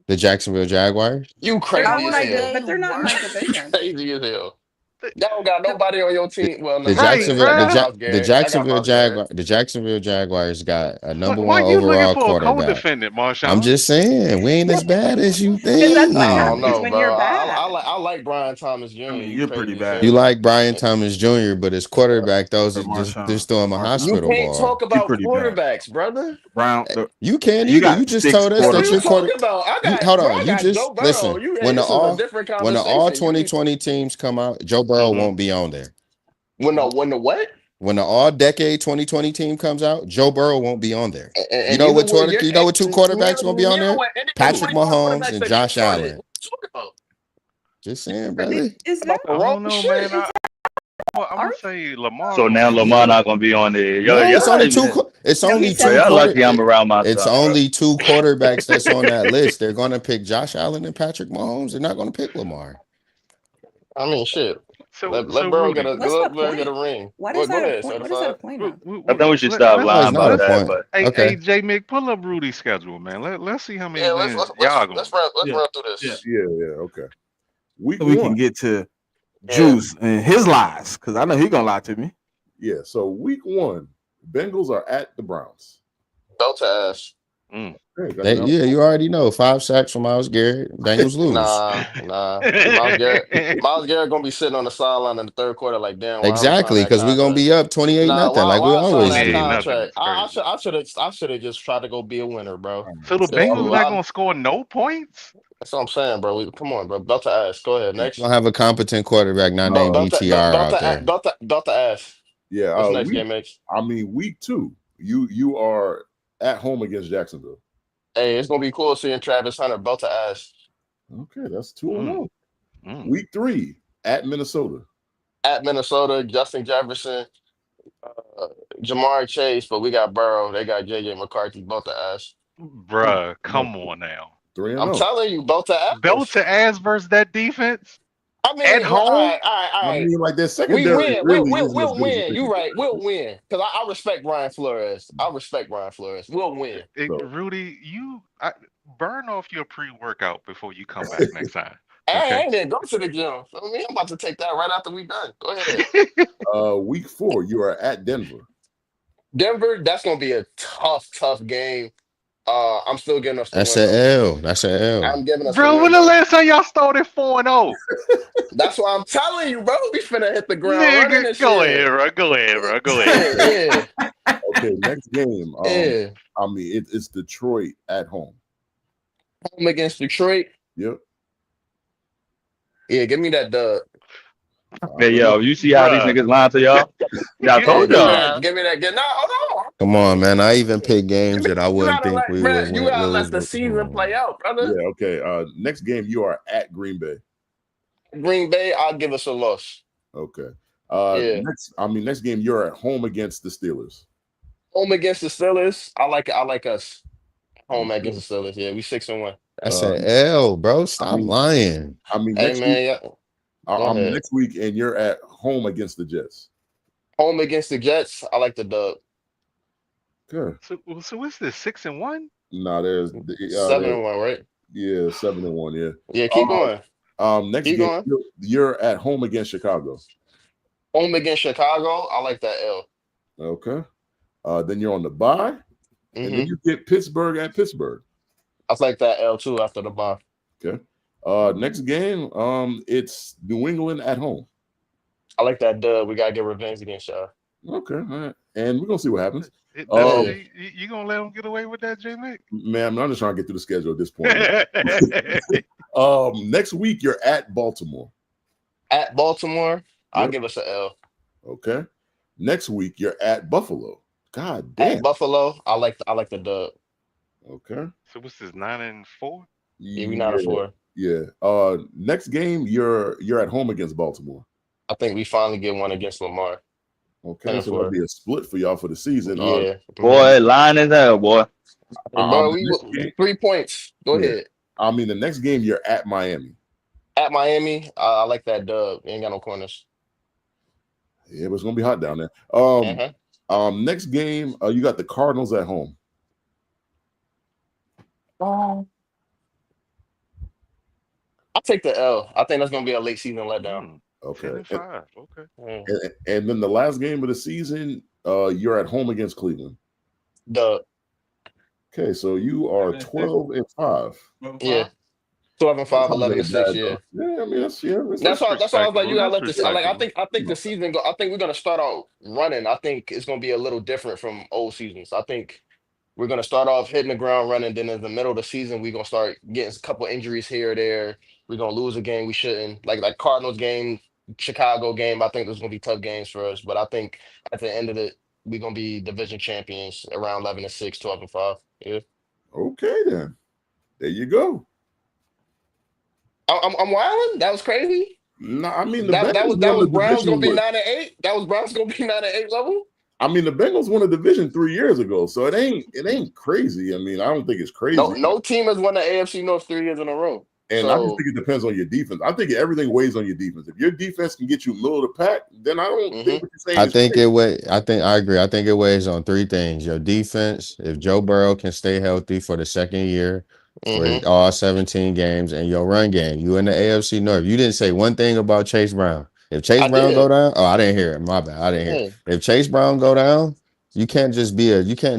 the Jacksonville Jaguars. You They're not crazy as my, hell. but they're not my division. Crazy as hell. Y'all don't got nobody on your team. Well, no, The y'all Right, do. Jacksonville Y'all the, got bruh. ja- Miles the Garrett. Y'all got Miles Garrett. The Jacksonville Jaguars got a Why, number why one you looking overall for a quarterback. co-defendant, I'm Marshawn? just saying, we ain't as bad as you Because that's what I think. don't happens know, when bro. you're I bad. like Brian Thomas Jr. I mean, You you're pretty crazy as bad. You hell. like Brian Thomas Jr., but his quarterback, those But are just Marshawn, throw him a You hospital can't ball. talk you about pretty bad. quarterbacks, brother. Brown, You can't you either. got You just 6 told us What are that you your quarterbacks. talking about? hold Bro, on. I You got just Joe Burrow. listen. Hey, this is a different When the all conversation. 2020 teams come out, Joe Burrow Hmm. won't be on there. When the what? When the all decade 2020 team comes out, Joe Burrow won't be on there. You And know neither what? will your You know what two quarterbacks gonna be on neither there? will any of the Patrick 24 Mahomes quarterbacks and that you Josh started. Allen. What you talking about? Just saying, brother. Is About that the I wrong don't know, shit. man. I'm are gonna say Lamar So gonna now be Lamar good. not gonna be on there. Yo, No, it's only y'all, two. man. It's no? He only Bro, said two y'all quarter. lucky I'm around my It's son, bro. only two quarterbacks that's on that list. They're gonna pick Josh Allen and Patrick Mahomes. They're not gonna pick Lamar. I mean, shit. So Let Burrow get Rudy, a what's the let Burrow get a point? ring. What Well, is go that a ahead, point? What is that a certified. point we, of? we, I think we we, should stop No, it's lying not about a let's that. point. But Okay. J-Mick, pull up Rudy's schedule, man. Let's see how many Yeah, wins y'all gonna get. let's Yeah, run through yeah. this. Yeah, okay. Week So we can 1. get to Yeah, Juice and his lies, because I know he gonna lie to me. Yeah, so week 1, Bengals are at the Browns. belt to ass. Mm. Hey, got the Yeah, you already know. 5 sacks from Miles Garrett. Bengals lose. Nah. Miles Garrett gonna be sitting on the sideline in the third quarter like, damn, why I signed Exactly, that because we're gonna contract? be up 28 Nah, nothing, like we why I signed always that 28 do. nothing contract? is crazy. I should have just tried to go be a winner, bro. So the It's a Bengals not lot. gonna score no points? That's what I'm saying, bro. Come on, bro. Belt to ass. Go ahead. You're Next. gonna have a competent quarterback not named BTR out there. Belt to ass. Yeah, What's next, game X? week 2, you are at home against Jacksonville. Hey, it's gonna be cool seeing Travis Hunter belt to ass. Okay, that's 2-0. Mm. Week 3, at Minnesota. At Minnesota, Justin Jefferson, Jamar Chase, but we got Burrow. They got JJ McCarthy belt to ass. Bruh, come on now. 3-0. I'm telling you, belt to Belt ass. to ass versus that defense I at mean, all home? right, all right, all I right. mean, like their We secondary win. really isn't as We'll good as you win. think You it right. We'll is. win. Because I respect Brian Flores. We'll win. So, Rudy, burn off your pre-workout before you come back next time. I Okay. ain't even go to the gym. I mean, I'm about to take that right after we done. Go ahead. week 4, you are at Denver. Denver, that's gonna be a tough game. I'm still giving us the That's win an though. L. That's an L. I'm giving us the Bro, win when the though. last time y'all started 4-0? That's why I'm telling you, bro. We finna hit the ground running Nigga, and go ahead, shit. bro. Go ahead, bro. Go ahead. Okay, next game. Yeah. I mean, it's Detroit at home. Home against Detroit. Yep. Yeah, give me that dub. Hey, yo, you see how these Bruh. niggas lying to y'all? Yeah, I You, told Give me y'all. that. Give me that. No, hold on. Come on, man. I even pick games that I You wouldn't gotta think let, we bro. would You gotta let lose. the But come season play on. out, brother. Yeah. Okay. Next game, you are at Green Bay. Green Bay, I'll give us a loss. Okay. Yeah. Next game, you're at home against the Steelers. Home against the Steelers. I like us. Home Okay. against the Steelers. Yeah, we 6-1. That's an L, bro. Stop lying. Hey man, yeah. Next week, and you're at home against the Jets. Home against the Jets. I like the dub. Good. So what's this? 6-1? No, there's 7-1, right? Yeah, 7-1. Yeah. Yeah, keep going. Next Keep game, going. you're at home against Chicago. Home against Chicago. I like that L. Okay. Then you're on the bye, and then you get Pittsburgh at Pittsburgh. I like that L too after the bye. Okay. Next game, it's New England at home. I like that dub. We gotta get revenge against y'all. Okay. All right. and we're gonna see what happens. That's Um, Yeah. you gonna let them get away with that, JMIK? man, I'm just trying to get through the schedule at this point. Next week you're at Baltimore. At Baltimore, I'll Yep. give us an L. Okay. Next week you're at Buffalo. God At damn. Buffalo, I like the dub. Okay. So what's this, 9-4? Yeah, we 9-4. Yeah. Next game you're at home against Baltimore. I think we finally get one against Lamar. Okay, Ten and so that'll four. be a split for y'all for the season. Yeah. Boy, lying as hell, boy. Bro, The next we game, 3 points. Go yeah. ahead. I mean, the next game you're at Miami. At Miami, I like that dub. Ain't got no corners. Yeah, but it's gonna be hot down there. Uh-huh. Next game, you got the Cardinals at home. I'll take the L. I think that's gonna be a late season letdown. Okay. 10-5. Okay. And then the last game of the season, you're at home against Cleveland. Dub. Okay, so you are 12-5. Yeah. 12-5, That's not very 11-6. bad, Yeah. though. Yeah, I mean that's That's why. That's why I was like, respectable. you gotta That's let this. Like, I respectable. think. I think the season. I think we're gonna start out running. I think it's gonna be a little different from old seasons. I think we're gonna start off hitting the ground running. Then in the middle of the season, we're gonna start getting a couple injuries here or there. We're gonna lose a game we shouldn't. Like Cardinals game, Chicago game. I think there's gonna be tough games for us. But I think at the end of it, we're gonna be division champions around 11-6, 12-5. Yeah. Okay, then. There you go. I'm wilding. That was crazy. No, I mean the That Bengals that won was the Browns gonna division. be 9-8. That was Browns gonna be 9-8 level. I mean the Bengals won a division 3 years ago, so it ain't crazy. I mean, I don't think it's crazy. No team has won the AFC North 3 years in a row. And I just So think it depends on your defense. I think everything weighs on your defense. If your defense can get you middle of the pack, then I don't think what you're saying I is think crazy. I agree. I think it weighs on three things. Your defense, if Joe Burrow can stay healthy for the second year for mhm. all 17 games, and your run game. You in the AFC North. You didn't say one thing about Chase Brown. If Chase I Brown go did. down, oh, I didn't hear it. My bad. I didn't hear it. Yeah. If Chase Brown go down, you can't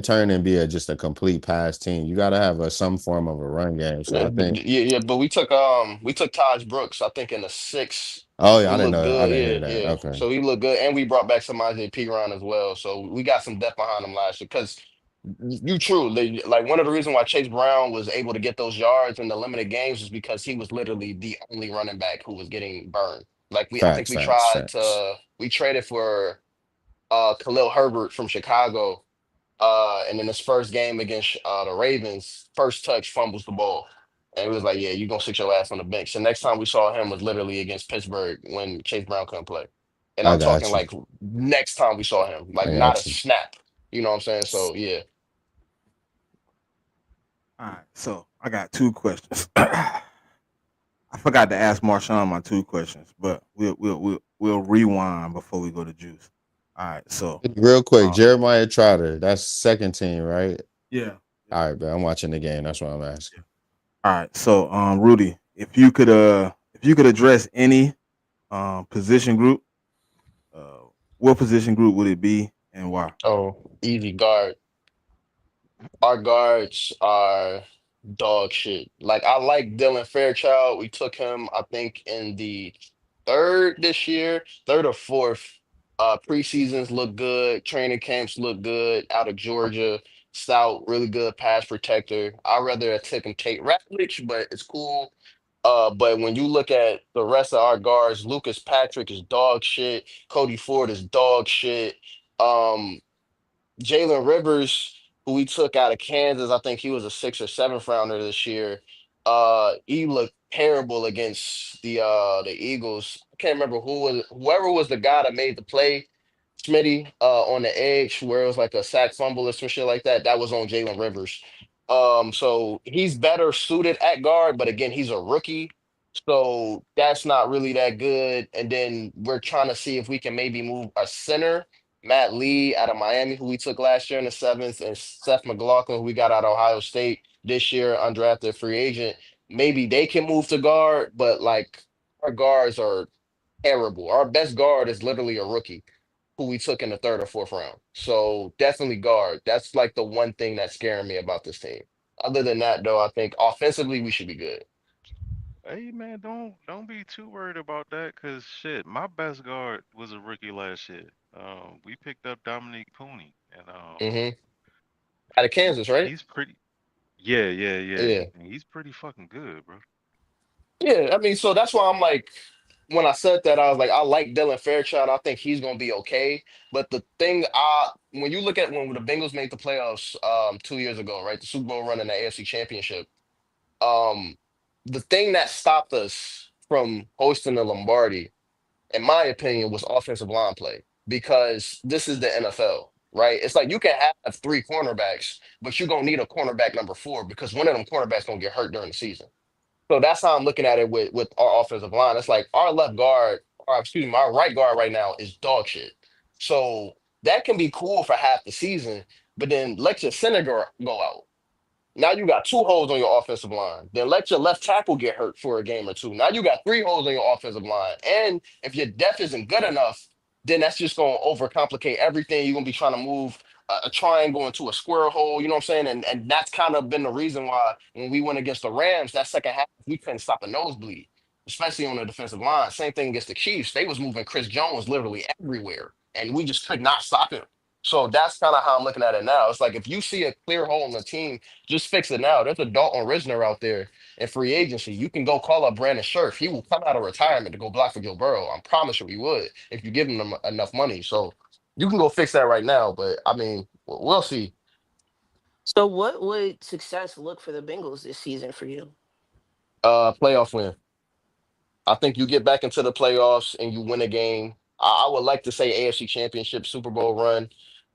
turn and be just a complete pass team. You gotta have some form of a run game. So Yeah, I think, yeah, but we took Taj Brooks, I think in the sixth. oh yeah, He I didn't looked know. I good. didn't hear Yeah, that. yeah. Okay. So he looked good. And we brought back Samaje Perine as well. So we got some depth behind him last year. Because you true. Like one of the reasons why Chase Brown was able to get those yards in the limited games is because he was literally the only running back who was getting burned. Like I think Facts, facts, facts. we traded for Khalil Herbert from Chicago. And in his first game against the Ravens, first touch fumbles the ball. And it was like, yeah, you're gonna sit your ass on the bench. The next time we saw him was literally against Pittsburgh when Chase Brown couldn't play. And I I'm talking got you. like next time we saw him, like I not a got you. snap. You know what I'm saying? So yeah. All right, so I got two questions. I forgot to ask Marshawn my two questions, but we'll rewind before we go to Juice. All right, so Real quick, uh, Jeremiah Trotter, that's second team, right? yeah. All right, man. I'm watching the game. That's what I'm asking. All right, so Rudy, if you could address any position group, what position group would it be and why? Oh, easy guard. Our guards are dog shit. Like I like Dylan Fairchild. We took him, I think, in the third this year, third or fourth. Preseasons look good, training camps look good out of Georgia. Stout, really good pass protector. I'd rather have taken Tate Ratledge, but it's cool. But when you look at the rest of our guards, Lucas Patrick is dog shit. Cody Ford is dog shit. Um, Jalen Rivers, who we took out of Kansas, I think he was a sixth or seventh rounder this year. He looked terrible against the Eagles. I can't remember whoever was the guy that made the play, Smitty, on the edge where it was like a sack fumble or some shit like that. That was on Jalen Rivers. So he's better suited at guard, but again, he's a rookie. So that's not really that good. And then we're trying to see if we can maybe move a center, Matt Lee out of Miami, who we took last year in the seventh, and Seth McLaughlin, who we got out of Ohio State this year, undrafted free agent. Maybe they can move to guard, but like our guards are terrible. Our best guard is literally a rookie who we took in the third or fourth round. So definitely guard. That's like the one thing that's scaring me about this team. Other than that, though, I think offensively we should be good. Hey man, don't be too worried about that, cause shit, my best guard was a rookie last year. We picked up Dominique Cooney, and Mm-hmm. Out of Kansas, right? he's pretty. Yeah, yeah, yeah. Yeah. And he's pretty fucking good, bro. Yeah. I mean, so that's why I'm like, when I said that, I was like, I like Dylan Fairchild. I think he's gonna be okay. But the thing, when you look at when the Bengals made the playoffs 2 years ago, right, the Super Bowl run in the AFC Championship, um, the thing that stopped us from hosting the Lombardi, in my opinion, was offensive line play because this is the NFL, right? It's like you can have three cornerbacks, but you're gonna need a cornerback number four because one of them cornerbacks gonna get hurt during the season. So that's how I'm looking at it with our offensive line. It's like our left guard, or excuse me, our right guard right now is dog shit. So that can be cool for half the season, but then let your center go out. Now you got two holes on your offensive line. Then let your left tackle get hurt for a game or two. Now you got three holes on your offensive line. And if your depth isn't good enough, then that's just going to overcomplicate everything. You're going to be trying to move a triangle into a square hole. You know what I'm saying? And that's kind of been the reason why when we went against the Rams, that second half, we couldn't stop a nosebleed, especially on the defensive line. Same thing against the Chiefs. They was moving Chris Jones literally everywhere, and we just could not stop him. So that's kind of how I'm looking at it now. It's like if you see a clear hole in the team, just fix it now. There's a Dalton Risner out there in free agency. You can go call up Brandon Scherf. He will come out of retirement to go block for Joe Burrow. I promise you he would if you give him enough money. So you can go fix that right now. But I mean, we'll see. So, what would success look for the Bengals this season for you? Playoff win. I think you get back into the playoffs and you win a game. I would like to say AFC Championship, Super Bowl run,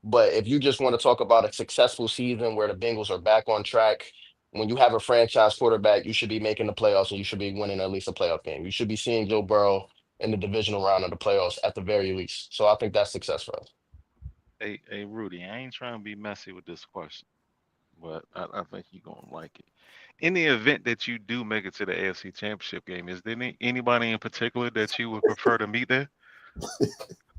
but if you just want to talk about a successful season where the Bengals are back on track, when you have a franchise quarterback, you should be making the playoffs and you should be winning at least a playoff game. You should be seeing Joe Burrow in the divisional round of the playoffs at the very least. So I think that's success for us. Hey, Rudy, I ain't trying to be messy with this question, but I think you're gonna like it. In the event that you do make it to the AFC Championship game, is there anybody in particular that you would prefer to meet there?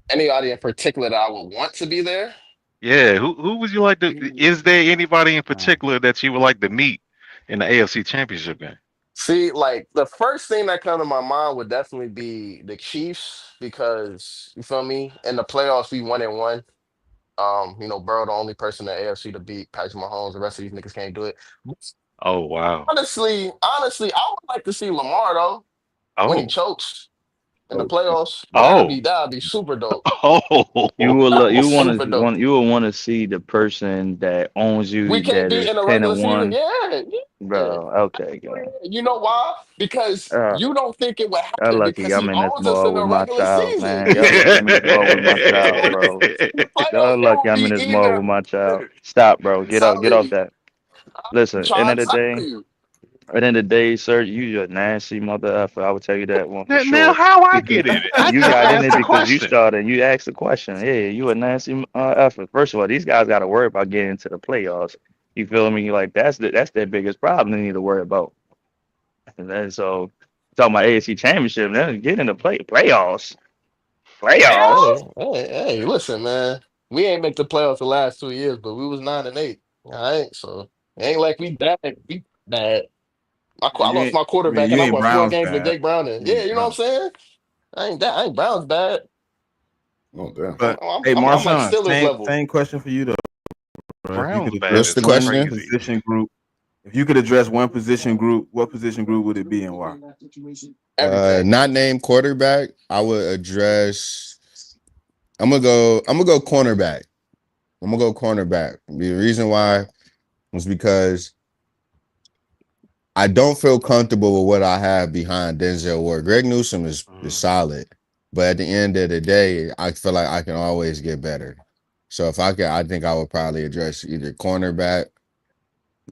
Anybody in particular that I would want to be there? Yeah, who would you like to? Is there anybody in particular that you would like to meet in the AFC Championship game? See, like the first thing that come to my mind would definitely be the Chiefs because you feel me? In the playoffs, we 1-1. Burrow the only person in the AFC to beat Patrick Mahomes. The rest of these niggas can't do it. Oh wow. Honestly, I would like to see Lamar though when he Oh chokes in the Oh, playoffs. oh That'd be super dope. You oh. will That'd be you super dope. want you will want to see the person that owns We you can't that beat is in the ten regular and season. one, Yeah, yeah. bro. Okay, guy. You know why? Because Uh, you don't think it would y'all happen lucky because y'all he in this owns us in mall the with my regular child, season. man. Y'all lucky I'm in this mall with my child, So bro. in the playoffs, Y'all it lucky would I'm in be this mall either. with my child. Stop, bro. I'm Get telling off you, that. I'm Listen, trying to tell you. at the end of the day, sir, you a nasty mother effer. I would tell you that one for Now sure. how I Because get in it? you I got in asked it the because you question. started. You asked the question. Yeah, you a nasty effort. First of all, these guys got to worry about getting into the playoffs. You feel me? Like that's their biggest problem. They need to worry about. And then so talking about AFC Championship, then get in the playoffs. Playoffs. Hey, listen, man. We ain't make the playoffs the last 2 years, but we was 9-8. All right, so it ain't like we bad. We bad. I lost my I mean, quarterback, you and I ain't won four Browns games with bad. Jake Browning. You Yeah, ain't you know what I'm Browns. saying? I ain't Browns bad. oh damn. But I'm, hey, I'm, I'm like Marshawn, Steelers level. same question for you though, bro. If you could Browns bad What's address the is one question? crazy. position group, if you could address one position group, what position group would it be and why? Everything. Not named quarterback. I would address. I'm gonna go cornerback. I'm gonna go cornerback. The reason why was because I don't feel comfortable with what I have behind Denzel Ward. Greg Newsome is Mhm. solid, but at the end of the day, I feel like I can always get better. So if I could, I think I would probably address either cornerback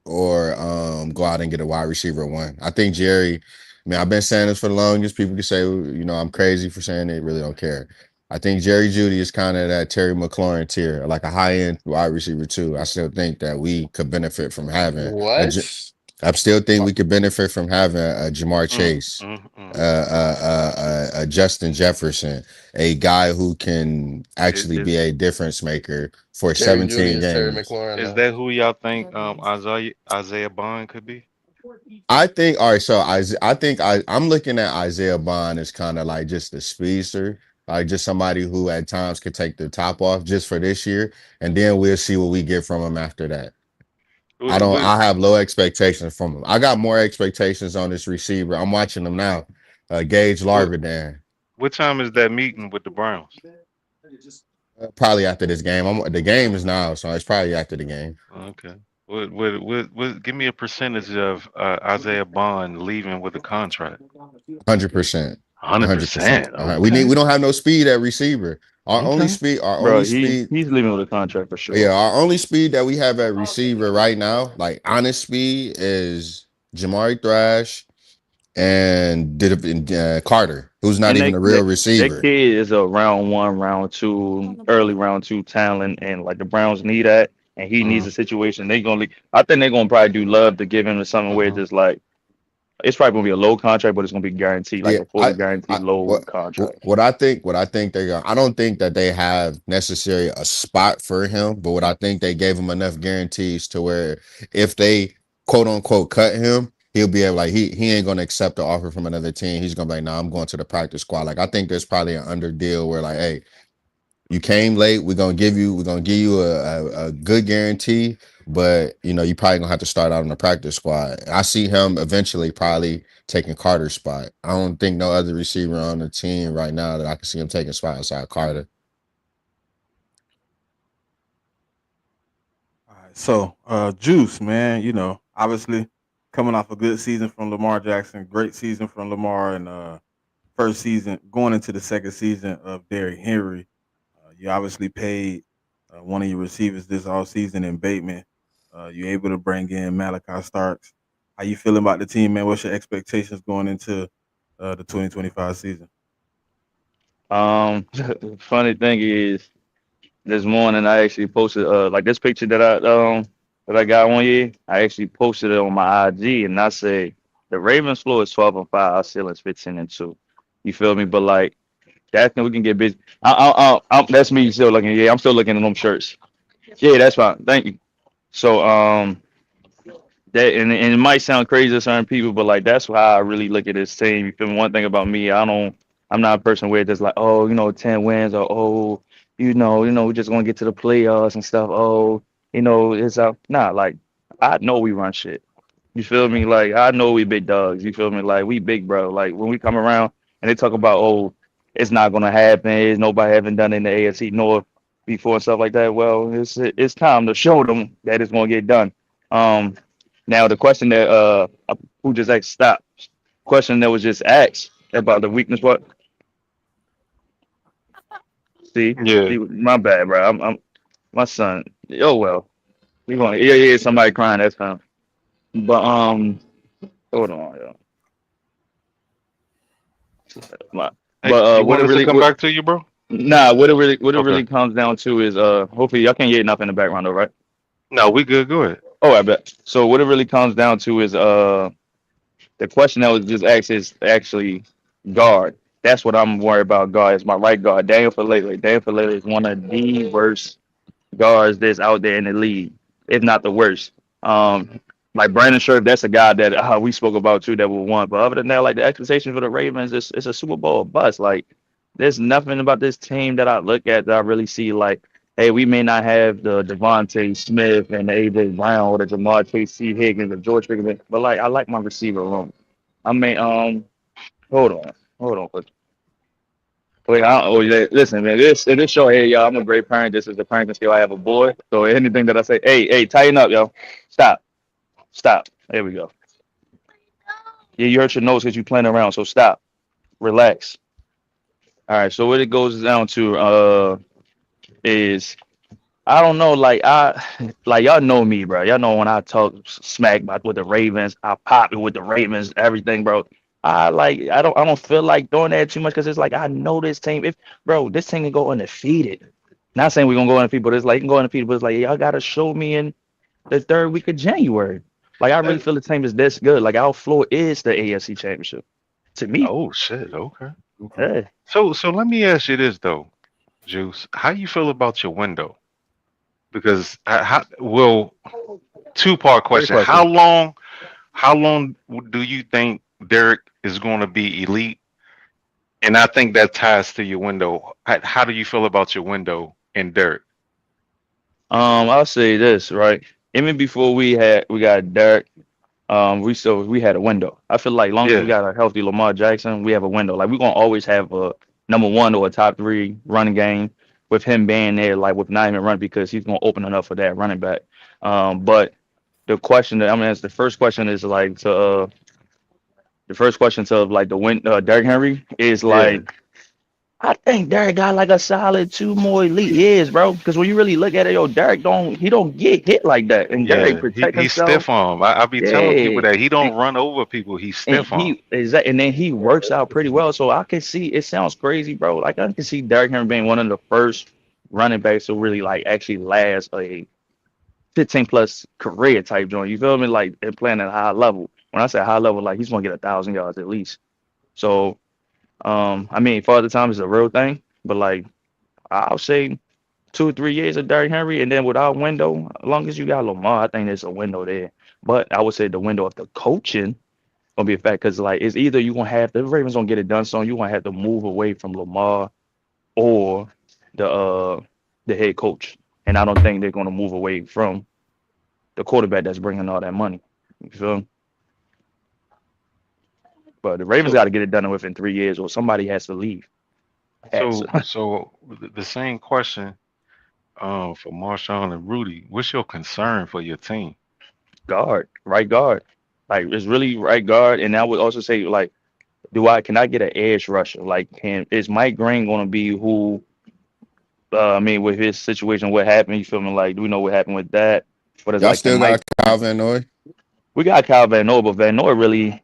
or go out and get a wide receiver one. I think Jerry, I mean, I've been saying this for the longest. People can say, I'm crazy for saying it, really don't care. I think Jerry Judy is kind of that Terry McLaurin tier, like a high-end wide receiver too. I still think that we could benefit from having What? I still think we could benefit from having a Jamar Mm, Chase, mm, mm, mm. a Justin Jefferson, a guy who can Is, actually is be a difference maker for Jerry Judy 17 is Terry games. McLaurin is now. that who y'all think Isaiah Bond could be? I think all right. So I think I'm looking at Isaiah Bond as kind of like just a speedster. like just somebody who at times could take the top off just for this year, and then we'll see what we get from him after that. What, what, I have low expectations from him. I got more expectations on this receiver. I'm watching him now. Gage what, Larvin. what time is that meeting with the Browns? Probably after this game. The game is now, so it's probably after the game. Okay. Give me a percentage of Isaiah Bond leaving with a contract. 100%. 100%. 100%. We Okay. don't have no speed at receiver. Okay. Our only Bro, speed, he's leaving with a contract for yeah, sure. our only speed that we have at receiver right now, like honest speed, is Jamari Thrash and Carter, who's not And even that, a real that that receiver. kid is a round one, round two, early round two talent, and like the Browns need that, and he needs Uh-huh. a situation. They gonna, I think they're gonna probably do love to give him to something where it's Uh-huh. just like it's probably gonna be a low contract, but it's gonna be guaranteed, like Yeah, a fully guaranteed I low contract. what I think they got. I don't think that they have necessarily a spot for him, but what I think they gave him enough guarantees to where if they quote unquote cut him, he'll be able like he ain't gonna accept the offer from another team. He's gonna be like, nah, I'm going to the practice squad. Like I think there's probably an under deal where like, hey, you came late. We're gonna give you a good guarantee, but you know you probably gonna have to start out on the practice squad. I see him eventually probably taking Carter's spot. I don't think no other receiver on the team right now that I can see him taking spot outside Carter. All right, so Juice, man, obviously coming off a good season from Lamar Jackson, great season from Lamar, and first season going into the second season of Derrick Henry. You obviously paid one of your receivers this all season in Bateman. You're able to bring in Malachi Starks. How you feeling about the team, man? What's your expectations going into the 2025 season? Funny thing is, this morning I actually posted like this picture that I got one year. I actually posted it on my IG, and I say the Ravens floor is 12-5, our ceiling's 15-2. You feel me? But like that's we can get busy. That's me still looking. Yeah, I'm still looking at them shirts. Yeah, that's fine. Thank you. So that and it might sound crazy to certain people, but like that's how I really look at this team. You feel me? One thing about me, I'm not a person where it's just like, oh, 10 wins or oh, we're just gonna get to the playoffs and stuff. Oh, it's out. Nah, like I know we run shit. You feel me? Like I know we big dogs. You feel me? Like we big bro. Like when we come around and they talk about oh, it's not gonna happen. It's nobody haven't done it in the AFC North before and stuff like that. Well, it's time to show them that it's gonna get done. Um, Now the question that who just asked stop question that was just asked about the weakness. What? See, Yeah. see, my bad, bro. I'm my son. Oh well, we going. Yeah, yeah. Somebody crying. That's fine. But hold on, yo. My, Hey, but you what want it us to really come what back to you, bro? nah what it Okay. really comes down to is hopefully y'all can't hear enough in the background though, right? No, we good. Go ahead. Oh, I bet. So what it really comes down to is the question that was just asked is actually guard. That's what I'm worried about. Guard is my right guard, Daniel Falele. Daniel Falele is one of the worst guards that's out there in the league, if not the worst. Um, like Brandon Scherf, that's a guy that we spoke about too that will want. But other than that, like the expectation for the Ravens, it's a Super Bowl bust. Like there's nothing about this team that I look at that I really see like, hey, we may not have the Devontae Smith and the AJ Brown or the Jamar Chase C. Higgins or George Pickens, but like I like my receiver room. I mean, hold on, hold on, quick. Wait, yeah, listen, man. This show here, y'all. I'm a great parent. This is the parenting skill. I have a boy, so anything that I say, hey, tighten up, yo. Stop, stop. There we go. Yeah, you hurt your nose because you playing around. So stop, relax. All right. So what it goes down to, is I don't know, like like y'all know me, bro. Y'all know when I talk smack about with the Ravens, I pop it with the Ravens, everything, bro. I don't feel like doing that too much because it's like I know this team. If bro, this team can go undefeated. Not saying we're gonna go undefeated, but it's like you can go undefeated, but it's like y'all gotta show me in the third week of January. Like I really Hey. feel the team is this good. Like our floor is the AFC championship. To me. Oh shit. Okay. Okay. Yeah. So let me ask you this though, Juice. How you feel about your window? Because well, two-part Great question. question. How long do you think Derek is going to be elite? And I think that ties to your window. How do you feel about your window in dirt? I'll say this, right? Even before we got Derek, we had a window. I feel like long as we Yeah, got a healthy Lamar Jackson, we have a window. Like we're gonna always have a number one or a top three running game with him being there, like with not even run because he's gonna open it up for that running back. But the question that I'm gonna ask, the first question is like to the first question to like the win Derrick Henry is yeah, like I think Derek got like a solid two more elite years, bro. Because when you really look at it, yo, Derek don't get hit like that, and Derek yeah. protect He's himself. stiff arm. I be telling people Yeah, that he and, don't run over people. He's and stiff arm. he is that, and then he works out pretty well. So I can see it sounds crazy, bro. Like I can see Derek Henry being one of the first running backs to really like actually last a 15 plus career type joint. You feel me? Like and playing at a high level. When I say high level, like he's gonna get 1,000 yards at least. So I mean, Father Time is a real thing, but like I'll say 2 or 3 years of Derrick Henry, and then with our window, as long as you got Lamar, I think there's a window there. But I would say the window of the coaching gonna be a fact because like it's either you gonna have the Ravens gonna get it done, so you gonna have to move away from Lamar or the uh the head coach, and I don't think they're gonna move away from the quarterback that's bringing all that money. You feel me? But the Ravens So got to get it done within 3 years, or somebody has to leave. Has the same question for Marshawn and Rudy. What's your concern for your team? guard, right guard, like it's really right guard, and I would also say like can I get an edge rusher? Like, is Mike Green going to be who? I mean, with his situation, what happened? You feel me? Like, do we know what happened with that? What is Y'all like? Can still Mike? got Kyle Van Noy? We got Kyle Van Noy, but Van Noy really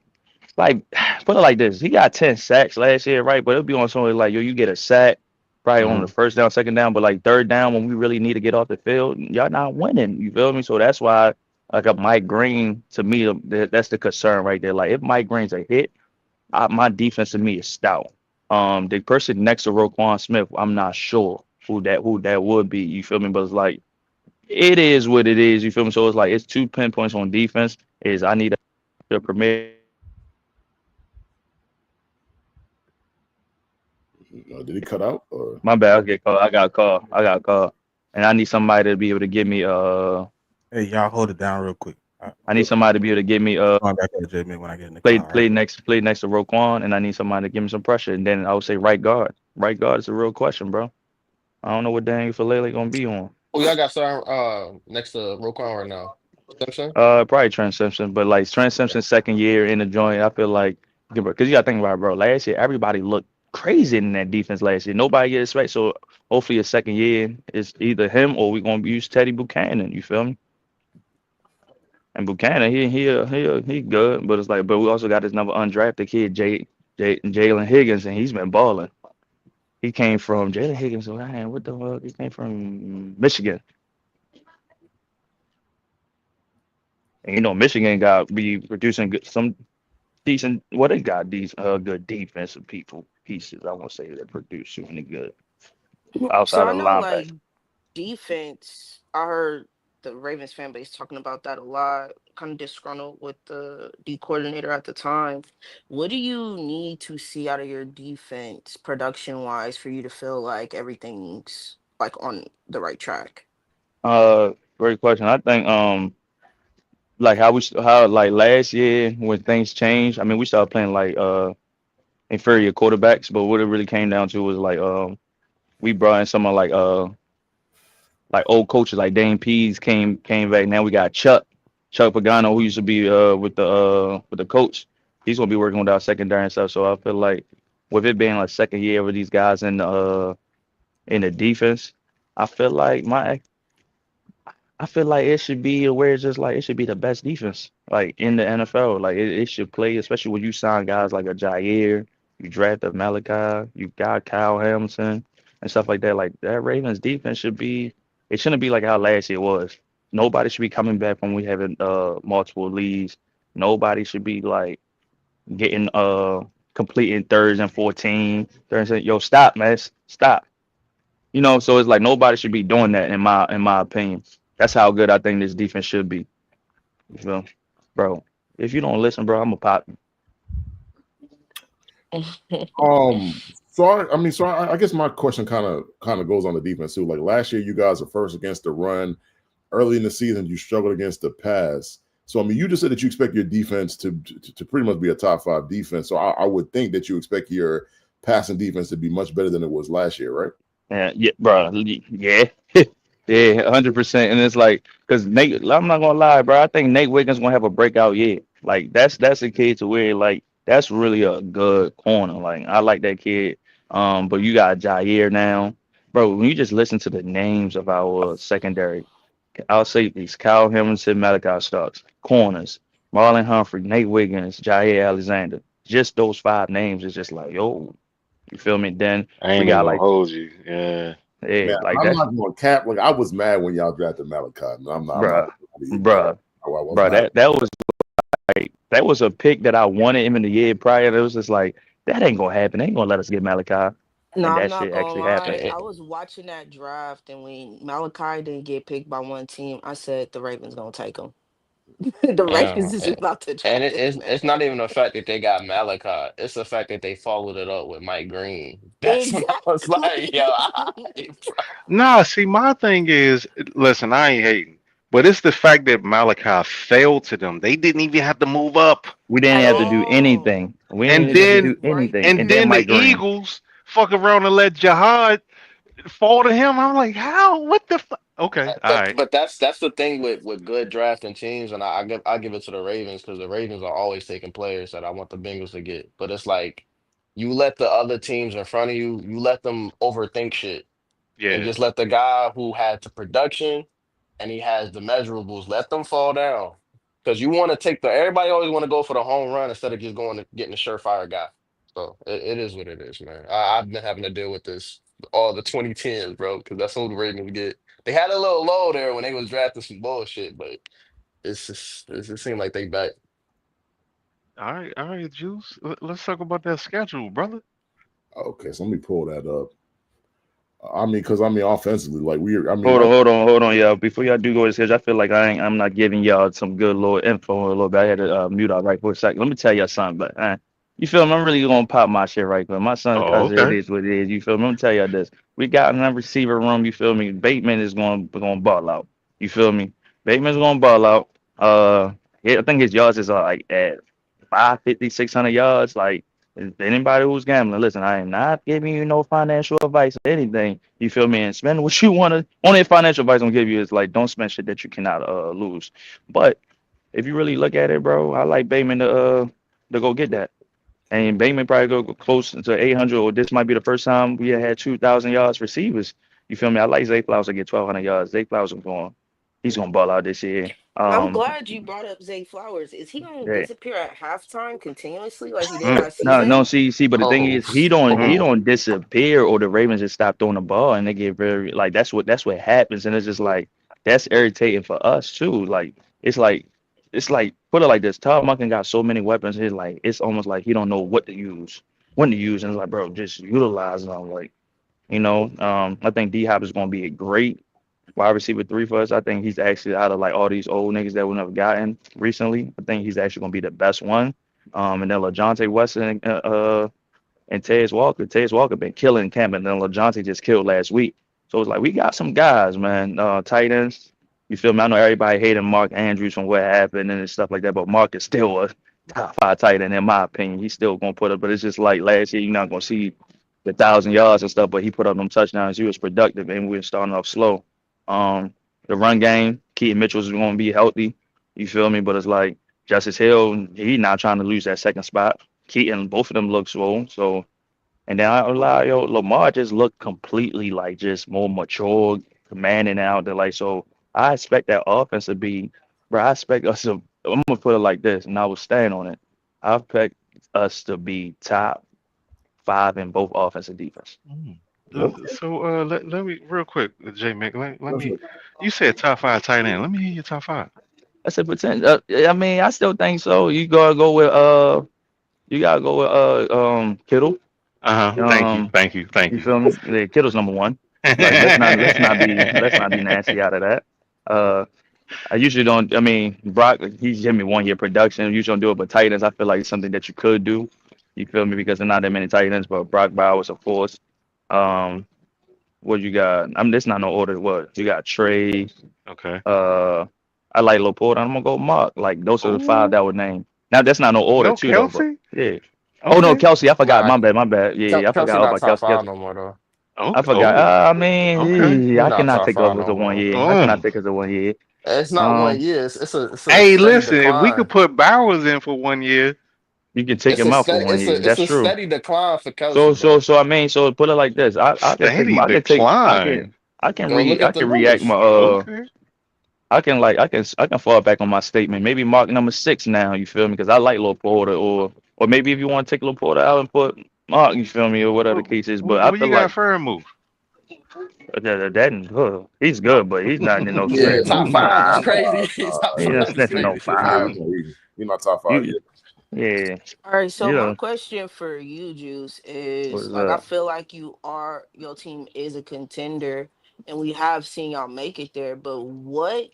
like put it like this. He got 10 sacks last year, right? But it'll be on something like yo, you get a sack probably on the Hmm. first down, second down, but like third down when we really need to get off the field, y'all not winning. You feel me? So that's why like a Mike Green to me, that's the concern right there. Like if Mike Green's a hit. My defense to me is stout. The person next to Roquan Smith, I'm not sure who that would be. You feel me? But it's like it is what it is. You feel me? So it's like it's two pinpoints on defense. Is I need a premier. Did he cut out? Or My bad. I get called. I got called. I got called, and I need somebody to be able to give me Hey, y'all hold it down real quick. I need somebody to be able to give me I'm going back to JMIK when I get in the play car. play Right? next play next to Roquan, and I need somebody to give me some pressure. And then I would say right guard. Right guard is a real question, bro. I don't know what Daniel Falele gonna be on. Oh, y'all got starting next to Roquan right now. Simpson? Probably Trent Simpson, but like Trent Simpson's second year in the joint, I feel like because you gotta think about it, bro. Last year, everybody looked crazy in that defense last year. Nobody get respect. So hopefully, his second year is either him or we gonna use Teddy Buchanan. You feel me? And Buchanan, he good, but it's like, but we also got this number undrafted kid, Jalen Higgins, and he's been balling. He came from Jalen Higgins. Man, what the fuck? He came from Michigan, and you know Michigan got be producing some decent. What they got these good defensive pieces. I won't say they produce too many good So outside I of the know like linebacker. defense, I heard the Ravens fan base talking about that a lot, kind of disgruntled with the D coordinator at the time. What do you need to see out of your defense production wise for you to feel like everything's like on the right track? Great question. I think like how like last year when things changed. I mean we started playing like inferior quarterbacks, but what it really came down to was like we brought in some of like old coaches like Dane Pease came back. Now we got Chuck Pagano who used to be with the coach. He's gonna be working with our secondary and stuff. So I feel like with it being like second year with these guys in the defense, I feel like I feel like it should be where it's just like it should be the best defense like in the NFL. Like it should play, especially when you sign guys like a Jair, you draft a Malachi, you got Kyle Hamilton and stuff like that. Like that Ravens defense should be. It shouldn't be like how last year was. Nobody should be coming back when we having multiple leads. Nobody should be like getting completing thirds and 14. Thirds and, yo, stop, man, stop. You know, so it's like nobody should be doing that in my opinion. That's how good I think this defense should be. You feel, bro? If you don't listen, bro, I'm a pop. I guess my question kind of goes on the defense too. Like last year, you guys were first against the run. Early in the season, you struggled against the pass. So I mean, you just said that you expect your defense to pretty much be a top 5 defense. So I would think that you expect your passing defense to be much better than it was last year, right? Yeah, bro. Yeah, yeah, 100%. And it's like, cause Nate, I'm not gonna lie, bro. I think Nate Wiggins gonna have a breakout year. Like that's a kid to where like that's really a good corner. Like I like that kid. But you got Jair now, bro. When you just listen to the names of our secondary, our safeties, Kyle Hamilton, Malachi Starks, corners, Marlon Humphrey, Nate Wiggins, Jair Alexander. Just those 5 names is just like, yo, you feel me? Then I we ain't even got gonna like, hold you. Yeah. yeah, Man, like I'm that's, not going to cap. Like I was mad when y'all drafted Malachi. I'm not bruh, gonna lie to you. bruh, I was bruh. mad. That was a pick that I wanted him in the year prior. It was just like that ain't gonna happen. They ain't gonna let us get Malachi, No, and I'm that not shit gonna actually lie. happened. And, I was watching that draft, and when Malachi didn't get picked by one team, I said the Ravens gonna take him. The and, Ravens is about to and draft it- this it's man. not even the fact that they got Malachi. It's the fact that they followed it up with Mike Green. That's when I was like, yo, Exactly. Nah, see, my thing is, listen, I ain't hating, but it's the fact that Malachi fell to them. They didn't even have to move up, We didn't At have to do all. anything. We didn't and even He have to was do then right anything. and And then then there. the Mike Green. Eagles fuck around and let Jihad fall to him. I'm like, how? What the fuck? Okay, all but right, that's the thing with good drafting teams, and I give it to the Ravens because the Ravens are always taking players that I want the Bengals to get. But it's like you let the other teams in front of you, you let them overthink shit, and yeah, just let the guy who had the production and he has the measurables, let them fall down. Because you want to take everybody always want to go for the home run instead of just going to getting a surefire guy. So it is what it is, man. I've been having to deal with this all the 2010s, bro, because that's what the Ravens get. They had a little low there when they was drafting some bullshit, but it just seemed like they back. all right, Juice. Let's talk about that schedule, brother. Okay, so let me pull that up. Because offensively, like Hold on, y'all. Before y'all do go to schedule, I feel like I'm not giving y'all some good little info a little bit. I had to mute out right for a second. Let me tell y'all something, but you feel me? I'm really gonna pop my shit right quick. My son, Oh, cause it okay. is what it is. You feel me? Let me tell y'all this. We got in that receiver room. You feel me? Bateman is going ball out. You feel me? Bateman's gonna ball out. Yeah, I think his yards is like at 550, 600 yards. Like anybody who's gambling, listen, I am not giving you no financial advice or anything. You feel me? And spend what you want to. Only financial advice I'm gonna give you is like don't spend shit that you cannot lose. But if you really look at it, bro, I like Bateman to go get that. And Bateman probably go close to 800, or this might be the first time we had 2,000 yards receivers. You feel me? I like Zay Flowers to get 1,200 yards. Zay Flowers is he's gonna ball out this year. I'm glad you brought up Zay Flowers. Is he gonna Yeah. disappear at halftime continuously like he did Mm, last No, no, season? see, but the thing Oh, is, he mm. don't disappear, or the Ravens just stop throwing the ball, and they get very like that's what happens, and it's just like that's irritating for us too. Like it's like put it like this: Todd Monken got so many weapons, it's almost like he don't know what to use, when to use, and it's like, bro, just utilize them. Like I think D Hop is gonna be a great wide receiver 3 for us. I think he's actually out of like all these old niggas that we never gotten recently. I think he's actually gonna be the best one. And then LaJohntay Weston and Tez Walker. Tez Walker been killing camp, and then LaJohntay just killed last week. So it's like we got some guys, man. Tight ends. You feel me? I know everybody hating Mark Andrews from what happened and stuff like that, but Mark is still a top 5 tight end in my opinion. He's still gonna put up, but it's just like last year, you're not gonna see the 1,000 yards and stuff, but he put up them touchdowns. He was productive, and we were starting off slow. Um, the run game, Keaton Mitchell's gonna be healthy. You feel me? But it's like Justice Hill, he not trying to lose that second spot. Keaton, both of them look swole. So, and then I allow Lamar just looked completely like just more mature, commanding out there. Like, so I expect that offense to be, bro. I expect us to. I'm gonna put it like this, and I will stand on it. I expect us to be top 5 in both offense and defense. Mm. okay. So let me real quick, JMIK. Let That's me. it. You said top 5 tight end. Let me hear your top 5. I said potential. I mean, I still think so. You gotta go with Kittle. Thank you. Um, Thank you. Thank you you. feel me? Yeah, Kittle's number one. Like let's not be nasty out of that. Uh, I usually don't. I mean, Brock, he's giving me 1 year production. I usually don't do it, but tight ends, I feel like it's something that you could do. You feel me? Because there's not that many tight ends, but Brock Bowers, of course. Um, what you got? I mean, this not no order. What you got? Trey. Okay. I like Laporta. I'm gonna go Mark. Like those are the five Ooh, that would name. Now that's not no order no too though, but Kelsey. yeah. Oh no, Okay. Kelsey. I forgot. Nah, My bad. My bad. Yeah, I Kelsey forgot all not about top Kelsey. 5 no more though. I Okay. forgot. Oh. I Okay. mean, He I not cannot top take 5 over the no 1 more. year. I cannot Mm. take us the 1 year. It's not Um, 1 year. It's a Hey, steady listen. If we could decline. put Bowers in for 1 year, you can take him out for 1 year. It's That's a true. steady decline for So Kelsey, so bro. so I mean, so put it like this. I can take steady I can take decline. I can Go look I at the can react my numbers. Okay. I can fall back on my statement. Maybe mark number 6 now. You feel me? Because I like Lil Porter, or maybe if you want to take Lil Porter out and put Mark, you feel me, or whatever the case is. But I What feel you got like for a move? he's good, but he's not in no Yeah, snitch. top He's not five is top Nah, crazy. five. Top he ain't five is snitching no crazy. Yeah, 5. he's not top five You yet. yeah All right, so my yeah. question for you, Juice, is What's like I up? feel like your team is a contender, and we have seen y'all make it there. But what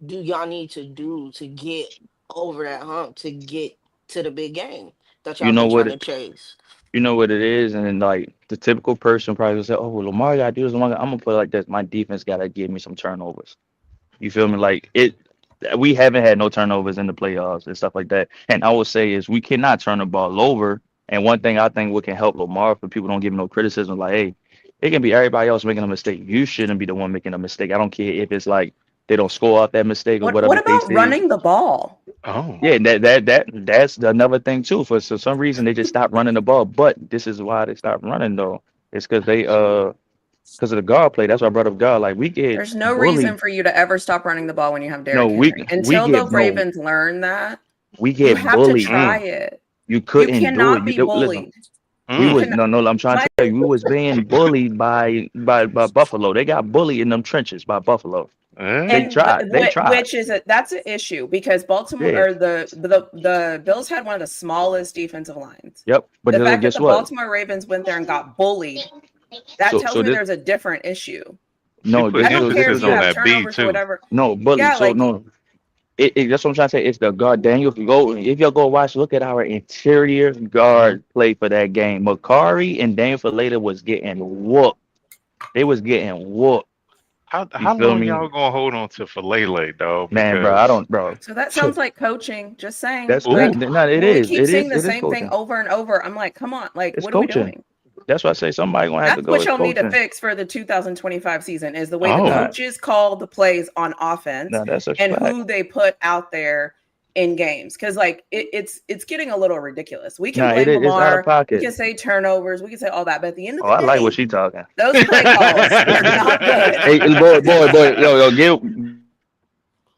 do y'all need to do to get over that hump to get to the big game that You y'all know been what? trying to chase? You know what it is, and like the typical person probably will say, "Oh, well, Lamar got to do this." Lamar, I'm gonna put it like this: my defense got to give me some turnovers. You feel me? Like it, we haven't had no turnovers in the playoffs and stuff like that. And I would say is we cannot turn the ball over. And one thing I think what can help Lamar, for people don't give him no criticism, like, hey, it can be everybody else making a mistake. You shouldn't be the one making a mistake. I don't care if it's like they don't score off that mistake or whatever What the case about is. running the ball? Oh. Yeah, that's another thing too. For some reason they just stopped running the ball. But this is why they stopped running though. It's because they because of the guard play. That's why I brought up guard. Like we get There's no reason bullied. for you to ever stop running the ball when you have No, Derrick Henry. we Until the get no. Ravens learn that, We you get have to bullied. try Mm. it. You You couldn't do it. cannot You be do listen. bullied. We You Mm. was cannot. no. I'm trying to My tell you, we was being bullied by Buffalo. They got bullied in them trenches by Buffalo. They Eh? and tried. They tried. which is that's an issue because Baltimore Yeah. or the Bills had one of the smallest defensive lines. Yep. But The fact that guess the what? Baltimore Ravens went there and got bullied, that So tells so me this there's a different issue. She no put I this don't so this care the if emphasis you on thing. have that B turnovers or too. whatever. No bully. Yeah, So like no. That's what I'm trying to say. It's the guard Daniel. If you go, if y'all go watch, look at our interior guard play for that game. Makari and Daniel Falator was getting whooped. They was getting whooped. You How feel long me, y'all gonna hold on to Falele, dog? man, bro? I Because don't, bro. so that sounds like coaching. Just saying. That's ooh, Like no, it when we is, keep saying the it is same thing coaching. over and over, I'm like, come on, like It's what are we coaching. doing? That's why I say somebody gonna have to That's go. what It's y'all need to coaching. fix for the 2025 season is the way the oh, Nah, coaches call the plays on offense nah, that's a and fact. who they put out there in games. Because like it's getting a little ridiculous. We can Nah, blame it's out of Lamar, we pocket. can say turnovers, we can say all that, but at the end of Oh, the I like what day, she talking. those play calls are not good. Hey, boy, yo, get.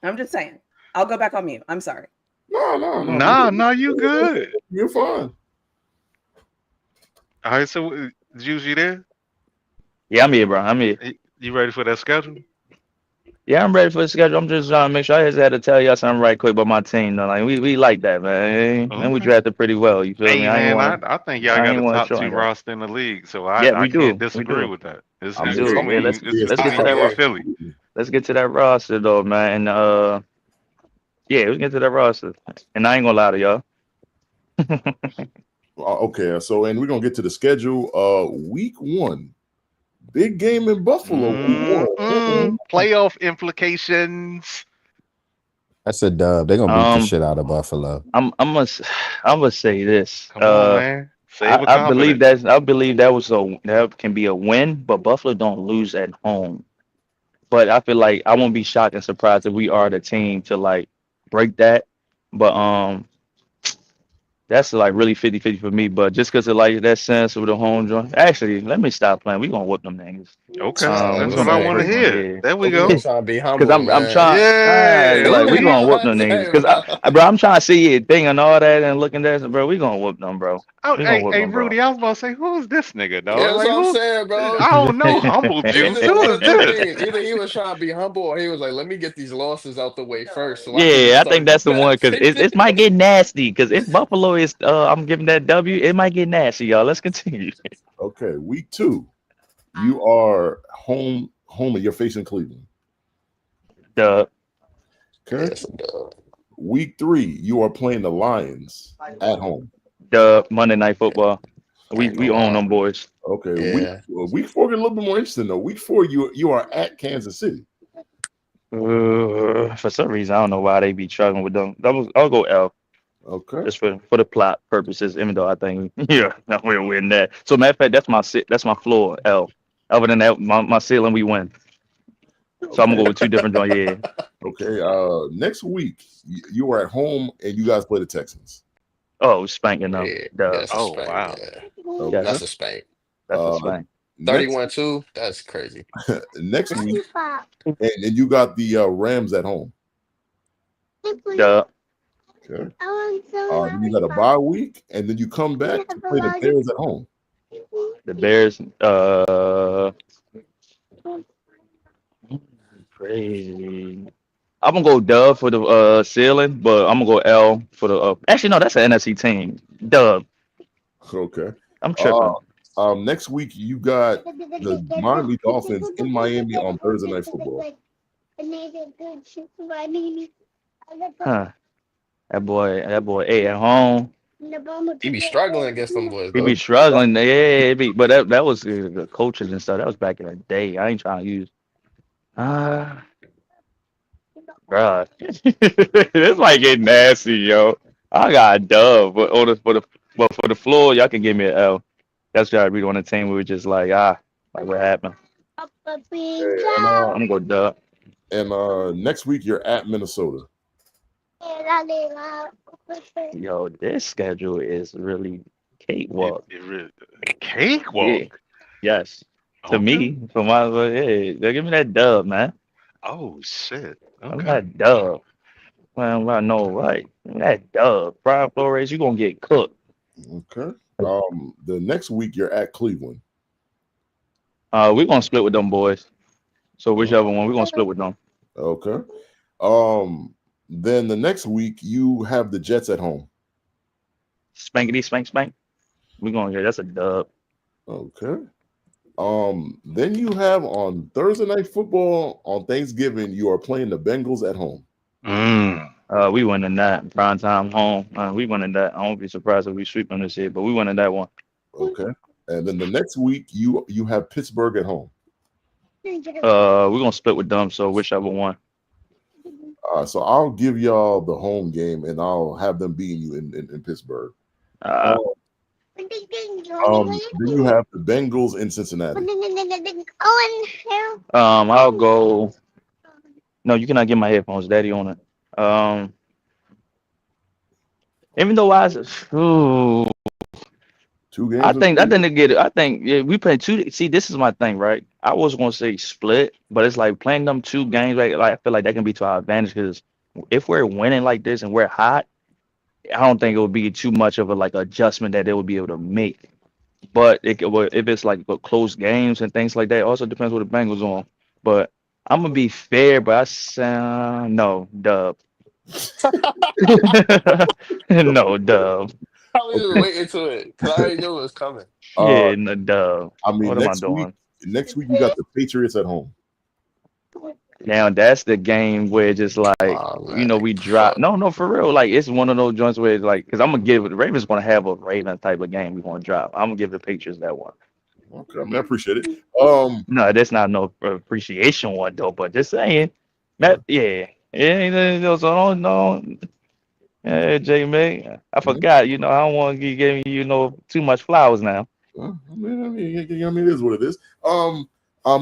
I'm just saying. I'll go back on mute. I'm sorry. No. nah, you good. You're fine. All right, so Juice, you there? Yeah, I'm here, bro. I'm here. You ready for that schedule? Yeah, I'm ready for the schedule. I'm just trying to make sure. I just had to tell y'all something right quick about my team. Though. Like we like that, man. And we Okay. drafted pretty well. You feel me? Hey man, I think y'all I got ain't the want to top shorten two that. roster in the league, so Yeah, I we can't do. We disagree do. with that. I'm We just do. Yeah, saying. let's get to even that. with Philly. Let's get to that roster though, man. And yeah, let's get to that roster. And I ain't gonna lie to y'all. Okay, so and we're gonna get to the schedule. Week 1, big game in Buffalo. Week 1. Playoff implications. That's a dub. They're gonna beat the Um, shit out of Buffalo. I'm gonna say this. Come on, man. Save a I believe confidence. that can be a win, but Buffalo don't lose at home. But I feel like I won't be shocked and surprised if we are the team to like break that. But that's like really 50-50 for me. But just because of like that sense with the home joint. Actually, let me stop playing. We gonna whoop them niggas. Okay, We that's what gonna I be the want to first one, hear. yeah. There we He go. was trying to be Cause humble, I'm man. trying, Yeah. like we You gonna know whoop what I'm them niggas. saying, Cause bro? bro, I'm trying to see it thing and all that and looking at it, bro. We gonna whoop them, bro. Oh, We gonna hey, whoop hey, them, bro. Rudy, I was about to say, who's this nigga, Yeah, dog? that's Like, what I'm who? saying, bro. I don't know. Humble juice. Either Who one is of two this? things. Either he was trying to be humble or he was like, let me get these losses out the way first so I can just Yeah, I think start that's the one because drafting. it might get nasty. Because if Buffalo is, I'm giving that W, it might get nasty, y'all. Let's continue. Okay, week 2, you are home, and you're facing Cleveland. Duh. Okay. Yes, dog. Week 3, you are playing the Lions at home. The Monday Night Football. I ain't We gonna own lie. them boys. Okay, Yeah. week 4 get a little bit more interesting though. Week 4, you are at Kansas City. For some reason, I don't know why they be struggling with them. I'll go L Okay, just for the plot purposes. Even though I think yeah, we'll win that. So matter of fact, that's my floor L. Other than that, my ceiling we win. So I'm gonna okay, go with two different joints. Yeah. okay. Next week you are at home and you guys play the Texans. Oh, spanking them. Yeah, Duh. that's a Oh spank. wow. Yeah, Yes, Okay. that's a spank. that's a Uh, spank. next 31-2. That's crazy. next week, and you got the Rams at home. Duh. Okay. Then you got a bye week, and then you come back to play the Bears at home. The Bears. Crazy. I'm gonna go Dub for the ceiling, but I'm gonna go L for the. Actually, no, that's an NFC team. Dub. Okay. I'm Uh, tripping. Next week you got the Miami Dolphins in Miami on Thursday Night Football. Huh. That boy A at home. He be struggling against them boys He be though. struggling. Yeah, it be, but that was the coaches and stuff. That was back in the day. I ain't trying to use. Uh, bruh. It's like getting nasty, yo. I got a dub, but for the floor, y'all can give me an L. That's gotta be on the team. We were just like like what happened? Okay. I'm gonna go dub. And next week you're at Minnesota. Yo, this schedule is really It, cakewalk. it really Yeah. cakewalk. Yes. To Okay. me, for my yeah, they give me that dub, man. Oh shit. I'm Okay. that dub. Man, I know, right? Give me that dub. Brian Flores, you gonna get cooked. Okay. The next week you're at Cleveland. We're gonna split with them boys. So Oh, whichever one, we're gonna split with them. okay. Then the next week you have the Jets at home. Spankity spank spank. We're gonna get that's a dub. Okay. Then you have on Thursday Night Football on Thanksgiving, you are playing the Bengals at home. Mm. We winning that prime time home. We winning that. I won't be surprised if we sweep them this year, but we winning that one. Okay. And then the next week you have Pittsburgh at home. We're gonna split with them. So whichever one. So I'll give y'all the home game and I'll have them beating you in Pittsburgh. Uh, Then you have the Bengals in Cincinnati. I'll go. No, you cannot get my headphones, Daddy, on it. Even though ooh, 2 games. I think they get it. I think yeah, we play two. See, this is my thing, right? I was gonna say split, but it's like playing them two games. Right? Like I feel like that can be to our advantage because if we're winning like this and we're hot, I don't think it would be too much of a like adjustment that they would be able to make. But if it's like close games and things like that, it also depends what the Bengals on. But I'm gonna be fair, but I sound no dub. No dub. I was just waiting to it because I already knew it was coming. Uh, Yeah, no dub. I mean What am I doing? next week you got the Patriots at home. Now that's the game where just like Oh man, we drop. fuck. No, for real. Like it's one of those joints where it's like because I'm gonna give the Ravens gonna have a Ravens type of game. We gonna drop. I'm gonna give the Patriots that one. Okay, I mean I appreciate it. No, that's not no appreciation one though. But just saying that yeah. So don't no. JMIK, I forgot. I don't want to give too much flowers now. I mean, it is what it is.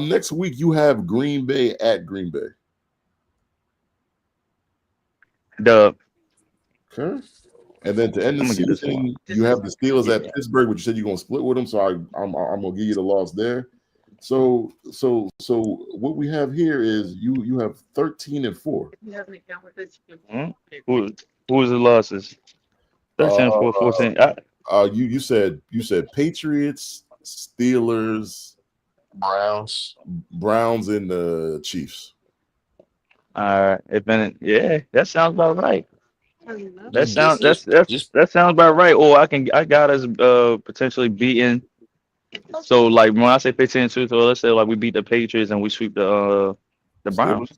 Next week you have Green Bay at Green Bay. Dub. Okay. And then to end the I'm gonna get this one. season, you have the Steelers Yeah. at Pittsburgh, which you said you're gonna split with them. So I'm gonna give you the loss there. So what we have here is you have 13-4. Who's the losses? 13 4 14. You said Patriots, Steelers, Browns, and the Chiefs. All right. That sounds about right. That sounds Just that sounds about right. Or I got us potentially beating. So like when I say 15-2, so let's say like we beat the Patriots and we sweep the Steelers? Browns.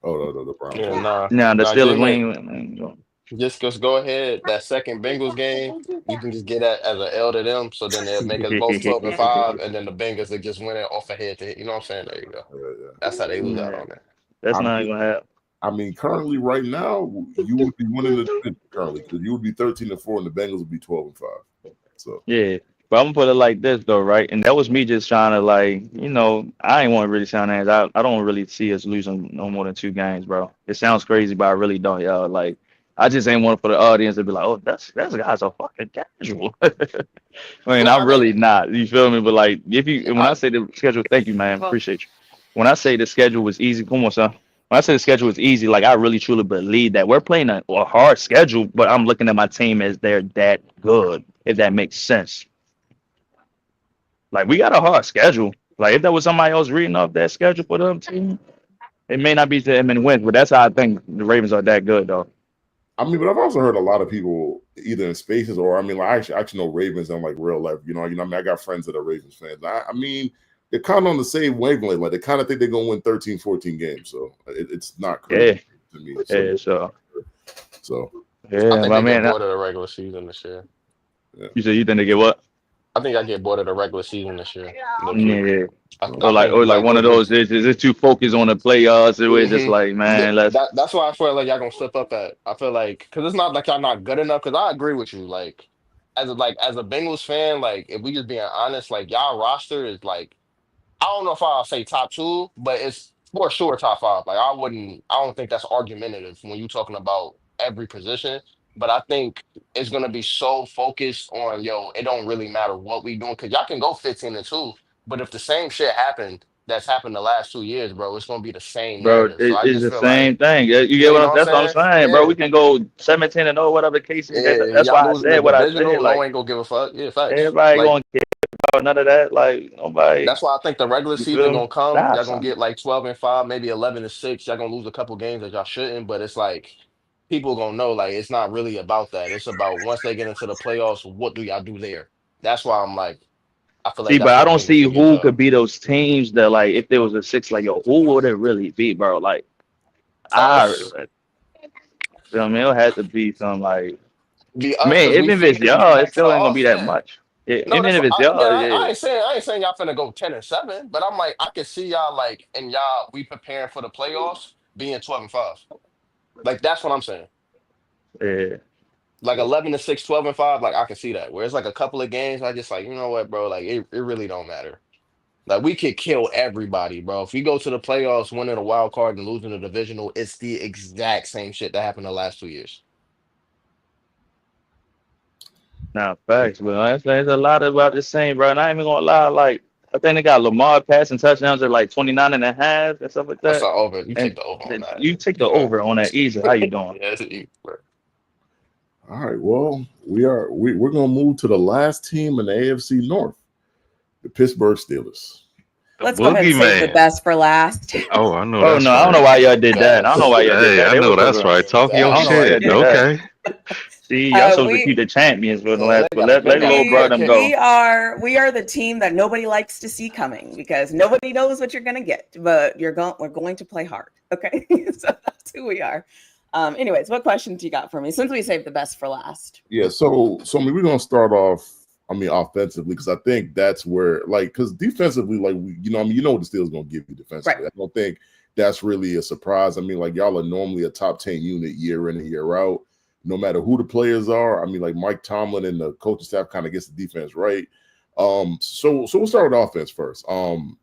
Oh no, the Browns. yeah, nah, Now the nah. Steelers JMIK, win. Just go ahead. That second Bengals game, you can just get that as an L to them. So then they'll make us both 12-5, and then the Bengals will just win it off a head to head. You know what I'm saying? There you go. Yeah. That's how they lose out Yeah, on that. that's I not mean, gonna happen. currently right now, you would be winning the division currently because you would be 13-4 and the Bengals would be 12-5. So Yeah, but I'm gonna put it like this though, right? And that was me just trying to like, I ain't want to really sound ass. I don't really see us losing no more than 2 games, bro. It sounds crazy, but I really don't, y'all. Like, I just ain't want for the audience to be like, oh, that's guys are fucking casual. I mean, No, I I'm mean, really not. You feel me? But like, when I I say the schedule, thank you, man, appreciate you. When I say the schedule was easy, come on, son. When I say the schedule was easy, like I really truly believe that we're playing a hard schedule, but I'm looking at my team as they're that good, if that makes sense. Like we got a hard schedule. Like if there was somebody else reading off that schedule for them team, it may not be to them in wins, but that's how I think the Ravens are that good, though. I mean, but I've also heard a lot of people either in spaces or I mean, like I actually know Ravens on like real life. I mean, I got friends that are Ravens fans. I mean, they're kind of on the same wavelength. Like they kind of think they're gonna win 13, 14 games. So it's not Yeah, crazy to me. yeah, so So I yeah, think but they get man, bored of the regular season this year. yeah. you said you think they get what? I think I get bored of the regular season this year. Low key. Yeah, I think or like like one of those. Is it too focused on the playoffs? It was just hmm like, man, let's. that's why I feel like y'all gonna slip up at. I feel like because it's not like y'all not good enough. Because I agree with you. Like as a Bengals fan, like if we just being honest, like y'all roster is like I don't know if I'll say top two, but it's for sure top five. Like I don't think that's argumentative when you're talking about every position. But I think it's gonna be so focused on it don't really matter what we doing because y'all can go 15-2, but if the same shit happened that's happened the last 2 years, bro, it's gonna be the same Bro, narrative. So I it's just the feel same like, thing. Yeah, you yeah, get you what know what I'm that's what I'm saying? saying, bro. Yeah. We can go 17-0, whatever the case is. Yeah, That's y'all why I losing the said what I said. divisional, no Like one ain't gonna give a fuck. Yeah, facts. everybody Like gonna care about none of that. Like nobody. that's why I think the regular You season feel me? gonna come. Stop Y'all gonna something. get like 12-5, maybe 11-6. Y'all gonna lose a couple games that y'all shouldn't, but it's like people gonna know like it's not really about that. It's about once they get into the playoffs, what do y'all do there? That's why I'm like, I feel like See, but that's I where don't Bengals see could get who could y'all. be those teams that like if there was a six, like yo, who would it really be, bro? Like I, Us, you know what I mean, it had to be some like. be I us, mean, because we even if it's feed the ball y'all, it back to the still ain't gonna be off. that Yeah. much. Yeah, No, even that's if what it's y'all, yeah. I ain't saying y'all finna go 10-7, but I'm like, I can see y'all like and y'all we preparing for the playoffs being 12-5. Like that's what I'm saying. Yeah. Like 11-6, 12-5, like I can see that. Where it's like a couple of games, I just like, you know what, bro? Like it really don't matter. Like we could kill everybody, bro. If we go to the playoffs, winning a wild card and losing the divisional, it's the exact same shit that happened the last 2 years. Nah, facts, but there's a lot about the same, bro. And I ain't even gonna lie, like I think they got Lamar passing touchdowns at like 29.5 and stuff like That's that. not over. You take And the over on then that. you take the Yeah. over on that easy. How you doing? Yeah, it's a, bro. all right, well, we're gonna move to the last team in the AFC North, the Pittsburgh Steelers. The Let's go ahead and save the boogeyman. best for last. Oh, I know Oh that's no, I don't know right. why y'all did that. I don't know That's why y'all did Hey, that. I It know was that's a, right. Talk I your don't know that's why y'all shit. did that. Okay. See, y'all supposed to keep We the champions for the last, they but got a let they the got a little we brother pick. go. we are the team that nobody likes to see coming because nobody knows what you're gonna get, but we're going to play hard. Okay. So that's who we are. Anyways, what questions you got for me? Since we saved the best for last. Yeah, so I mean, we're gonna start off. I mean, offensively, because I think that's where, like, because defensively, like, I mean, you know what the Steelers gonna give you defensively. Right. I don't think that's really a surprise. I mean, like, y'all are normally a top 10 unit year in and year out, no matter who the players are. I mean, like Mike Tomlin and the coaching staff kind of gets the defense right. So we'll start with offense first.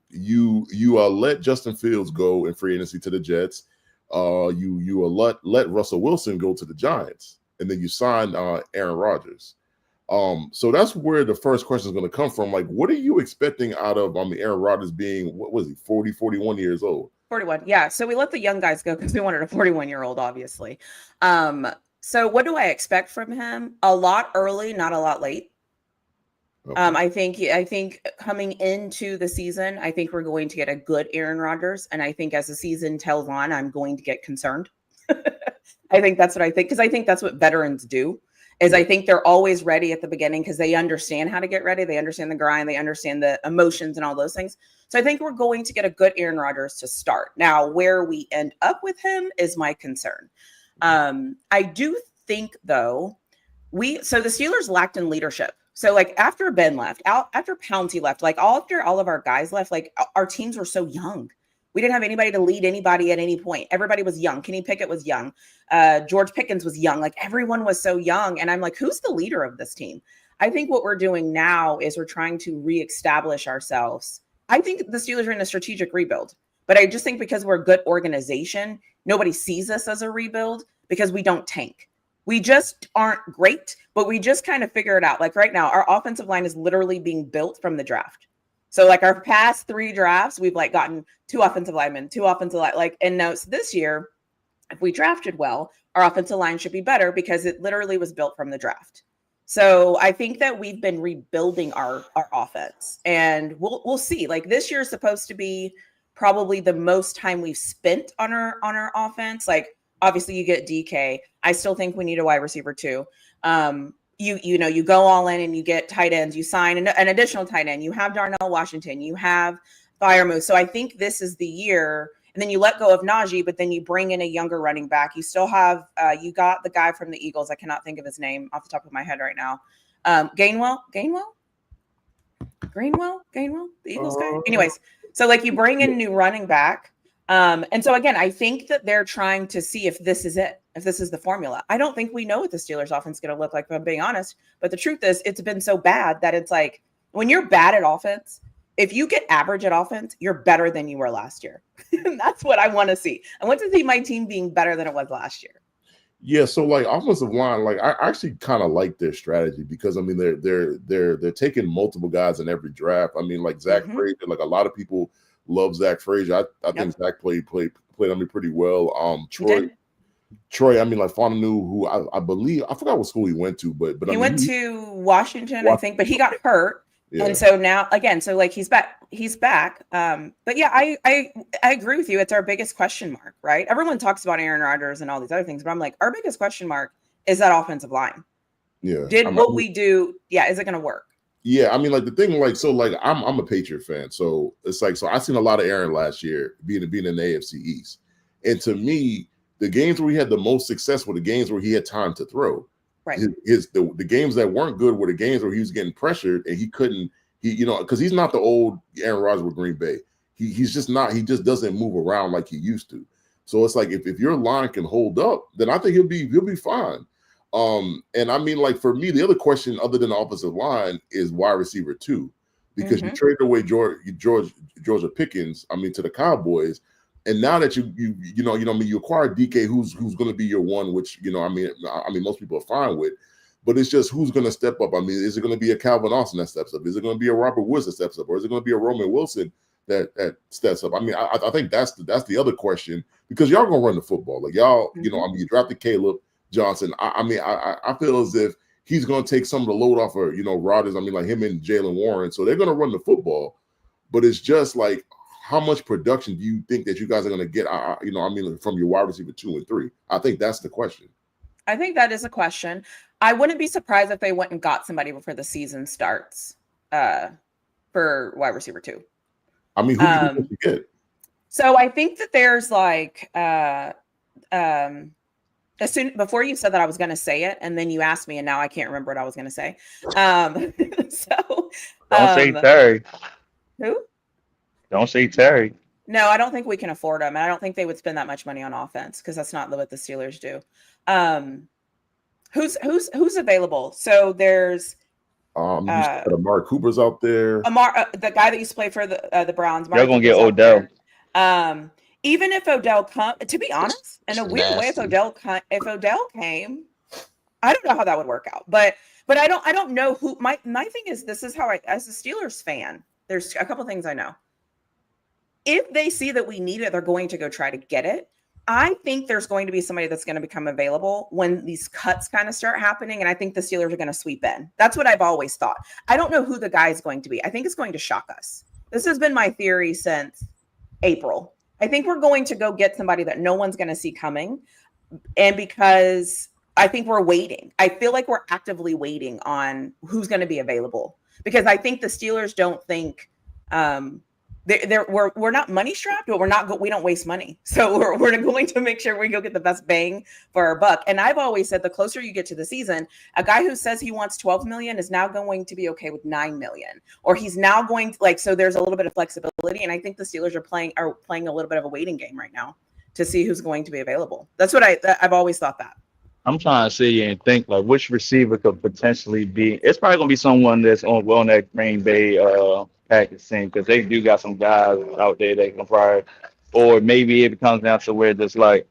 You let Justin Fields go in free agency to the Jets. You let Russell Wilson go to the Giants, and then you signed Aaron Rodgers. So that's where the first question is going to come from. Like, what are you expecting out of Aaron Rodgers being, what was he, 40, 41 years old? 41. Yeah. So we let the young guys go because we wanted a 41-year-old, obviously. So what do I expect from him? A lot early, not a lot late. Okay. I think coming into the season, I think we're going to get a good Aaron Rodgers. And I think as the season tells on, I'm going to get concerned. I think that's what I think, because I think that's what veterans do. I think they're always ready at the beginning because they understand how to get ready. They understand the grind. They understand the emotions and all those things. So I think we're going to get a good Aaron Rodgers to start. Now, where we end up with him is my concern. I do think though, the Steelers lacked in leadership. So like after Ben left, after Pouncey left, like after all of our guys left, like our teams were so young. We didn't have anybody to lead anybody at any point. Everybody was young. Kenny Pickett was young. George Pickens was young. Like everyone was so young. And I'm like, who's the leader of this team? I think what we're doing now is we're trying to reestablish ourselves. I think the Steelers are in a strategic rebuild, but I just think because we're a good organization, nobody sees us as a rebuild because we don't tank. We just aren't great, but we just kind of figure it out. Like right now, our offensive line is literally being built from the draft. So like our past 3 drafts, we've like gotten 2 offensive linemen, 2 offensive line, like, and now so this year, if we drafted well, our offensive line should be better because it literally was built from the draft. So I think that we've been rebuilding our offense, and we'll see. Like this year is supposed to be probably the most time we've spent on our offense. Like obviously you get DK. I still think we need a wide receiver too. You go all in and you get tight ends. You sign an additional tight end. You have Darnell Washington. You have Firemouth. So I think this is the year. And then you let go of Najee, but then you bring in a younger running back. You still have you got the guy from the Eagles. I cannot think of his name off the top of my head right now. Gainwell, the Eagles guy. Anyways, so like you bring in a new running back. And so again, I think that they're trying to see if this is it, if this is the formula. I don't think we know what the Steelers offense is going to look like, if I'm being honest. But the truth is, it's been so bad that it's like when you're bad at offense, if you get average at offense, you're better than you were last year. That's what I want to see. I want to see my team being better than it was last year. Yeah, so like offensive line, like I actually kind of like their strategy because I mean they're taking multiple guys in every draft. I mean, like Zach Frazier, like a lot of people love Zach Frazier. I think Zach played I mean pretty well. Troy, I mean like Fontenot, who I believe I forgot what school he went to, but he went to Washington, I think, but he got hurt. Yeah. And so now again, so like he's back. But yeah, I agree with you. It's our biggest question mark, right? Everyone talks about Aaron Rodgers and all these other things, but I'm like, our biggest question mark is that offensive line. Yeah. We do? Yeah. Is it going to work? Yeah. I mean, like the thing, like, so like I'm a Patriot fan. So it's like, so I seen a lot of Aaron last year being in the AFC East. And to me, the games where he had the most success were the games where he had time to throw. Right. The games that weren't good were the games where he was getting pressured and he couldn't, because he's not the old Aaron Rodgers with Green Bay. He's just not, he just doesn't move around like he used to. So it's like if your line can hold up, then I think he'll be fine. And I mean, like for me, the other question other than the offensive line is wide receiver too, because you traded away Georgia Pickens, I mean, to the Cowboys. And now that you acquired DK, who's going to be your one, which I mean, most people are fine with, but it's just who's going to step up. I mean, is it going to be a Calvin Austin that steps up? Is it going to be a Robert Woods that steps up, or is it going to be a Roman Wilson that steps up? I mean, I think that's the other question because y'all going to run the football, like y'all. I mean, you drafted Caleb Johnson. I mean, I feel as if he's going to take some of the load off of Rodgers. I mean, like him and Jalen Warren, so they're going to run the football, but it's just like, how much production do you think that you guys are going to get? I mean, from your wide receiver 2 and 3. I think that's the question. I think that is a question. I wouldn't be surprised if they went and got somebody before the season starts for wide receiver 2. I mean, who do you think you get? So I think that there's like before you said that I was going to say it, and then you asked me, and now I can't remember what I was going to say. So don't say Terry. Who? Don't say Terry. No, I don't think we can afford him. And I don't think they would spend that much money on offense because that's not what the Steelers do. Who's available? So there's Amari Cooper's out there. The guy that used to play for the Browns. They're gonna get Odell. Even if Odell to be honest, in a weird way, if Odell came, I don't know how that would work out. But I don't know who. My thing is, this is how as a Steelers fan, there's a couple things I know. If they see that we need it, they're going to go try to get it. I think there's going to be somebody that's going to become available when these cuts kind of start happening. And I think the Steelers are going to sweep in. That's what I've always thought. I don't know who the guy is going to be. I think it's going to shock us. This has been my theory since April. I think we're going to go get somebody that no one's going to see coming. And because I think we're waiting. I feel like we're actively waiting on who's going to be available. Because I think the Steelers don't think we're not money strapped, but we don't waste money. So we're going to make sure we go get the best bang for our buck. And I've always said the closer you get to the season, a guy who says he wants 12 million is now going to be okay with 9 million, or he's now going to so there's a little bit of flexibility. And I think the Steelers are playing a little bit of a waiting game right now to see who's going to be available. That's what I've always thought that. I'm trying to sit here and think like which receiver could potentially be. It's probably gonna be someone that's on that Green Bay Packers team because they do got some guys out there that can probably, or maybe it comes down to where just like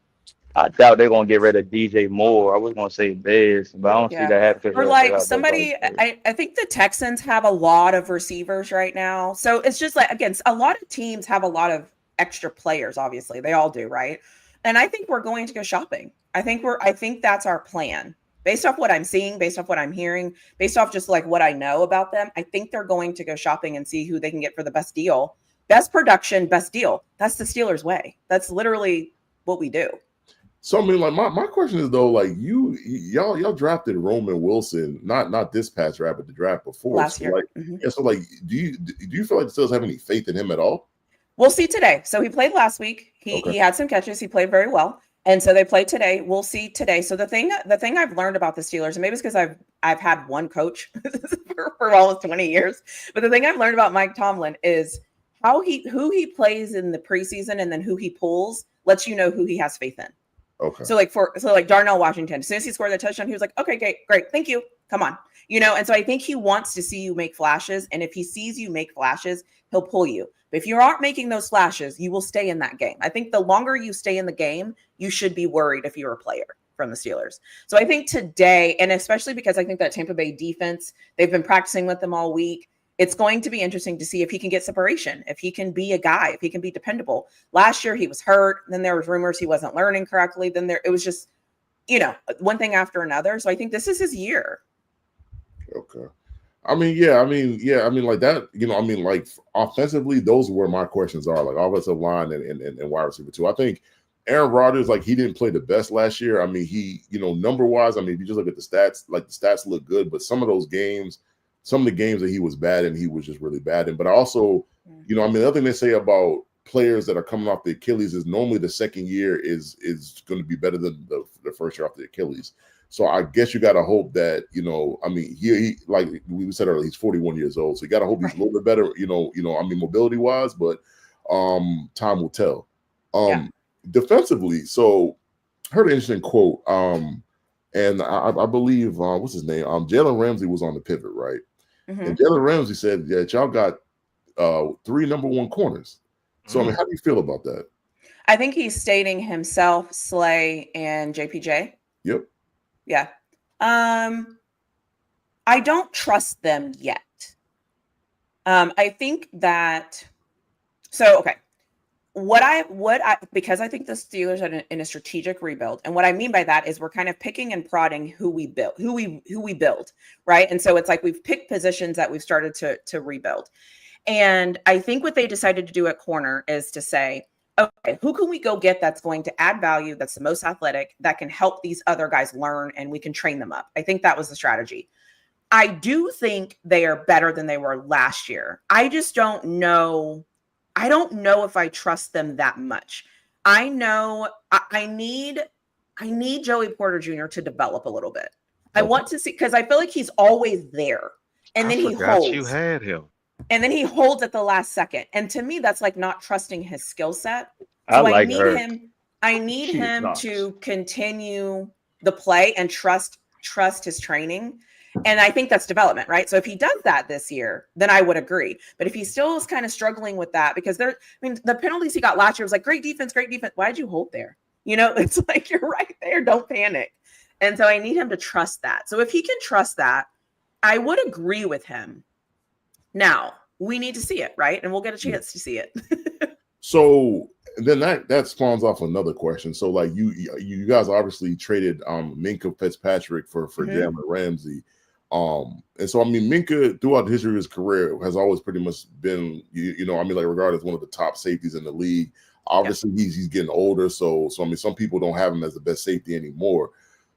I doubt they're gonna get rid of DJ Moore. I was gonna say Bears, but I don't see that happening. Or like somebody, I think the Texans have a lot of receivers right now. So it's just like again, a lot of teams have a lot of extra players. Obviously, they all do, right? And I think we're going to go shopping. I think that's our plan. Based off what I'm seeing, based off what I'm hearing, based off just like what I know about them, I think they're going to go shopping and see who they can get for the best deal. Best production, best deal. That's the Steelers' way. That's literally what we do. So I mean, like my question is though, like y'all drafted Roman Wilson, not this past draft, but the draft before. Last year. Like, yeah, so like do you feel like the Steelers have any faith in him at all? We'll see today. So he played last week. He had some catches. He played very well. And so they play today. We'll see today. So the thing I've learned about the Steelers, and maybe it's because I've had one coach for almost 20 years, but the thing I've learned about Mike Tomlin is who he plays in the preseason and then who he pulls lets you know who he has faith in. Okay. So like Darnell Washington, as soon as he scored that touchdown, he was like, okay, great, thank you. Come on. And so I think he wants to see you make flashes. And if he sees you make flashes, he'll pull you. But if you aren't making those flashes, you will stay in that game. I think the longer you stay in the game, you should be worried if you're a player from the Steelers. So I think today, and especially because I think that Tampa Bay defense, they've been practicing with them all week. It's going to be interesting to see if he can get separation, if he can be a guy, if he can be dependable. Last year he was hurt. Then there was rumors he wasn't learning correctly. Then it was just, one thing after another. So I think this is his year. Okay. I mean, like that, like offensively, those are where my questions are, like offensive line and wide receiver too. I think Aaron Rodgers, like he didn't play the best last year. I mean, he, number wise, I mean, if you just look at the stats, like the stats look good, but some of the games that he was bad in, he was just really bad in. But I also, the other thing they say about players that are coming off the Achilles is normally the second year is going to be better than the first year off the Achilles. So I guess you got to hope that, he like we said earlier, he's 41 years old. So you got to hope he's a little bit better, mobility wise, but time will tell. Defensively, so I heard an interesting quote. And I believe, what's his name? Jalen Ramsey was on the pivot, right? Mm-hmm. And Jalen Ramsey said that y'all got 3 number 1 corners. So, I mean, how do you feel about that? I think he's stating himself, Slay, and JPJ. Yep. Yeah. I don't trust them yet. I think that okay. Because I think the Steelers are in a strategic rebuild. And what I mean by that is we're kind of picking and prodding who we build, right? And so it's like we've picked positions that we've started to rebuild. And I think what they decided to do at corner is to say, okay, who can we go get that's going to add value, that's the most athletic, that can help these other guys learn, and we can train them up. I think that was the strategy. I do think they are better than they were last year. I just don't know. I don't know if I trust them that much. I know I need Joey Porter Jr. to develop a little bit. I want to see, because I feel like he's always there. And then he holds. You had him. And then he holds at the last second. And to me, that's like not trusting his skill set. So I need him to continue the play and trust his training. And I think that's development, right? So if he does that this year, then I would agree. But if he still is kind of struggling with that, because the penalties he got last year was like, great defense. Why'd you hold there? It's like, you're right there. Don't panic. And so I need him to trust that. So if he can trust that, I would agree with him. Now, we need to see it, right? And we'll get a chance to see it. So then that spawns off another question. So like you guys obviously traded Minkah Fitzpatrick for Jalen Ramsey. And so I mean Minkah throughout the history of his career has always pretty much been regarded as one of the top safeties in the league. Obviously he's getting older, so I mean some people don't have him as the best safety anymore.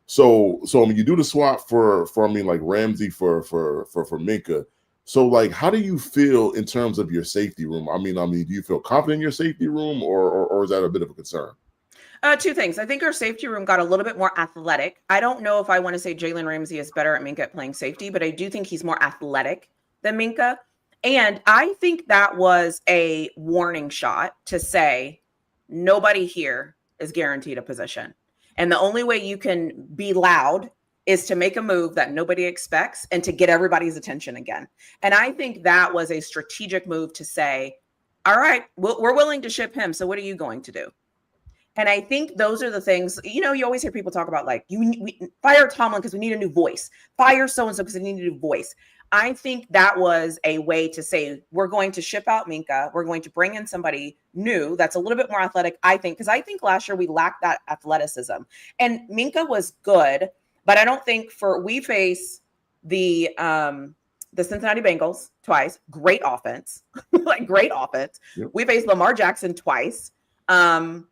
So I mean you do the swap for Ramsey for Minkah. So, like, how do you feel in terms of your safety room? I mean, do you feel confident in your safety room, or is that a bit of a concern? Two things. I think our safety room got a little bit more athletic. I don't know if I want to say Jalen Ramsey is better at Minka at playing safety, but I do think he's more athletic than Minka. And I think that was a warning shot to say nobody here is guaranteed a position. And the only way you can be loud is to make a move that nobody expects and to get everybody's attention again. And I think that was a strategic move to say, all right, we're willing to ship him. So what are you going to do? And I think those are the things, you always hear people talk about, like, we fire Tomlin because we need a new voice. Fire so-and-so because we need a new voice. I think that was a way to say, we're going to ship out Minka. We're going to bring in somebody new that's a little bit more athletic, I think, because I think last year we lacked that athleticism. And Minka was good, but I don't think we face the Cincinnati Bengals twice. Great offense. Great offense. Yep. We faced Lamar Jackson twice. I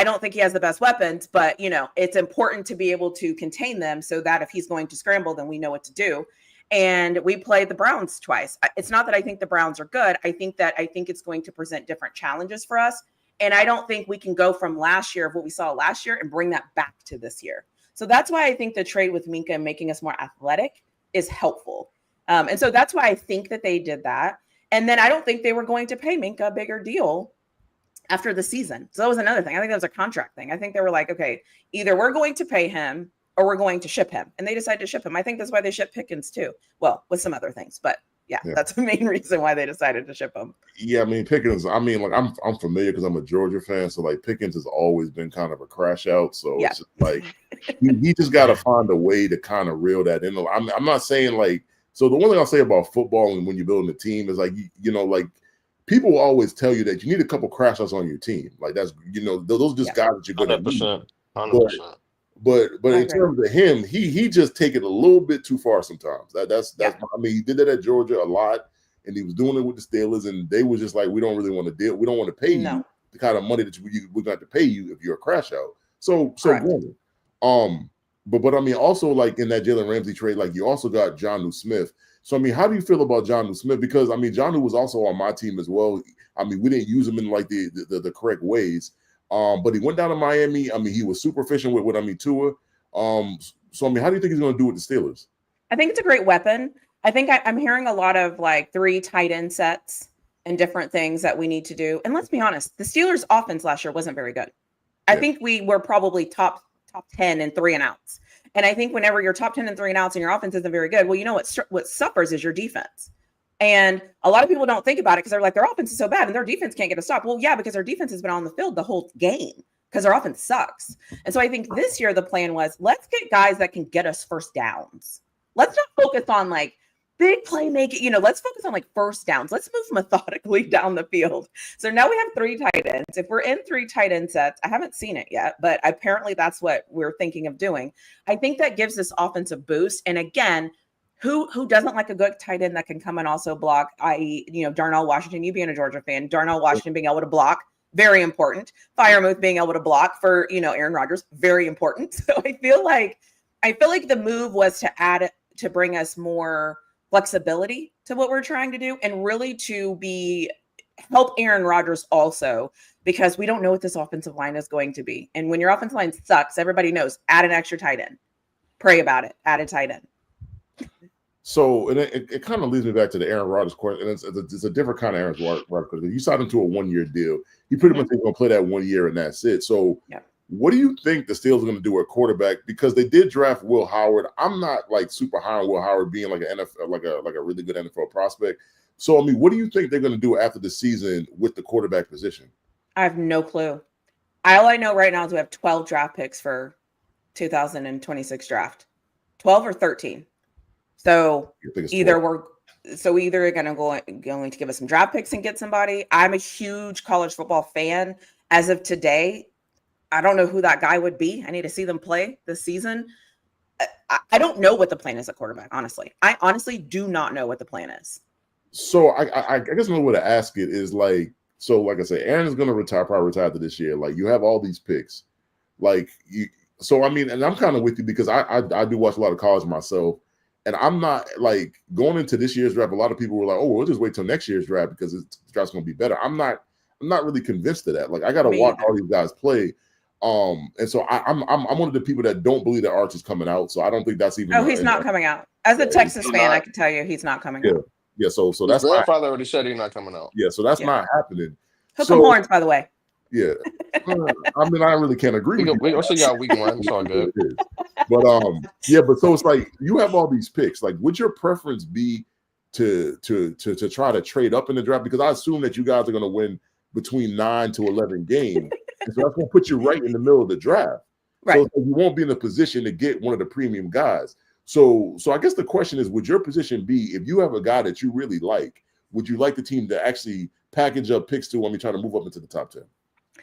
don't think he has the best weapons, but, it's important to be able to contain them so that if he's going to scramble, then we know what to do. And we played the Browns twice. It's not that I think the Browns are good. I think it's going to present different challenges for us. And I don't think we can go from last year of what we saw last year and bring that back to this year. So that's why I think the trade with Minka and making us more athletic is helpful. And so that's why I think that they did that. And then I don't think they were going to pay Minka a bigger deal after the season. So that was another thing. I think that was a contract thing. I think they were like, okay, either we're going to pay him or we're going to ship him. And they decided to ship him. I think that's why they shipped Pickens too. Well, with some other things, but yeah, that's the main reason why they decided to ship him. Yeah, I mean, Pickens, I'm familiar because I'm a Georgia fan. So, like, Pickens has always been kind of a crash out. So it's just like, he just got to find a way to kind of reel that in. I'm not saying, like, so the one thing I'll say about football and when you're building a team is, like, like, people will always tell you that you need a couple crash outs on your team. Like, that's, those are just guys that you're going to need. 100%. But in terms of him, he just take it a little bit too far sometimes. That's he did that at Georgia a lot, and he was doing it with the Steelers, and they was just like, we don't really want to deal. We don't want to pay you the kind of money that we're going to pay you if you're a crash out. So but I mean, also, like, in that Jalen Ramsey trade, like, you also got Jonnu Smith. So, I mean, how do you feel about Jonnu Smith? Because, I mean, Jonnu was also on my team as well. I mean, we didn't use him in, like, the correct ways. But he went down to Miami. I mean, he was super efficient with Tua. So, I mean, how do you think he's going to do with the Steelers? I think it's a great weapon. I think I'm hearing a lot of, like, 3 tight end sets and different things that we need to do. And let's be honest, the Steelers' offense last year wasn't very good. I think we were probably top 10 in 3 and outs. And I think whenever you're top 10 in 3 and outs and your offense isn't very good, well, what suffers is your defense. And a lot of people don't think about it because they're like, their offense is so bad and their defense can't get a stop. Well, yeah, because their defense has been on the field the whole game because their offense sucks. And so I think this year the plan was, let's get guys that can get us first downs. Let's not focus on, like, big playmaking, let's focus on, like, first downs. Let's move methodically down the field. So now we have 3 tight ends. If we're in 3 tight end sets, I haven't seen it yet, but apparently that's what we're thinking of doing. I think that gives this offense a boost. And again, who doesn't like a good tight end that can come and also block, i.e., Darnell Washington, you being a Georgia fan, Darnell Washington being able to block, very important. Freiermuth being able to block for, Aaron Rodgers, very important. So I feel like the move was to bring us more flexibility to what we're trying to do and really to help Aaron Rodgers also, because we don't know what this offensive line is going to be. And when your offensive line sucks, everybody knows, add an extra tight end. Pray about it. Add a tight end. So, and it kind of leads me back to the Aaron Rodgers question. And it's a different kind of Aaron Rodgers because you signed him to a 1-year deal. He pretty much is going to play that 1 year and that's it. So, what do you think the Steelers are going to do at quarterback? Because they did draft Will Howard. I'm not, like, super high on Will Howard being like an NFL, like a really good NFL prospect. So, I mean, what do you think they're going to do after the season with the quarterback position? I have no clue. All I know right now is we have 12 draft picks for 2026 draft, 12 or 13. So either we're going to give us some draft picks and get somebody. I'm a huge college football fan. As of today, I don't know who that guy would be. I need to see them play this season. I don't know what the plan is at quarterback, honestly. I honestly do not know what the plan is. So I guess another way to ask it is, like, so like I said, Aaron is going to probably retire after this year. Like, you have all these picks. Like, so I mean, and I'm kind of with you because I do watch a lot of college myself. And I'm not like going into this year's draft. A lot of people were like, "Oh, we'll just wait till next year's draft because the draft's going to be better." I'm not really convinced of that. Like I got to watch all these guys play. And so I'm one of the people that don't believe that Arch is coming out. So I don't think that's even. Oh, he's not coming out. As a Texas fan, I can tell you he's not coming out. Yeah. So His that's grandfather already said he's not coming out. Yeah. So that's not happening. Hook 'em horns, by the way. Yeah. I mean, I really can't agree with you. We also got week one. It's all good. But but so it's like you have all these picks. Like, would your preference be to try to trade up in the draft? Because I assume that you guys are going to win between 9 to 11 games. And so that's going to put you right in the middle of the draft. Right. So you won't be in a position to get one of the premium guys. So I guess the question is, would your position be, if you have a guy that you really like, would you like the team to actually package up picks to when we try to move up into the top 10?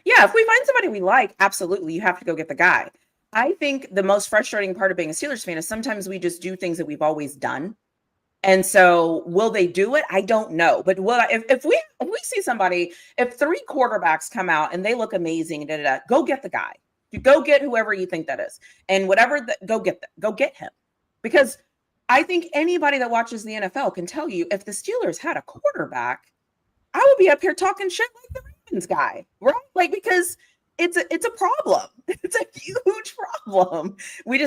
Yeah, if we find somebody we like, absolutely, you have to go get the guy. I think the most frustrating part of being a Steelers fan is sometimes we just do things that we've always done. And so will they do it? I don't know. But if we see somebody, if 3 quarterbacks come out and they look amazing, go get the guy. Go get whoever you think that is. And go get him. Because I think anybody that watches the NFL can tell you, if the Steelers had a quarterback, I would be up here talking shit like the Ravens guy, right? Like, because it's a problem. It's a huge problem. We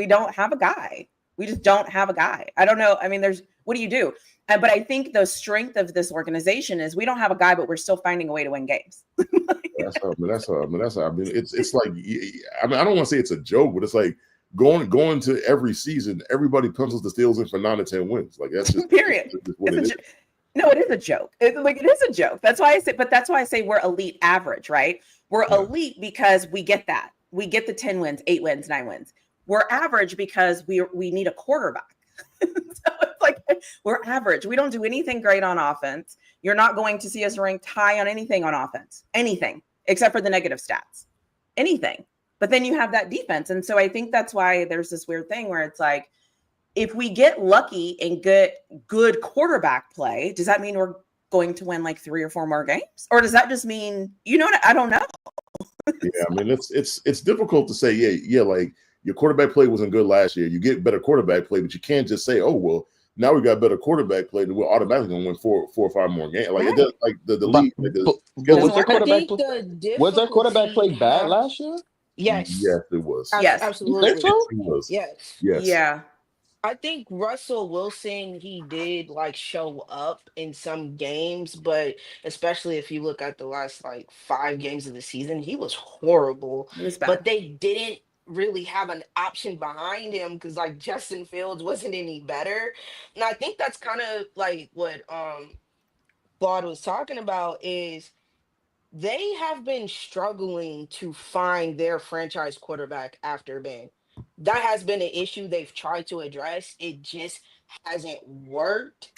don't have a guy. We just don't have a guy. I don't know. I mean, what do you do? But I think the strength of this organization is we don't have a guy, but we're still finding a way to win games. That's I mean, it's like, I mean, I don't want to say it's a joke, but it's like going to every season, everybody pencils the Steelers in for 9 to 10 wins. Like that's just period. That's just what it is. No, it is a joke. It is a joke. That's why I say we're elite average, right? We're elite because we get that. We get the 10 wins, 8 wins, 9 wins. We're average because we need a quarterback. So it's like we're average. We don't do anything great on offense. You're not going to see us ranked high on anything on offense. Anything except for the negative stats. Anything. But then you have that defense. And so I think that's why there's this weird thing where it's like, if we get lucky and get good quarterback play, does that mean we're going to win like 3 or 4 more games? Or does that just mean, I don't know. Yeah, I mean, it's difficult to say, yeah, like your quarterback play wasn't good last year. You get better quarterback play, but you can't just say, oh, well, now we got better quarterback play, then we're automatically going to win 4 or 5 more games. Like, it does, like the league. Like was their quarterback play bad last year? Yes. Yes, it was. Yes. Absolutely. It was. Yes. Yeah. I think Russell Wilson, he did like show up in some games, but especially if you look at the last like 5 games of the season, he was horrible. It was bad. But they didn't really have an option behind him because like Justin Fields wasn't any better. And I think that's kind of like what Claude was talking about is they have been struggling to find their franchise quarterback after Ben. That has been an issue they've tried to address. It just hasn't worked.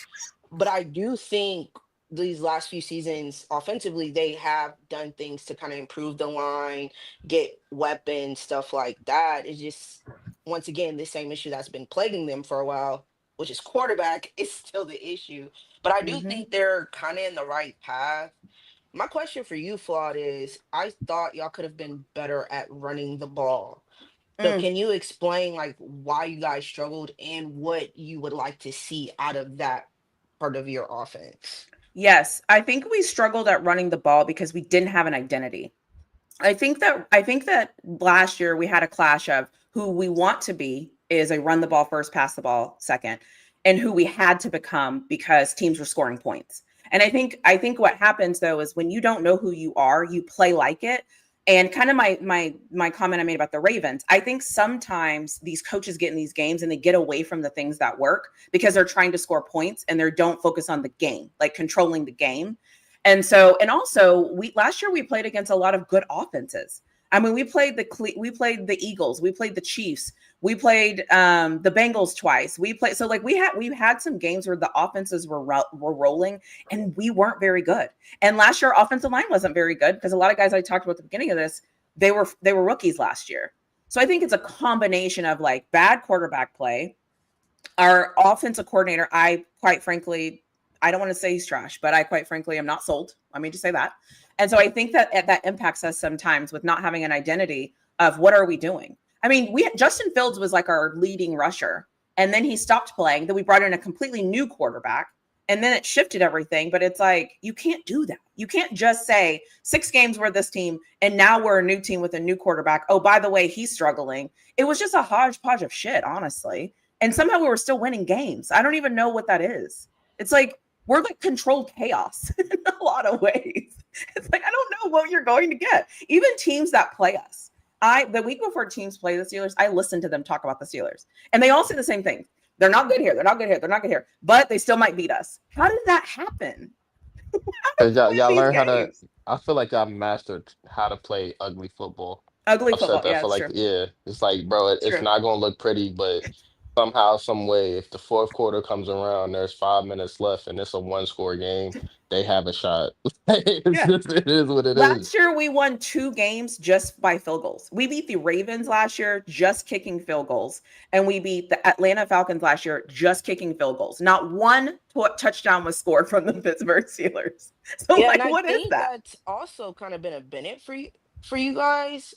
But I do think these last few seasons, offensively, they have done things to kind of improve the line, get weapons, stuff like that. It's just, once again, the same issue that's been plaguing them for a while, which is quarterback, is still the issue. But I do think they're kind of in the right path. My question for you, Flawed, is I thought y'all could have been better at running the ball. So can you explain like why you guys struggled and what you would like to see out of that part of your offense? Yes, I think we struggled at running the ball because we didn't have an identity. I think that last year we had a clash of who we want to be is a run the ball first, pass the ball second, and who we had to become because teams were scoring points. And I think what happens though is when you don't know who you are, you play like it. And kind of my comment I made about the Ravens, I think sometimes these coaches get in these games and they get away from the things that work because they're trying to score points and they don't focus on the game, like controlling the game. And also last year we played against a lot of good offenses. I mean, we played the Eagles, we played the Chiefs, we played the Bengals twice. We've had some games where the offenses were rolling and we weren't very good. And last year, our offensive line wasn't very good because a lot of guys I talked about at the beginning of this, they were rookies last year. So I think it's a combination of like bad quarterback play. Our offensive coordinator, I quite frankly, I don't want to say he's trash, but I quite frankly am not sold. Let me just say that. And so I think that impacts us sometimes with not having an identity of what are we doing. I mean, Justin Fields was like our leading rusher and then he stopped playing. Then we brought in a completely new quarterback, and then it shifted everything. But it's like, you can't do that. You can't just say 6 games we're this team, and now we're a new team with a new quarterback. Oh, by the way, he's struggling. It was just a hodgepodge of shit, honestly. And somehow we were still winning games. I don't even know what that is. It's like, we're like controlled chaos in a lot of ways. It's like, I don't know what you're going to get. Even teams that play us. The week before teams play the Steelers, I listen to them talk about the Steelers. And they all say the same thing. They're not good here. They're not good here. They're not good here. But they still might beat us. How did that happen? Because y'all learn how to. I feel like y'all mastered how to play ugly football. Ugly I've said football. that Yeah, for it's like, true. yeah, it's like, bro, it's True. not gonna look pretty, but somehow, some way, if the fourth quarter comes around, there's 5 minutes left, and it's a one-score game, they have a shot. Yeah. It is what it is. Last year, we won 2 games just by field goals. We beat the Ravens last year just kicking field goals. And we beat the Atlanta Falcons last year just kicking field goals. Not one touchdown was scored from the Pittsburgh Steelers. So, Yeah, like, and I what is think that? that's also kind of been a benefit for you guys.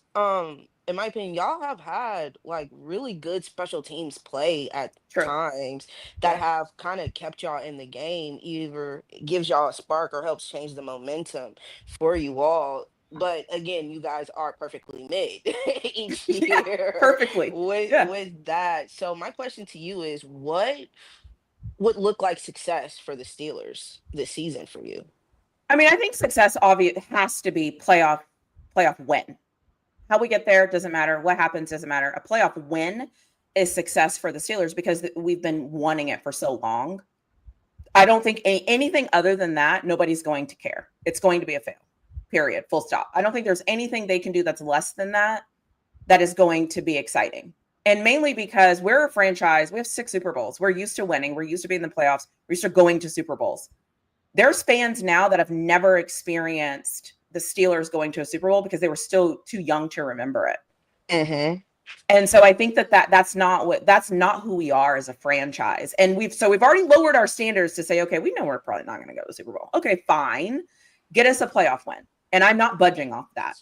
In my opinion, y'all have had like really good special teams play at True. times that Yeah. have kind of kept y'all in the game, either gives y'all a spark or helps change the momentum for you all. But again, you guys are perfectly mid each Yeah, year perfectly. Yeah. with that. So my question to you is, what would look like success for the Steelers this season for you? I mean, I think success obviously has to be playoff win. How we get there doesn't matter. What happens doesn't matter. A playoff win is success for the Steelers because we've been wanting it for so long. I don't think anything other than that, nobody's going to care. It's going to be a fail, period, full stop. I don't think there's anything they can do that's less than that is going to be exciting. And mainly because we're a franchise, we have 6 Super Bowls. We're used to winning. We're used to being in the playoffs. We're used to going to Super Bowls. There's fans now that have never experienced the Steelers going to a Super Bowl because they were still too young to remember it. Mm-hmm. And so I think that's not who we are as a franchise. And we've already lowered our standards to say, okay, we know we're probably not going to go to the Super Bowl. Okay, fine. Get us a playoff win. And I'm not budging off that.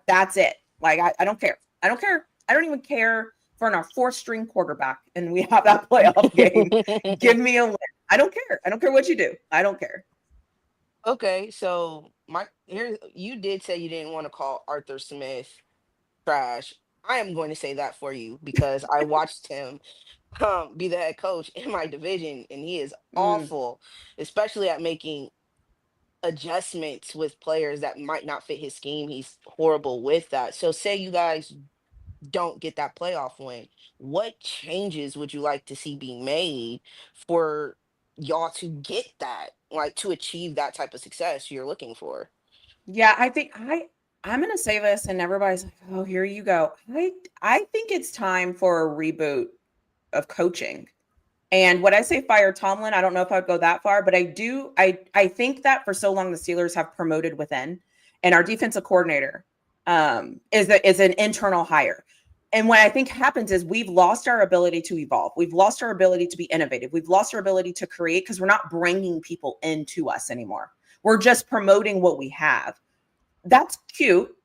That's it. Like, I don't care. I don't care. I don't even care for our 4th string quarterback and we have that playoff game. Give me a win. I don't care. I don't care what you do. I don't care. Okay, so you did say you didn't want to call Arthur Smith trash. I am going to say that for you because I watched him be the head coach in my division, and he is awful, especially at making adjustments with players that might not fit his scheme. He's horrible with that. So say you guys don't get that playoff win, what changes would you like to see be made for y'all to get that, like to achieve that type of success you're looking for? Yeah, I think I'm going to say this and everybody's like, "Oh, here you go." I think it's time for a reboot of coaching. And when I say fire Tomlin, I don't know if I'd go that far, but I think that for so long the Steelers have promoted within, and our defensive coordinator is an internal hire. And what I think happens is we've lost our ability to evolve. We've lost our ability to be innovative. We've lost our ability to create because we're not bringing people into us anymore. We're just promoting what we have. That's cute,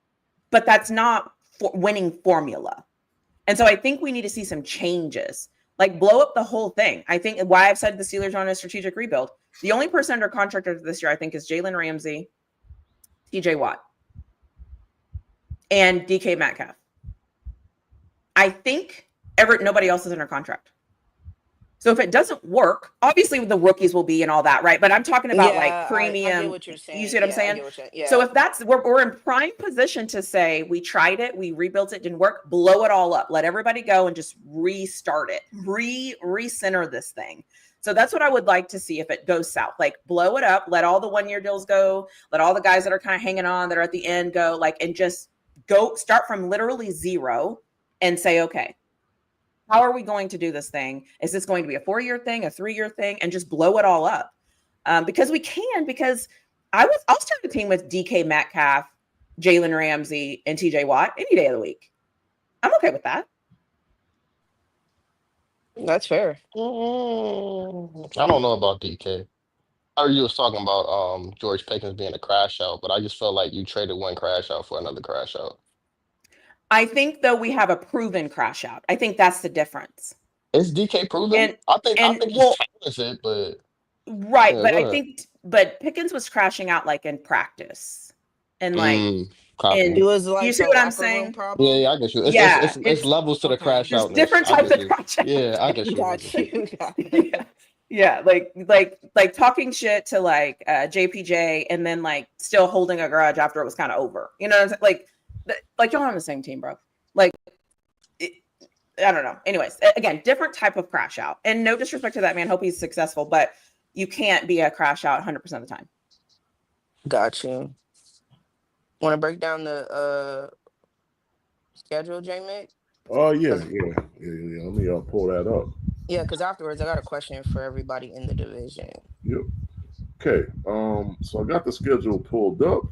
but that's not winning formula. And so I think we need to see some changes, like blow up the whole thing. I think why I've said the Steelers are on a strategic rebuild. The only person under contract this year, I think, is Jalen Ramsey, TJ Watt, and DK Metcalf. I think nobody else is under contract. So if it doesn't work, obviously the rookies will be and all that, right? But I'm talking about like premium. I get what you're saying. You see what I'm saying? Yeah. So if we're in prime position to say we tried it, we rebuilt it, didn't work, blow it all up, let everybody go and just restart it, recenter this thing. So that's what I would like to see if it goes south. Like blow it up, let all the 1-year deals go, let all the guys that are kind of hanging on that are at the end go, like, and just go start from literally zero and say, okay, how are we going to do this thing? Is this going to be a 4-year thing, a 3-year thing, and just blow it all up? Because we can, because I'll start a team with DK Metcalf, Jalen Ramsey, and TJ Watt any day of the week. I'm okay with that. That's fair. I don't know about DK. I heard you was talking about George Pickens being a crash out, but I just felt like you traded one crash out for another crash out. I think, though, we have a proven crash out. I think that's the difference. Is DK proven? And I think he's well, talented, but right, yeah, but go I ahead. think Pickens was crashing out like in practice, and like Copy. It was you like see the what I'm locker room saying? problem. Yeah, I get you. Yeah, It's levels to the Okay. crash there's outness. different I types get of you. crash out. Yeah, I get you. Got you. Yeah. Yeah, like talking shit to like JPJ and then like still holding a grudge after it was kind of over. You know what I'm saying? Like y'all on the same team, bro. Like I don't know. Anyways, again, different type of crash out. And no disrespect to that man. Hope he's successful, but you can't be a crash out 100% of the time. Got you. Want to break down the schedule, JMIK? Oh yeah. Let me pull that up. Yeah, because afterwards I got a question for everybody in the division. Yep. Okay. So I got the schedule pulled up.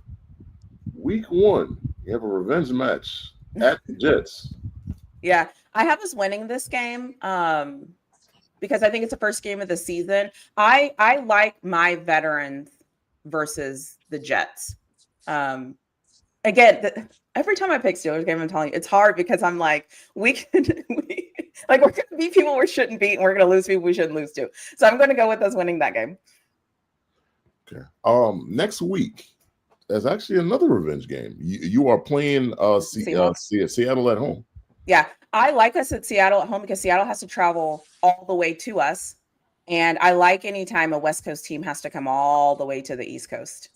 Week 1, you have a revenge match at the Jets. Yeah, I have us winning this game because I think it's the first game of the season. I like my veterans versus the Jets. Again, every time I pick Steelers game, I'm telling you, it's hard because I'm like, we're gonna beat people we shouldn't beat, and we're gonna lose people we shouldn't lose to. So I'm gonna go with us winning that game. Okay. Next week, there's actually another revenge game. You are playing Seattle at home. Yeah, I like us at Seattle at home because Seattle has to travel all the way to us, and I like anytime a West Coast team has to come all the way to the East Coast.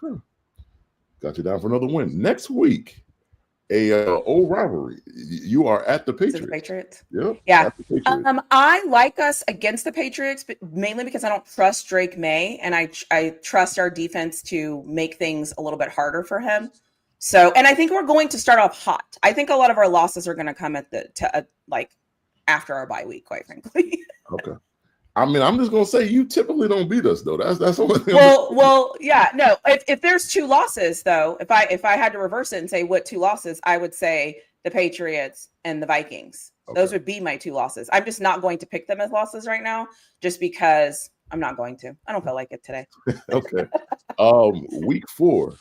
Okay. Got you down for another win. Next week, old rivalry. You are at the Patriots. The Patriots? Yep. Yeah. Patriots. I like us against the Patriots, but mainly because I don't trust Drake May, and I trust our defense to make things a little bit harder for him. So, and I think we're going to start off hot. I think a lot of our losses are going to come after our bye week, quite frankly. Okay. I mean, I'm just gonna say you typically don't beat us though. That's the only thing. Well, yeah, no. If there's 2 losses though, if I had to reverse it and say what 2 losses, I would say the Patriots and the Vikings. Okay. Those would be my 2 losses. I'm just not going to pick them as losses right now, just because I'm not going to. I don't feel like it today. Okay. Week 4,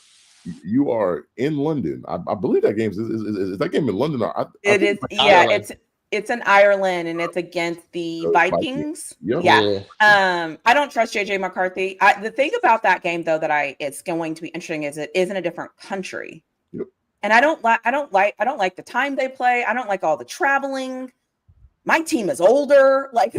you are in London. I believe that game is that game in London. It is. Yeah, it's in Ireland and it's against the Vikings. Yep. Yeah. I don't trust JJ McCarthy. The thing about that game though that it's going to be interesting is it is in a different country. Yep. And I don't like the time they play. I don't like all the traveling. My team is older. Like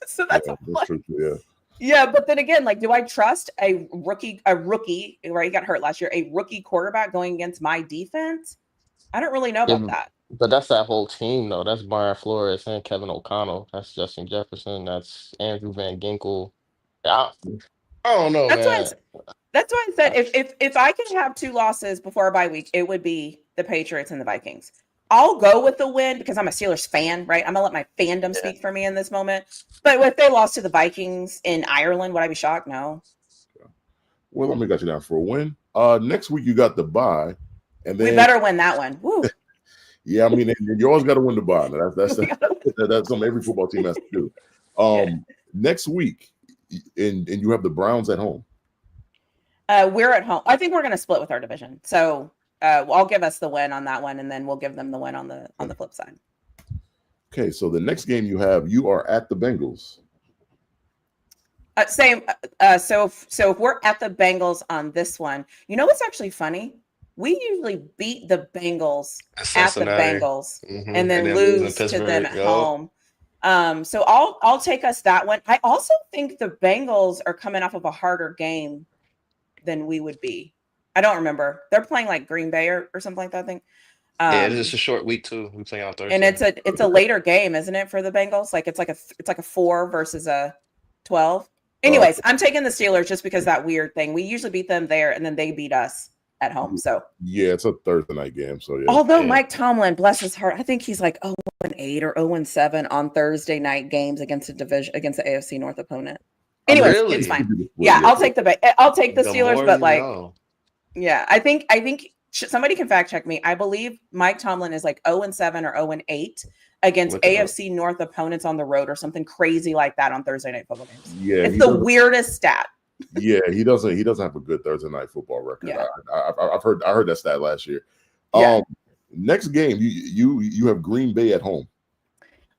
so that's true, yeah. Yeah, but then again, like, do I trust a rookie, right? He got hurt last year, a rookie quarterback going against my defense? I don't really know about that. But that's that whole team, though. That's Brian Flores and Kevin O'Connell. That's Justin Jefferson. That's Andrew Van Ginkel. I don't know, that's why I said if I could have 2 losses before a bye week, it would be the Patriots and the Vikings. I'll go with the win because I'm a Steelers fan, right? I'm gonna let my fandom speak for me in this moment. But if they lost to the Vikings in Ireland, would I be shocked? No. Well, let me get you down for a win. Next week you got the bye, and then we better win that one. Woo. Yeah, I mean, you always got to win the bye. That's something every football team has to do. Next week, and you have the Browns at home. We're at home. I think we're going to split with our division. So I'll give us the win on that one, and then we'll give them the win on the flip side. Okay, so the next game you are at the Bengals. Same. So if we're at the Bengals on this one, you know what's actually funny? We usually beat the Bengals at the Bengals and then lose to them at home. So I'll take us that one. I also think the Bengals are coming off of a harder game than we would be. I don't remember. They're playing like Green Bay or something like that, I think. Yeah, it's a short week too. We play on Thursday. And it's a later game, isn't it, for the Bengals? Like it's like a 4 versus a 12. Anyways, I'm taking the Steelers just because that weird thing. We usually beat them there and then they beat us at home. So yeah, it's a Thursday night game. So yeah. Although Mike Tomlin, bless his heart, I think he's like 0-8 or 0-7 on Thursday night games against the AFC North opponent. Anyways, really? It's fine. Yeah, I'll take the Steelers, but like, yeah, I think somebody can fact check me. I believe Mike Tomlin is like 0-7 or 0-8 against AFC North opponents on the road or something crazy like that on Thursday night football games. Yeah, it's the weirdest stat. Yeah, he doesn't have a good Thursday night football record. Yeah. I heard that stat last year. Yeah. Next game, you have Green Bay at home.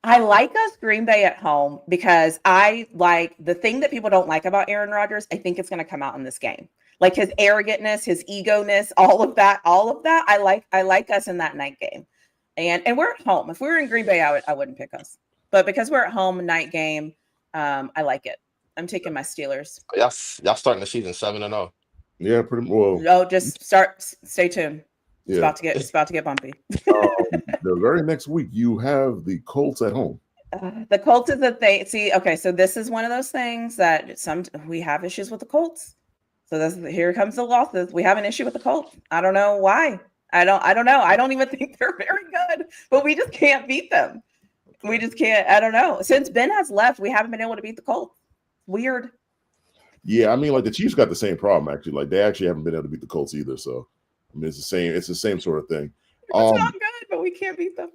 I like us Green Bay at home because I like the thing that people don't like about Aaron Rodgers. I think it's going to come out in this game. Like his arrogantness, his ego-ness, all of that. I like us in that night game. And we're at home. If we were in Green Bay, I wouldn't pick us. But because we're at home, night game, I like it. I'm taking my Steelers. Y'all starting the season 7-0. Yeah, pretty well. Oh, just stay tuned. It's about to get bumpy. The very next week, you have the Colts at home. The Colts is the thing. See, okay, so this is one of those things that we have issues with the Colts. So here comes the losses. We have an issue with the Colts. I don't know why. I don't know. I don't even think they're very good, but we just can't beat them. We just can't. I don't know. Since Ben has left, we haven't been able to beat the Colts. Weird. Yeah, I mean, like the Chiefs got the same problem actually. Like they actually haven't been able to beat the Colts either. So I mean, it's the same sort of thing. It's not good, but we can't beat them.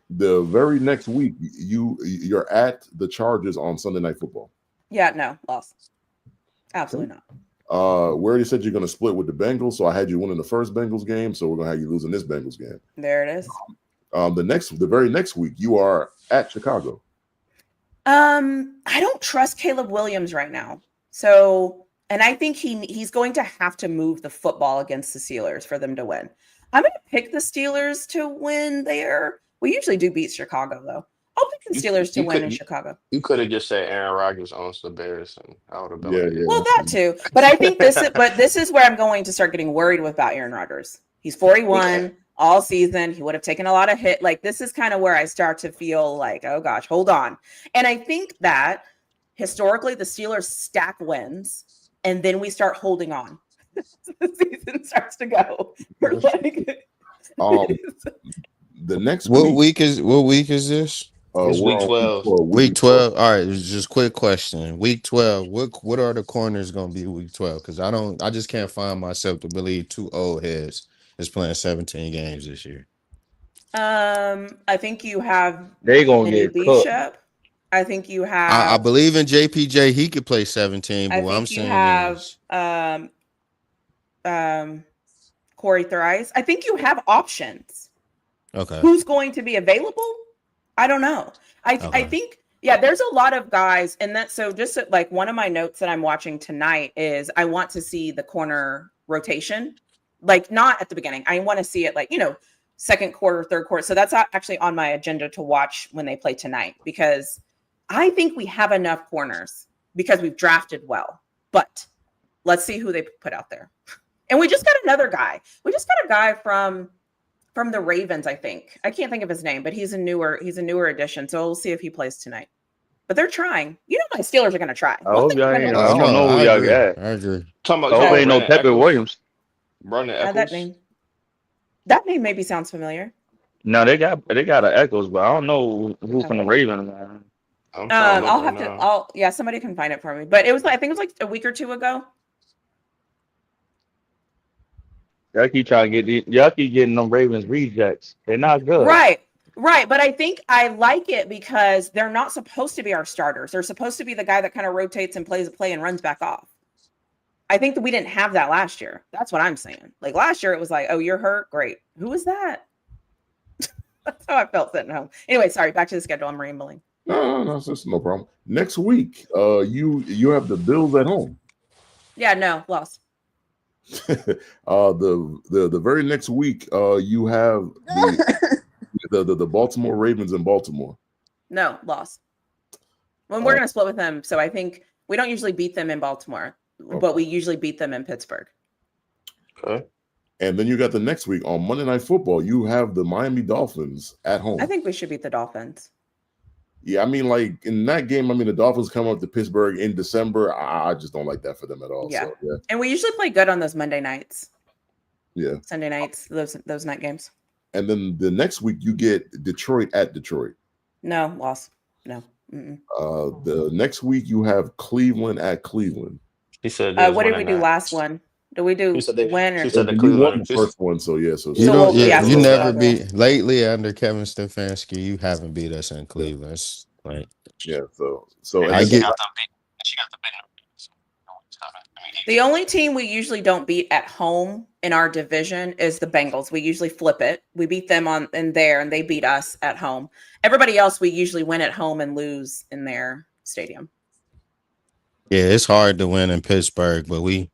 The very next week, you're at the Chargers on Sunday Night Football. Yeah, no, loss. Absolutely not. We already said you're going to split with the Bengals, so I had you winning the first Bengals game, so we're going to have you losing this Bengals game. There it is. The very next week, you are at Chicago. I don't trust Caleb Williams right now. So, and I think he's going to have to move the football against the Steelers for them to win. I'm going to pick the Steelers to win there. We usually do beat Chicago, though. I'll pick the Steelers to win in Chicago. You could have just said Aaron Rodgers owns the Bears, and I would have been. Yeah. Well, that too. But I think this is where I'm going to start getting worried about Aaron Rodgers. He's 41 all season. He would have taken a lot of hit. Like this is kind of where I start to feel like, oh gosh, hold on. And I think that historically the Steelers stack wins, and then we start holding on. The season starts to go. We're like, the next what week is this? It's week 12. Week 12. All right, just quick question. Week 12. What are the corners going to be week 12? Because I just can't find myself to believe two old heads is playing 17 games this year. I think you have they gonna get Bishop. I think you have. I believe in JPJ. He could play 17. But what I'm saying have Corey Thrice. I think you have options. Okay. Who's going to be available? I don't know. I think, there's a lot of guys. And that, so just like one of my notes that I'm watching tonight is I want to see the corner rotation, like not at the beginning. I want to see it like, second quarter, third quarter. So that's actually on my agenda to watch when they play tonight, because I think we have enough corners because we've drafted well, but let's see who they put out there. And we just got another guy. We just got a guy from the Ravens, I think. I can't think of his name, but he's a newer addition. So we'll see if he plays tonight. But they're trying. My Steelers are going to try. I hope y'all ain't. I don't know who y'all got. I agree. I hope ain't no Pepper Williams. That name maybe sounds familiar. No, they got an Echoes, but I don't know who from the Ravens. Somebody can find it for me. But I think it was like a week or two ago. Y'all keep trying to y'all keep getting them Ravens rejects. They're not good. Right. But I think I like it because they're not supposed to be our starters. They're supposed to be the guy that kind of rotates and plays a play and runs back off. I think that we didn't have that last year. That's what I'm saying. Like last year, it was like, oh, you're hurt. Great. Who was that? That's how I felt sitting home. Anyway, sorry. Back to the schedule. I'm rambling. No, that's no problem. Next week, you have the Bills at home. Yeah, no, loss. The very next week, you have the Baltimore Ravens in Baltimore. No, loss. Well, we're going to split with them. So I think we don't usually beat them in Baltimore, but we usually beat them in Pittsburgh. Okay. And then you got the next week on Monday Night Football, you have the Miami Dolphins at home. I think we should beat the Dolphins. Yeah, I mean, like in that game, the Dolphins come up to Pittsburgh in December. I just don't like that for them at all. Yeah. So, yeah. And we usually play good on those Monday nights. Yeah. Sunday nights, those night games. And then the next week you get Detroit at Detroit. No, loss. No. The next week you have Cleveland at Cleveland. He said, what did we do last one? Did we do win or? She said the You Cleveland won the first one, so yeah. So you never beat lately under Kevin Stefanski. You haven't beat us in Cleveland. It's like yeah. So I get. The only team we usually don't beat at home in our division is the Bengals. We usually flip it. We beat them in there, and they beat us at home. Everybody else, we usually win at home and lose in their stadium. Yeah, it's hard to win in Pittsburgh, but we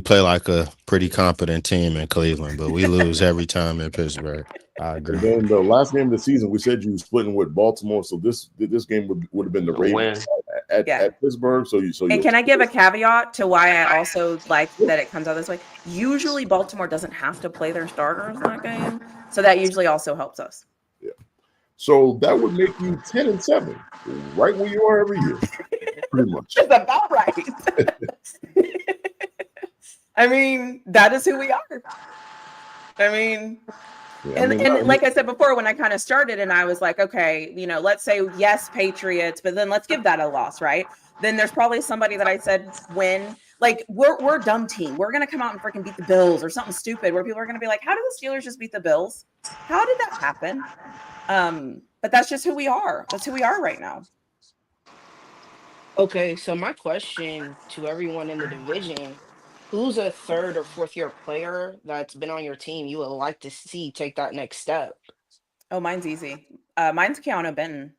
play like a pretty competent team in Cleveland, but we lose every time in Pittsburgh. I And agree. then the last game of the season, we said you were splitting with Baltimore, so this game would have been the A win. Ravens at Pittsburgh. And can I give a caveat to why I also like that it comes out this way? Usually Baltimore doesn't have to play their starters in that game, so that usually also helps us. Yeah. So that would make you 10-7, right where you are every year, pretty much. That's about right. I mean, that is who we are. I mean, and like I said before, when I kind of started and I was like, okay, let's say yes, Patriots, but then let's give that a loss, right? Then there's probably somebody that I said win. Like we're a dumb team. We're gonna come out and freaking beat the Bills or something stupid where people are gonna be like, how did the Steelers just beat the Bills? How did that happen? But that's just who we are. That's who we are right now. Okay, so my question to everyone in the division: who's a third or fourth year player that's been on your team you would like to see take that next step? Oh, mine's easy. Mine's Keanu Benton.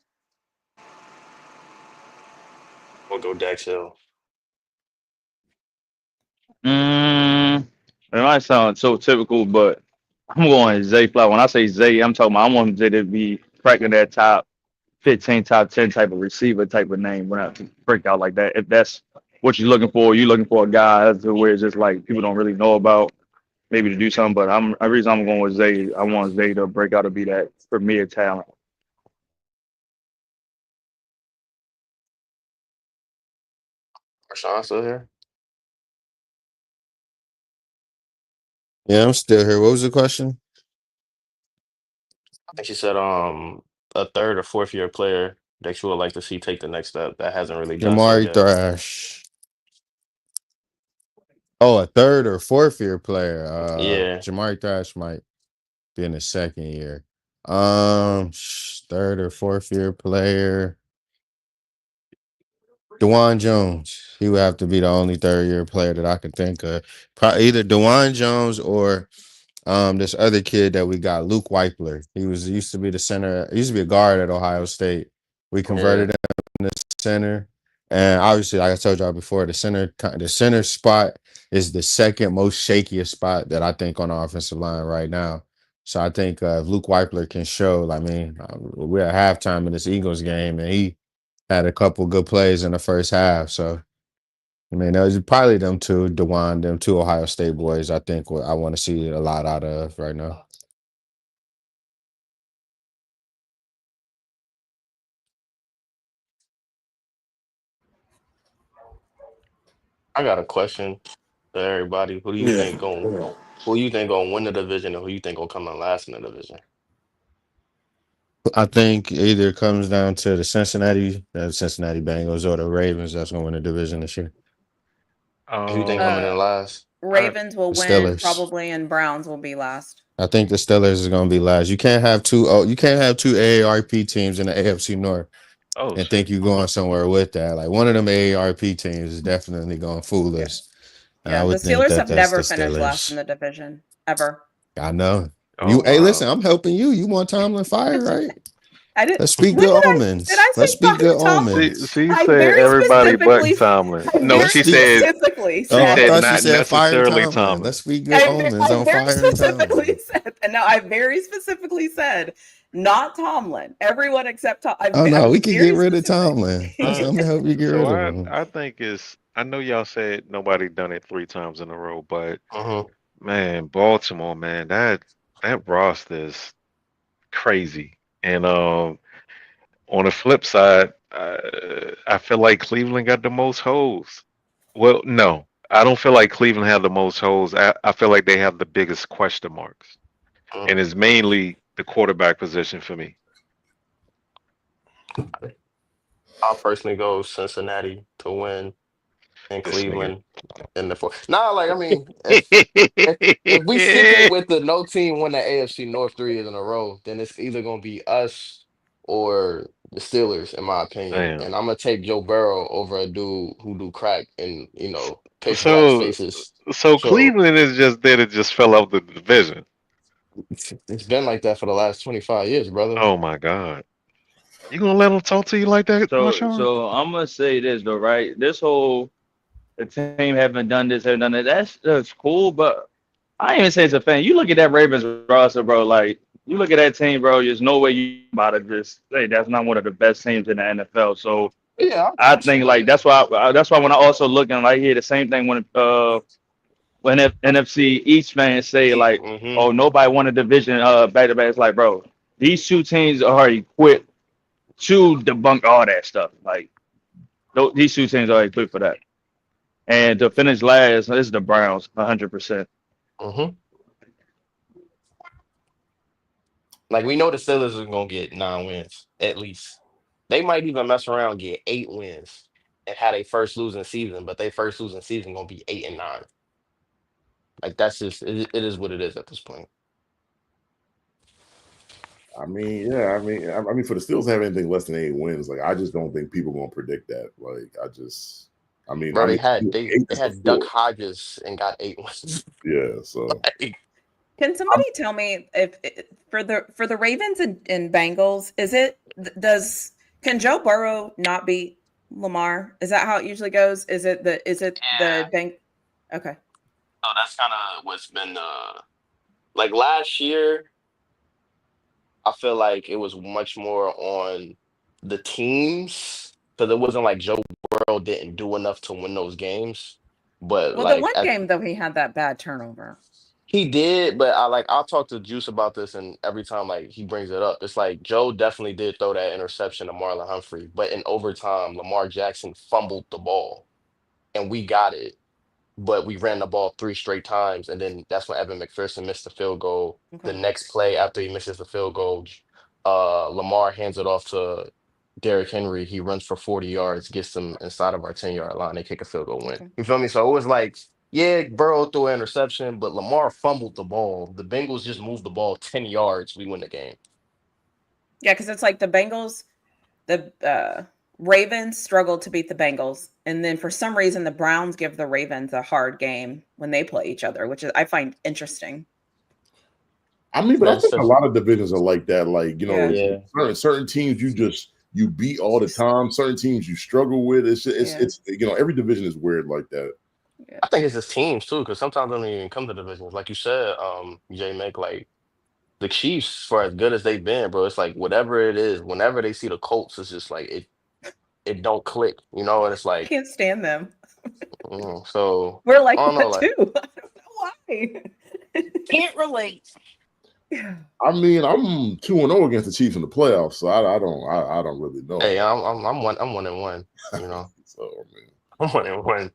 We'll go Dax Hill. It might sound so typical, but I'm going Zay Flower. When I say Zay, I'm talking about I want Zay to be cracking that top 15, top 10 type of receiver type of name when I break out like that. If that's what you're looking for a guy to where it's just like people don't really know about, maybe to do something. But the reason I'm going with Zay, I want Zay to break out to be that premier talent. Marshawn still here? Yeah, I'm still here. What was the question? I think she said a third or fourth year player that you would like to see take the next step that hasn't really done so Jamari yet. Thrash. Oh, a third or fourth year player. Yeah. Jamari Thrash might be in the second year. Third or fourth year player. DeJuan Jones. He would have to be the only third year player that I could think of. Probably either DeJuan Jones or this other kid that we got, Luke Weipler. He used to be the center. He used to be a guard at Ohio State. We converted him to center, and obviously, like I told y'all before, the center spot is the second most shakiest spot that I think on the offensive line right now. So I think if Luke Weipler can show, we're at halftime in this Eagles game, and he had a couple good plays in the first half. So I mean, those probably them two, them two Ohio State boys. I think what I want to see a lot out of right now. I got a question to everybody. Who do you think gonna win the division, and who you think gonna come in last in the division? I think either it comes down to the Cincinnati Bengals or the Ravens that's going to win the division this year. Who you think coming in last? Ravens will The win Steelers. probably, and Browns will be last. I think the Steelers is going to be last. You can't have two AARP teams in the AFC North and think you're going somewhere with that. Like one of them AARP teams is definitely going to fool us. Yeah, I the would think Steelers have that's never the finished last in Steelers. the division ever. I know. Oh, Hey, wow. listen, I'm helping you. You want Tomlin fired, right? I didn't. Let's speak When good did omens. I Let's say speak good Tomlin? omens. She I said very everybody but specifically- Tomlin. I No, very she said specifically Oh, I said. thought not she said fire necessarily Tomlin. Tomlin. Let's speak good omens I on very fire specifically Tomlin. said, and no, I very specifically said not Tomlin. Everyone except Tomlin. Oh no, we can get rid of Tomlin. Uh, I'm gonna help you get So rid of him. I think I know y'all said nobody done it 3 times in a row, but man, Baltimore, man, that roster is crazy. And on the flip side, I feel like Cleveland got the most holes. Well, no, I don't feel like Cleveland have the most holes. I feel like they have the biggest question marks, and it's mainly the quarterback position for me. I'll personally go Cincinnati to win, and This nigga. Cleveland in the fourth. Nah, like I mean, if we sticking with the no team win the AFC North 3 years in a row, then it's either gonna be us or the Steelers, in my opinion. Damn. And I'm gonna take Joe Burrow over a dude who do crack and pay for rats So faces. so So Cleveland is just that it just fell off the division. it's been like that for the last 25 years, brother. Oh my God. You gonna let them talk to you like that, Marshawn? So I'm gonna say this though, right? This whole the team haven't done this, haven't done that. That's cool, but I ain't even say it's a fan. You look at that Ravens roster, bro. Like you look at that team, bro. There's no way you about to just say that's not one of the best teams in the NFL. So Yeah, I I think support like it. that's why when I also look and like hear the same thing when NFC East fans say like, Mm-hmm. oh nobody won a division back to back. It's like, bro, these two teams are equipped to debunk all that stuff. Like these two teams are equipped for that. And to finish last, this is the Browns, 100%. Mm-hmm. Like we know the Steelers are gonna get 9 wins at least. They might even mess around and get 8 wins and had a first losing season, but their first losing season gonna be 8-9. Like that's just it is what it is at this point. I mean, yeah, I mean, for the Steelers to have anything less than 8 wins, like I just don't think people gonna predict that. Like I Bro, they mean, had eight is the had Duck floor. Hodges and got 8 wins. Yeah, so Like, Can somebody tell me if for the Ravens and Bengals, can Joe Burrow not beat Lamar? Is that how it usually goes? Is it the yeah, bank? Okay. so that's kind of what's been like last year. I feel like it was much more on the teams because it wasn't like Joe Burrow didn't do enough to win those games, but Well, the like one game though he had that bad turnover. he did, but I'll talk to Juice about this, and every time like he brings it up, it's like Joe definitely did throw that interception to Marlon Humphrey, but in overtime, Lamar Jackson fumbled the ball, and we got it, but we ran the ball 3 straight times, and then that's when Evan McPherson missed the field goal. The Okay. next play after he misses the field goal, Lamar hands it off to Derrick Henry. He runs for 40 yards, gets them inside of our 10-yard line. They kick a field goal win. Okay. You feel me? So it was like, yeah, Burrow threw an interception, but Lamar fumbled the ball. The Bengals just moved the ball 10 yards. We win the game. Yeah, because it's like the Bengals, the Ravens struggled to beat the Bengals, and then for some reason the Browns give the Ravens a hard game when they play each other, which I find interesting. I mean, but I That's think a just, lot of divisions are like that. Like Yeah. yeah. certain teams you beat all the time. Certain teams you struggle with. It's every division is weird like that. Yeah. I think it's just teams too, because sometimes they don't even come to divisions. Like you said, JMIK, like the Chiefs, for as good as they've been, bro, it's like whatever it is, whenever they see the Colts, it's just like it don't click, and it's like, Can't stand them. so We're like I don't know, that like too. I don't know why. Can't relate. I mean, I'm 2-0 against the Chiefs in the playoffs, so I don't really know. hey, I'm 1-1, So I mean, I'm 1-1.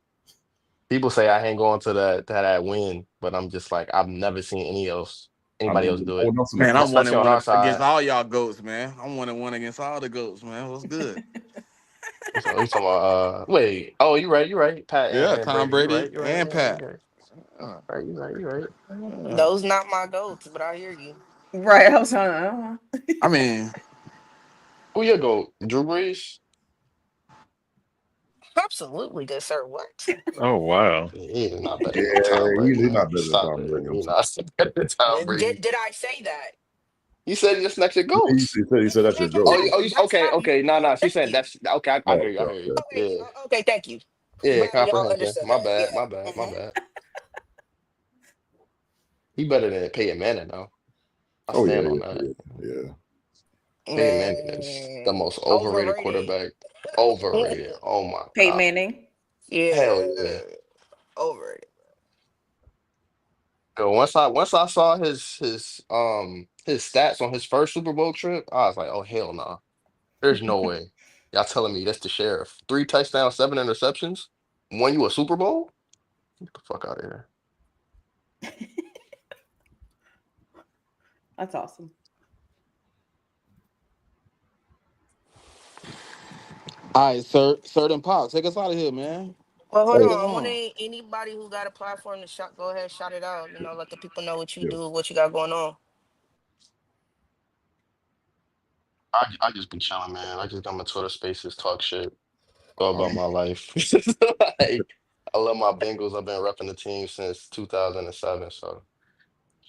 People say I ain't going to that win, but I'm just like I've never seen anybody else do no it, one else in the Man, I'm playoffs. especially on 1-1 our against side. all y'all goats, man. I'm 1-1 against all the goats, man. What's good? So you talking about wait, oh you right, Pat Yeah, and Tom Brady, Brady you right, and Pat. you right, you right. Yeah. Those not my goats, but I hear you. Right. I was on. I mean, Who you go, Drew Brees? Absolutely, good sir. What? Oh wow. He's not better than Tom Yeah, Brady, he's man. not better than Stop Tom it. Brady. I'm He's sorry. not better than Tom Brady. Did I say that? You said this next year Yeah, goats. you said that's your goal. That's Okay, not. okay. No. She Thank said you. that's okay. I Oh, hear you. I hear you. okay. Okay, Yeah, okay, thank you. yeah. Glad y'all Comprehension. understood My that. bad. My Yeah. bad. My bad. He better than Peyton Manning though. I Oh stand on that. yeah. Peyton Manning is the Man, most overrated overrated. quarterback. Overrated. Oh my Peyton god. Manning. Hell Yeah, yeah. overrated. So once I saw his stats on his first Super Bowl trip, I was like, oh hell no. There's no way. Y'all telling me that's the sheriff. 3 touchdowns, 7 interceptions, won you a Super Bowl? Get the fuck out of here. That's awesome. all right, sir, and Pop, take us out of here, man. Well, hold Hey, Take on. us I want on. anybody who got a platform to go ahead, shout it out. Let the people know what you yeah. do, what you got going on. I just be chilling, man. I just got my Twitter Spaces, talk shit, go about my life. Like, I love my Bengals. I've been repping the team since 2007. So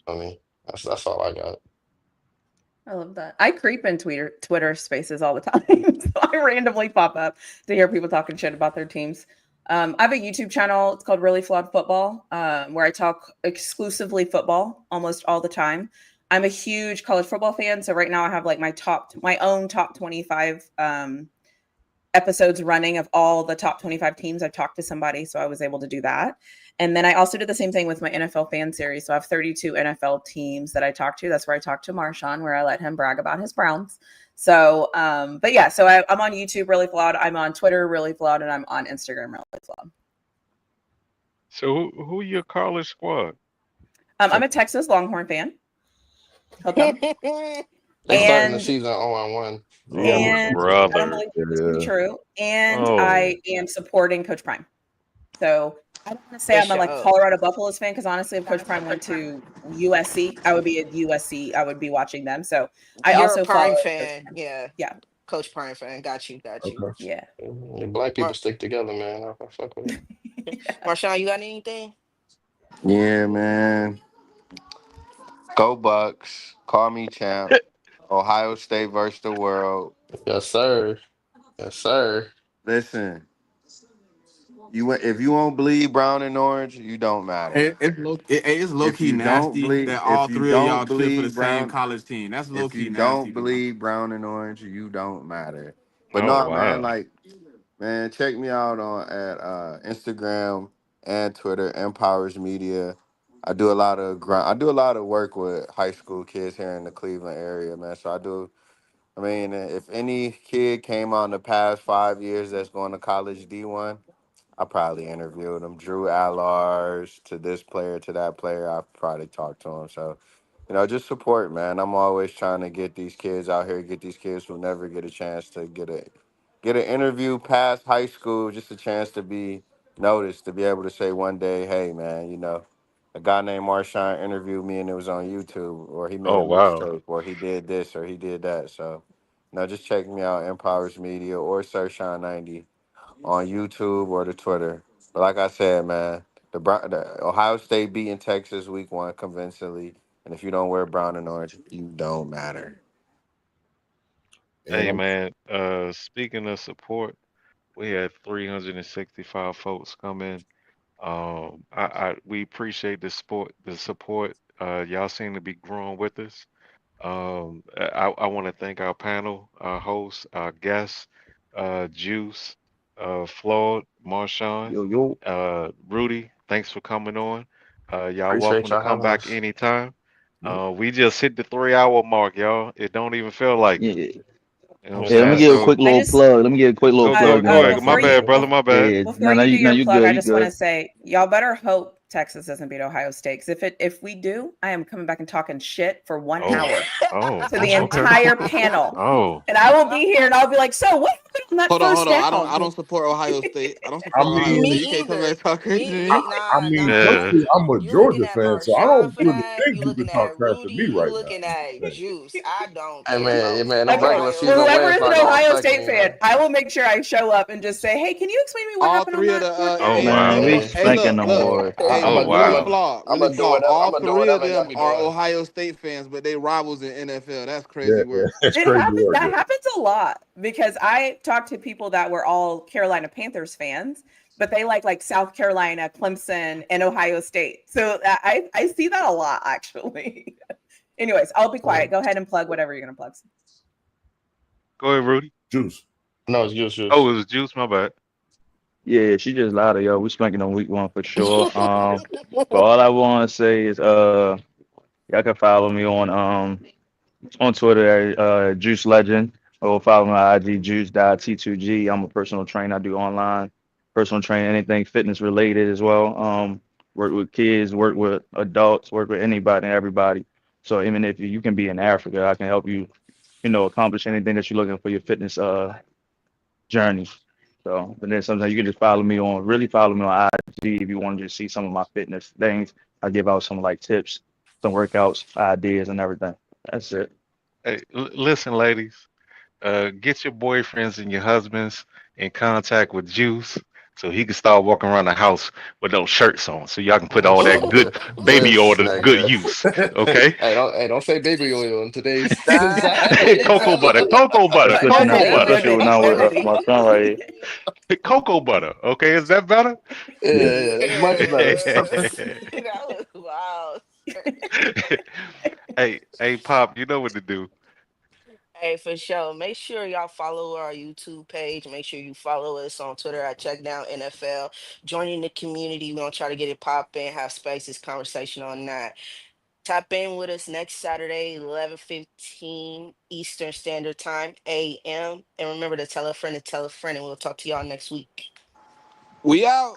I mean, that's all I got. I love that. I creep in Twitter spaces all the time. So I randomly pop up to hear people talking shit about their teams. I have a YouTube channel. It's called Really Flawed Football, where I talk exclusively football almost all the time. I'm a huge college football fan, so right now I have like my own top 25 episodes running of all the top 25 teams. I've talked to somebody, so I was able to do that. And then I also did the same thing with my NFL fan series. So I have 32 NFL teams that I talk to. That's where I talk to Marshawn, where I let him brag about his Browns. So, but yeah, so I'm on YouTube, Really Flawed. I'm on Twitter, Really Flawed, and I'm on Instagram, Really Flawed. So who your college squad? I'm a Texas Longhorn fan. Hook 'em. They starting the And season 0-1. Yeah, Oh, and I don't brother. believe this to be yeah. true. And Oh, I am supporting Coach Prime. So I don't want to say For I'm a like sure. Colorado Buffaloes fan because honestly, if Coach Prime went to USC, I would be at USC. I would be watching them. So I You're a also follow Prime Coach fan. Prime. Yeah. Yeah, Coach Prime fan. Got you. Got you. Okay. yeah. Black people Mar- stick together, man. I fuck with it. Marshawn, you got anything? Yeah, man. Go Bucks. Call me champ. Ohio State versus the world. Yes, sir. Yes, sir. Listen, if you won't bleed brown and orange, you don't matter. It's low If key you don't nasty bleed, that all if you three of y'all don't cheer for the bleed same brown, college team. That's low if key you nasty, don't bro. bleed brown and orange, you don't matter. But oh no, man, wow. like, man, check me out on at Instagram and Twitter, Empowers Media. I do a lot of work with high school kids here in the Cleveland area, man. So I do. I mean, if any kid came out in the past 5 years that's going to college D1, I probably interviewed him. Drew Allars to this player to that player. I probably talked to him. So, just support, man. I'm always trying to get these kids out here, get these kids who never get a chance to get an interview past high school, just a chance to be noticed, to be able to say one day, hey, man, a guy named Marshawn interviewed me and it was on YouTube, or he made Oh a wow. mixtape, or he did this, or he did that. So, just check me out, Empowers Media or Searchon90 on YouTube or the Twitter. But like I said, man, the Ohio State beating Texas week 1 convincingly, and if you don't wear brown and orange, you don't matter. And Hey I'm man, speaking of support, we had 365 folks come in. We appreciate the support. Y'all seem to be growing with us. I want to thank our panel, our hosts, our guests, Juice, Floyd, Marshawn, Yo, yo. Rudy. Thanks for coming on. Y'all Appreciate welcome to y'all come having back us. anytime. We just hit the 3 hour mark, y'all. It don't even feel like it. Yeah. You know what I'm Yes, Yeah, let me saying? sir. give a So quick I little just plug. Let me give a quick little go plug go in. ahead. My before you bad, brother. My bad. Yeah, before no, you do no, your you plug, good. I You just want to good. say y'all better hope Texas doesn't beat Ohio State. Because if we do, I am coming back and talking shit for one Oh, hour to the okay. entire panel, Oh, and I will be here and I'll be like, so what happened on that Hold first on. down? I don't support Ohio State. I don't I support Ohio Me mean State. You can't come here either. and talk crazy to I, me. I Nah, mean, nah. yeah. personally, I'm a You looking Georgia at fan, so I Marshawn don't for really that. think You you can looking talk at trash to Rudy. me You right looking at now. Juice. I don't Hey care man, about man, them Okay, regular Ohio for season whoever wins State. is not an gonna Ohio affect State me, fan, man. I will make sure I show up and just say, "Hey, can you explain to me what All happened on three of that the fourth Oh down?" Man, we wow. Hey, spanking them, look. boy. Hey, Oh I'm look, gonna really do wow. it. flawed, I'm really gonna do flawed. it. I'm All gonna do three of whatever y'all them be are doing. Ohio State fans, but they rivals in NFL. That's Yeah, crazy yeah, work. it's It crazy happens. work. That Yeah. happens a lot because I talked to people that were all Carolina Panthers fans, but they like South Carolina, Clemson, and Ohio State. So I see that a lot actually. Anyways, I'll be quiet. Go ahead and plug whatever you're gonna plug. Go ahead, Rudy. Juice. No, it's just. Oh, it was Juice. My bad. Yeah, she just louder, yo. We spanking on week 1 for sure. But all I want to say is, y'all can follow me on Twitter, Juice Legend, or follow my IG juice.t2g. I'm a personal trainer. I do online personal training, anything fitness related as well. Work with kids, work with adults, work with anybody and everybody. So even if you can be in Africa, I can help you, accomplish anything that you're looking for your fitness journey. So, but then sometimes you can just really follow me on IG if you want to just see some of my fitness things. I give out some like tips, some workouts, ideas, and everything. That's it. Hey, listen, ladies. get your boyfriends and your husbands in contact with Juice so he can start walking around the house with those shirts on, so y'all can put all that good baby oil This to good nigga. use. Okay. Hey, don't say baby oil in today's Stop, Cocoa butter, bro. cocoa butter, Especially now, cocoa Hey, butter, especially Liberty, now with Liberty. my son right here. cocoa butter. Okay, is that better? Yeah. Yeah, that's much better. That was wild. Hey, Pop, you know what to do. Hey, for sure. Make sure y'all follow our YouTube page. Make sure you follow us on Twitter at CheckDown NFL. Joining the community. We're gonna try to get it popping, have spaces, conversation on that. Tap in with us next Saturday, 11:15 Eastern Standard Time, AM. And remember to tell a friend, and we'll talk to y'all next week. We out.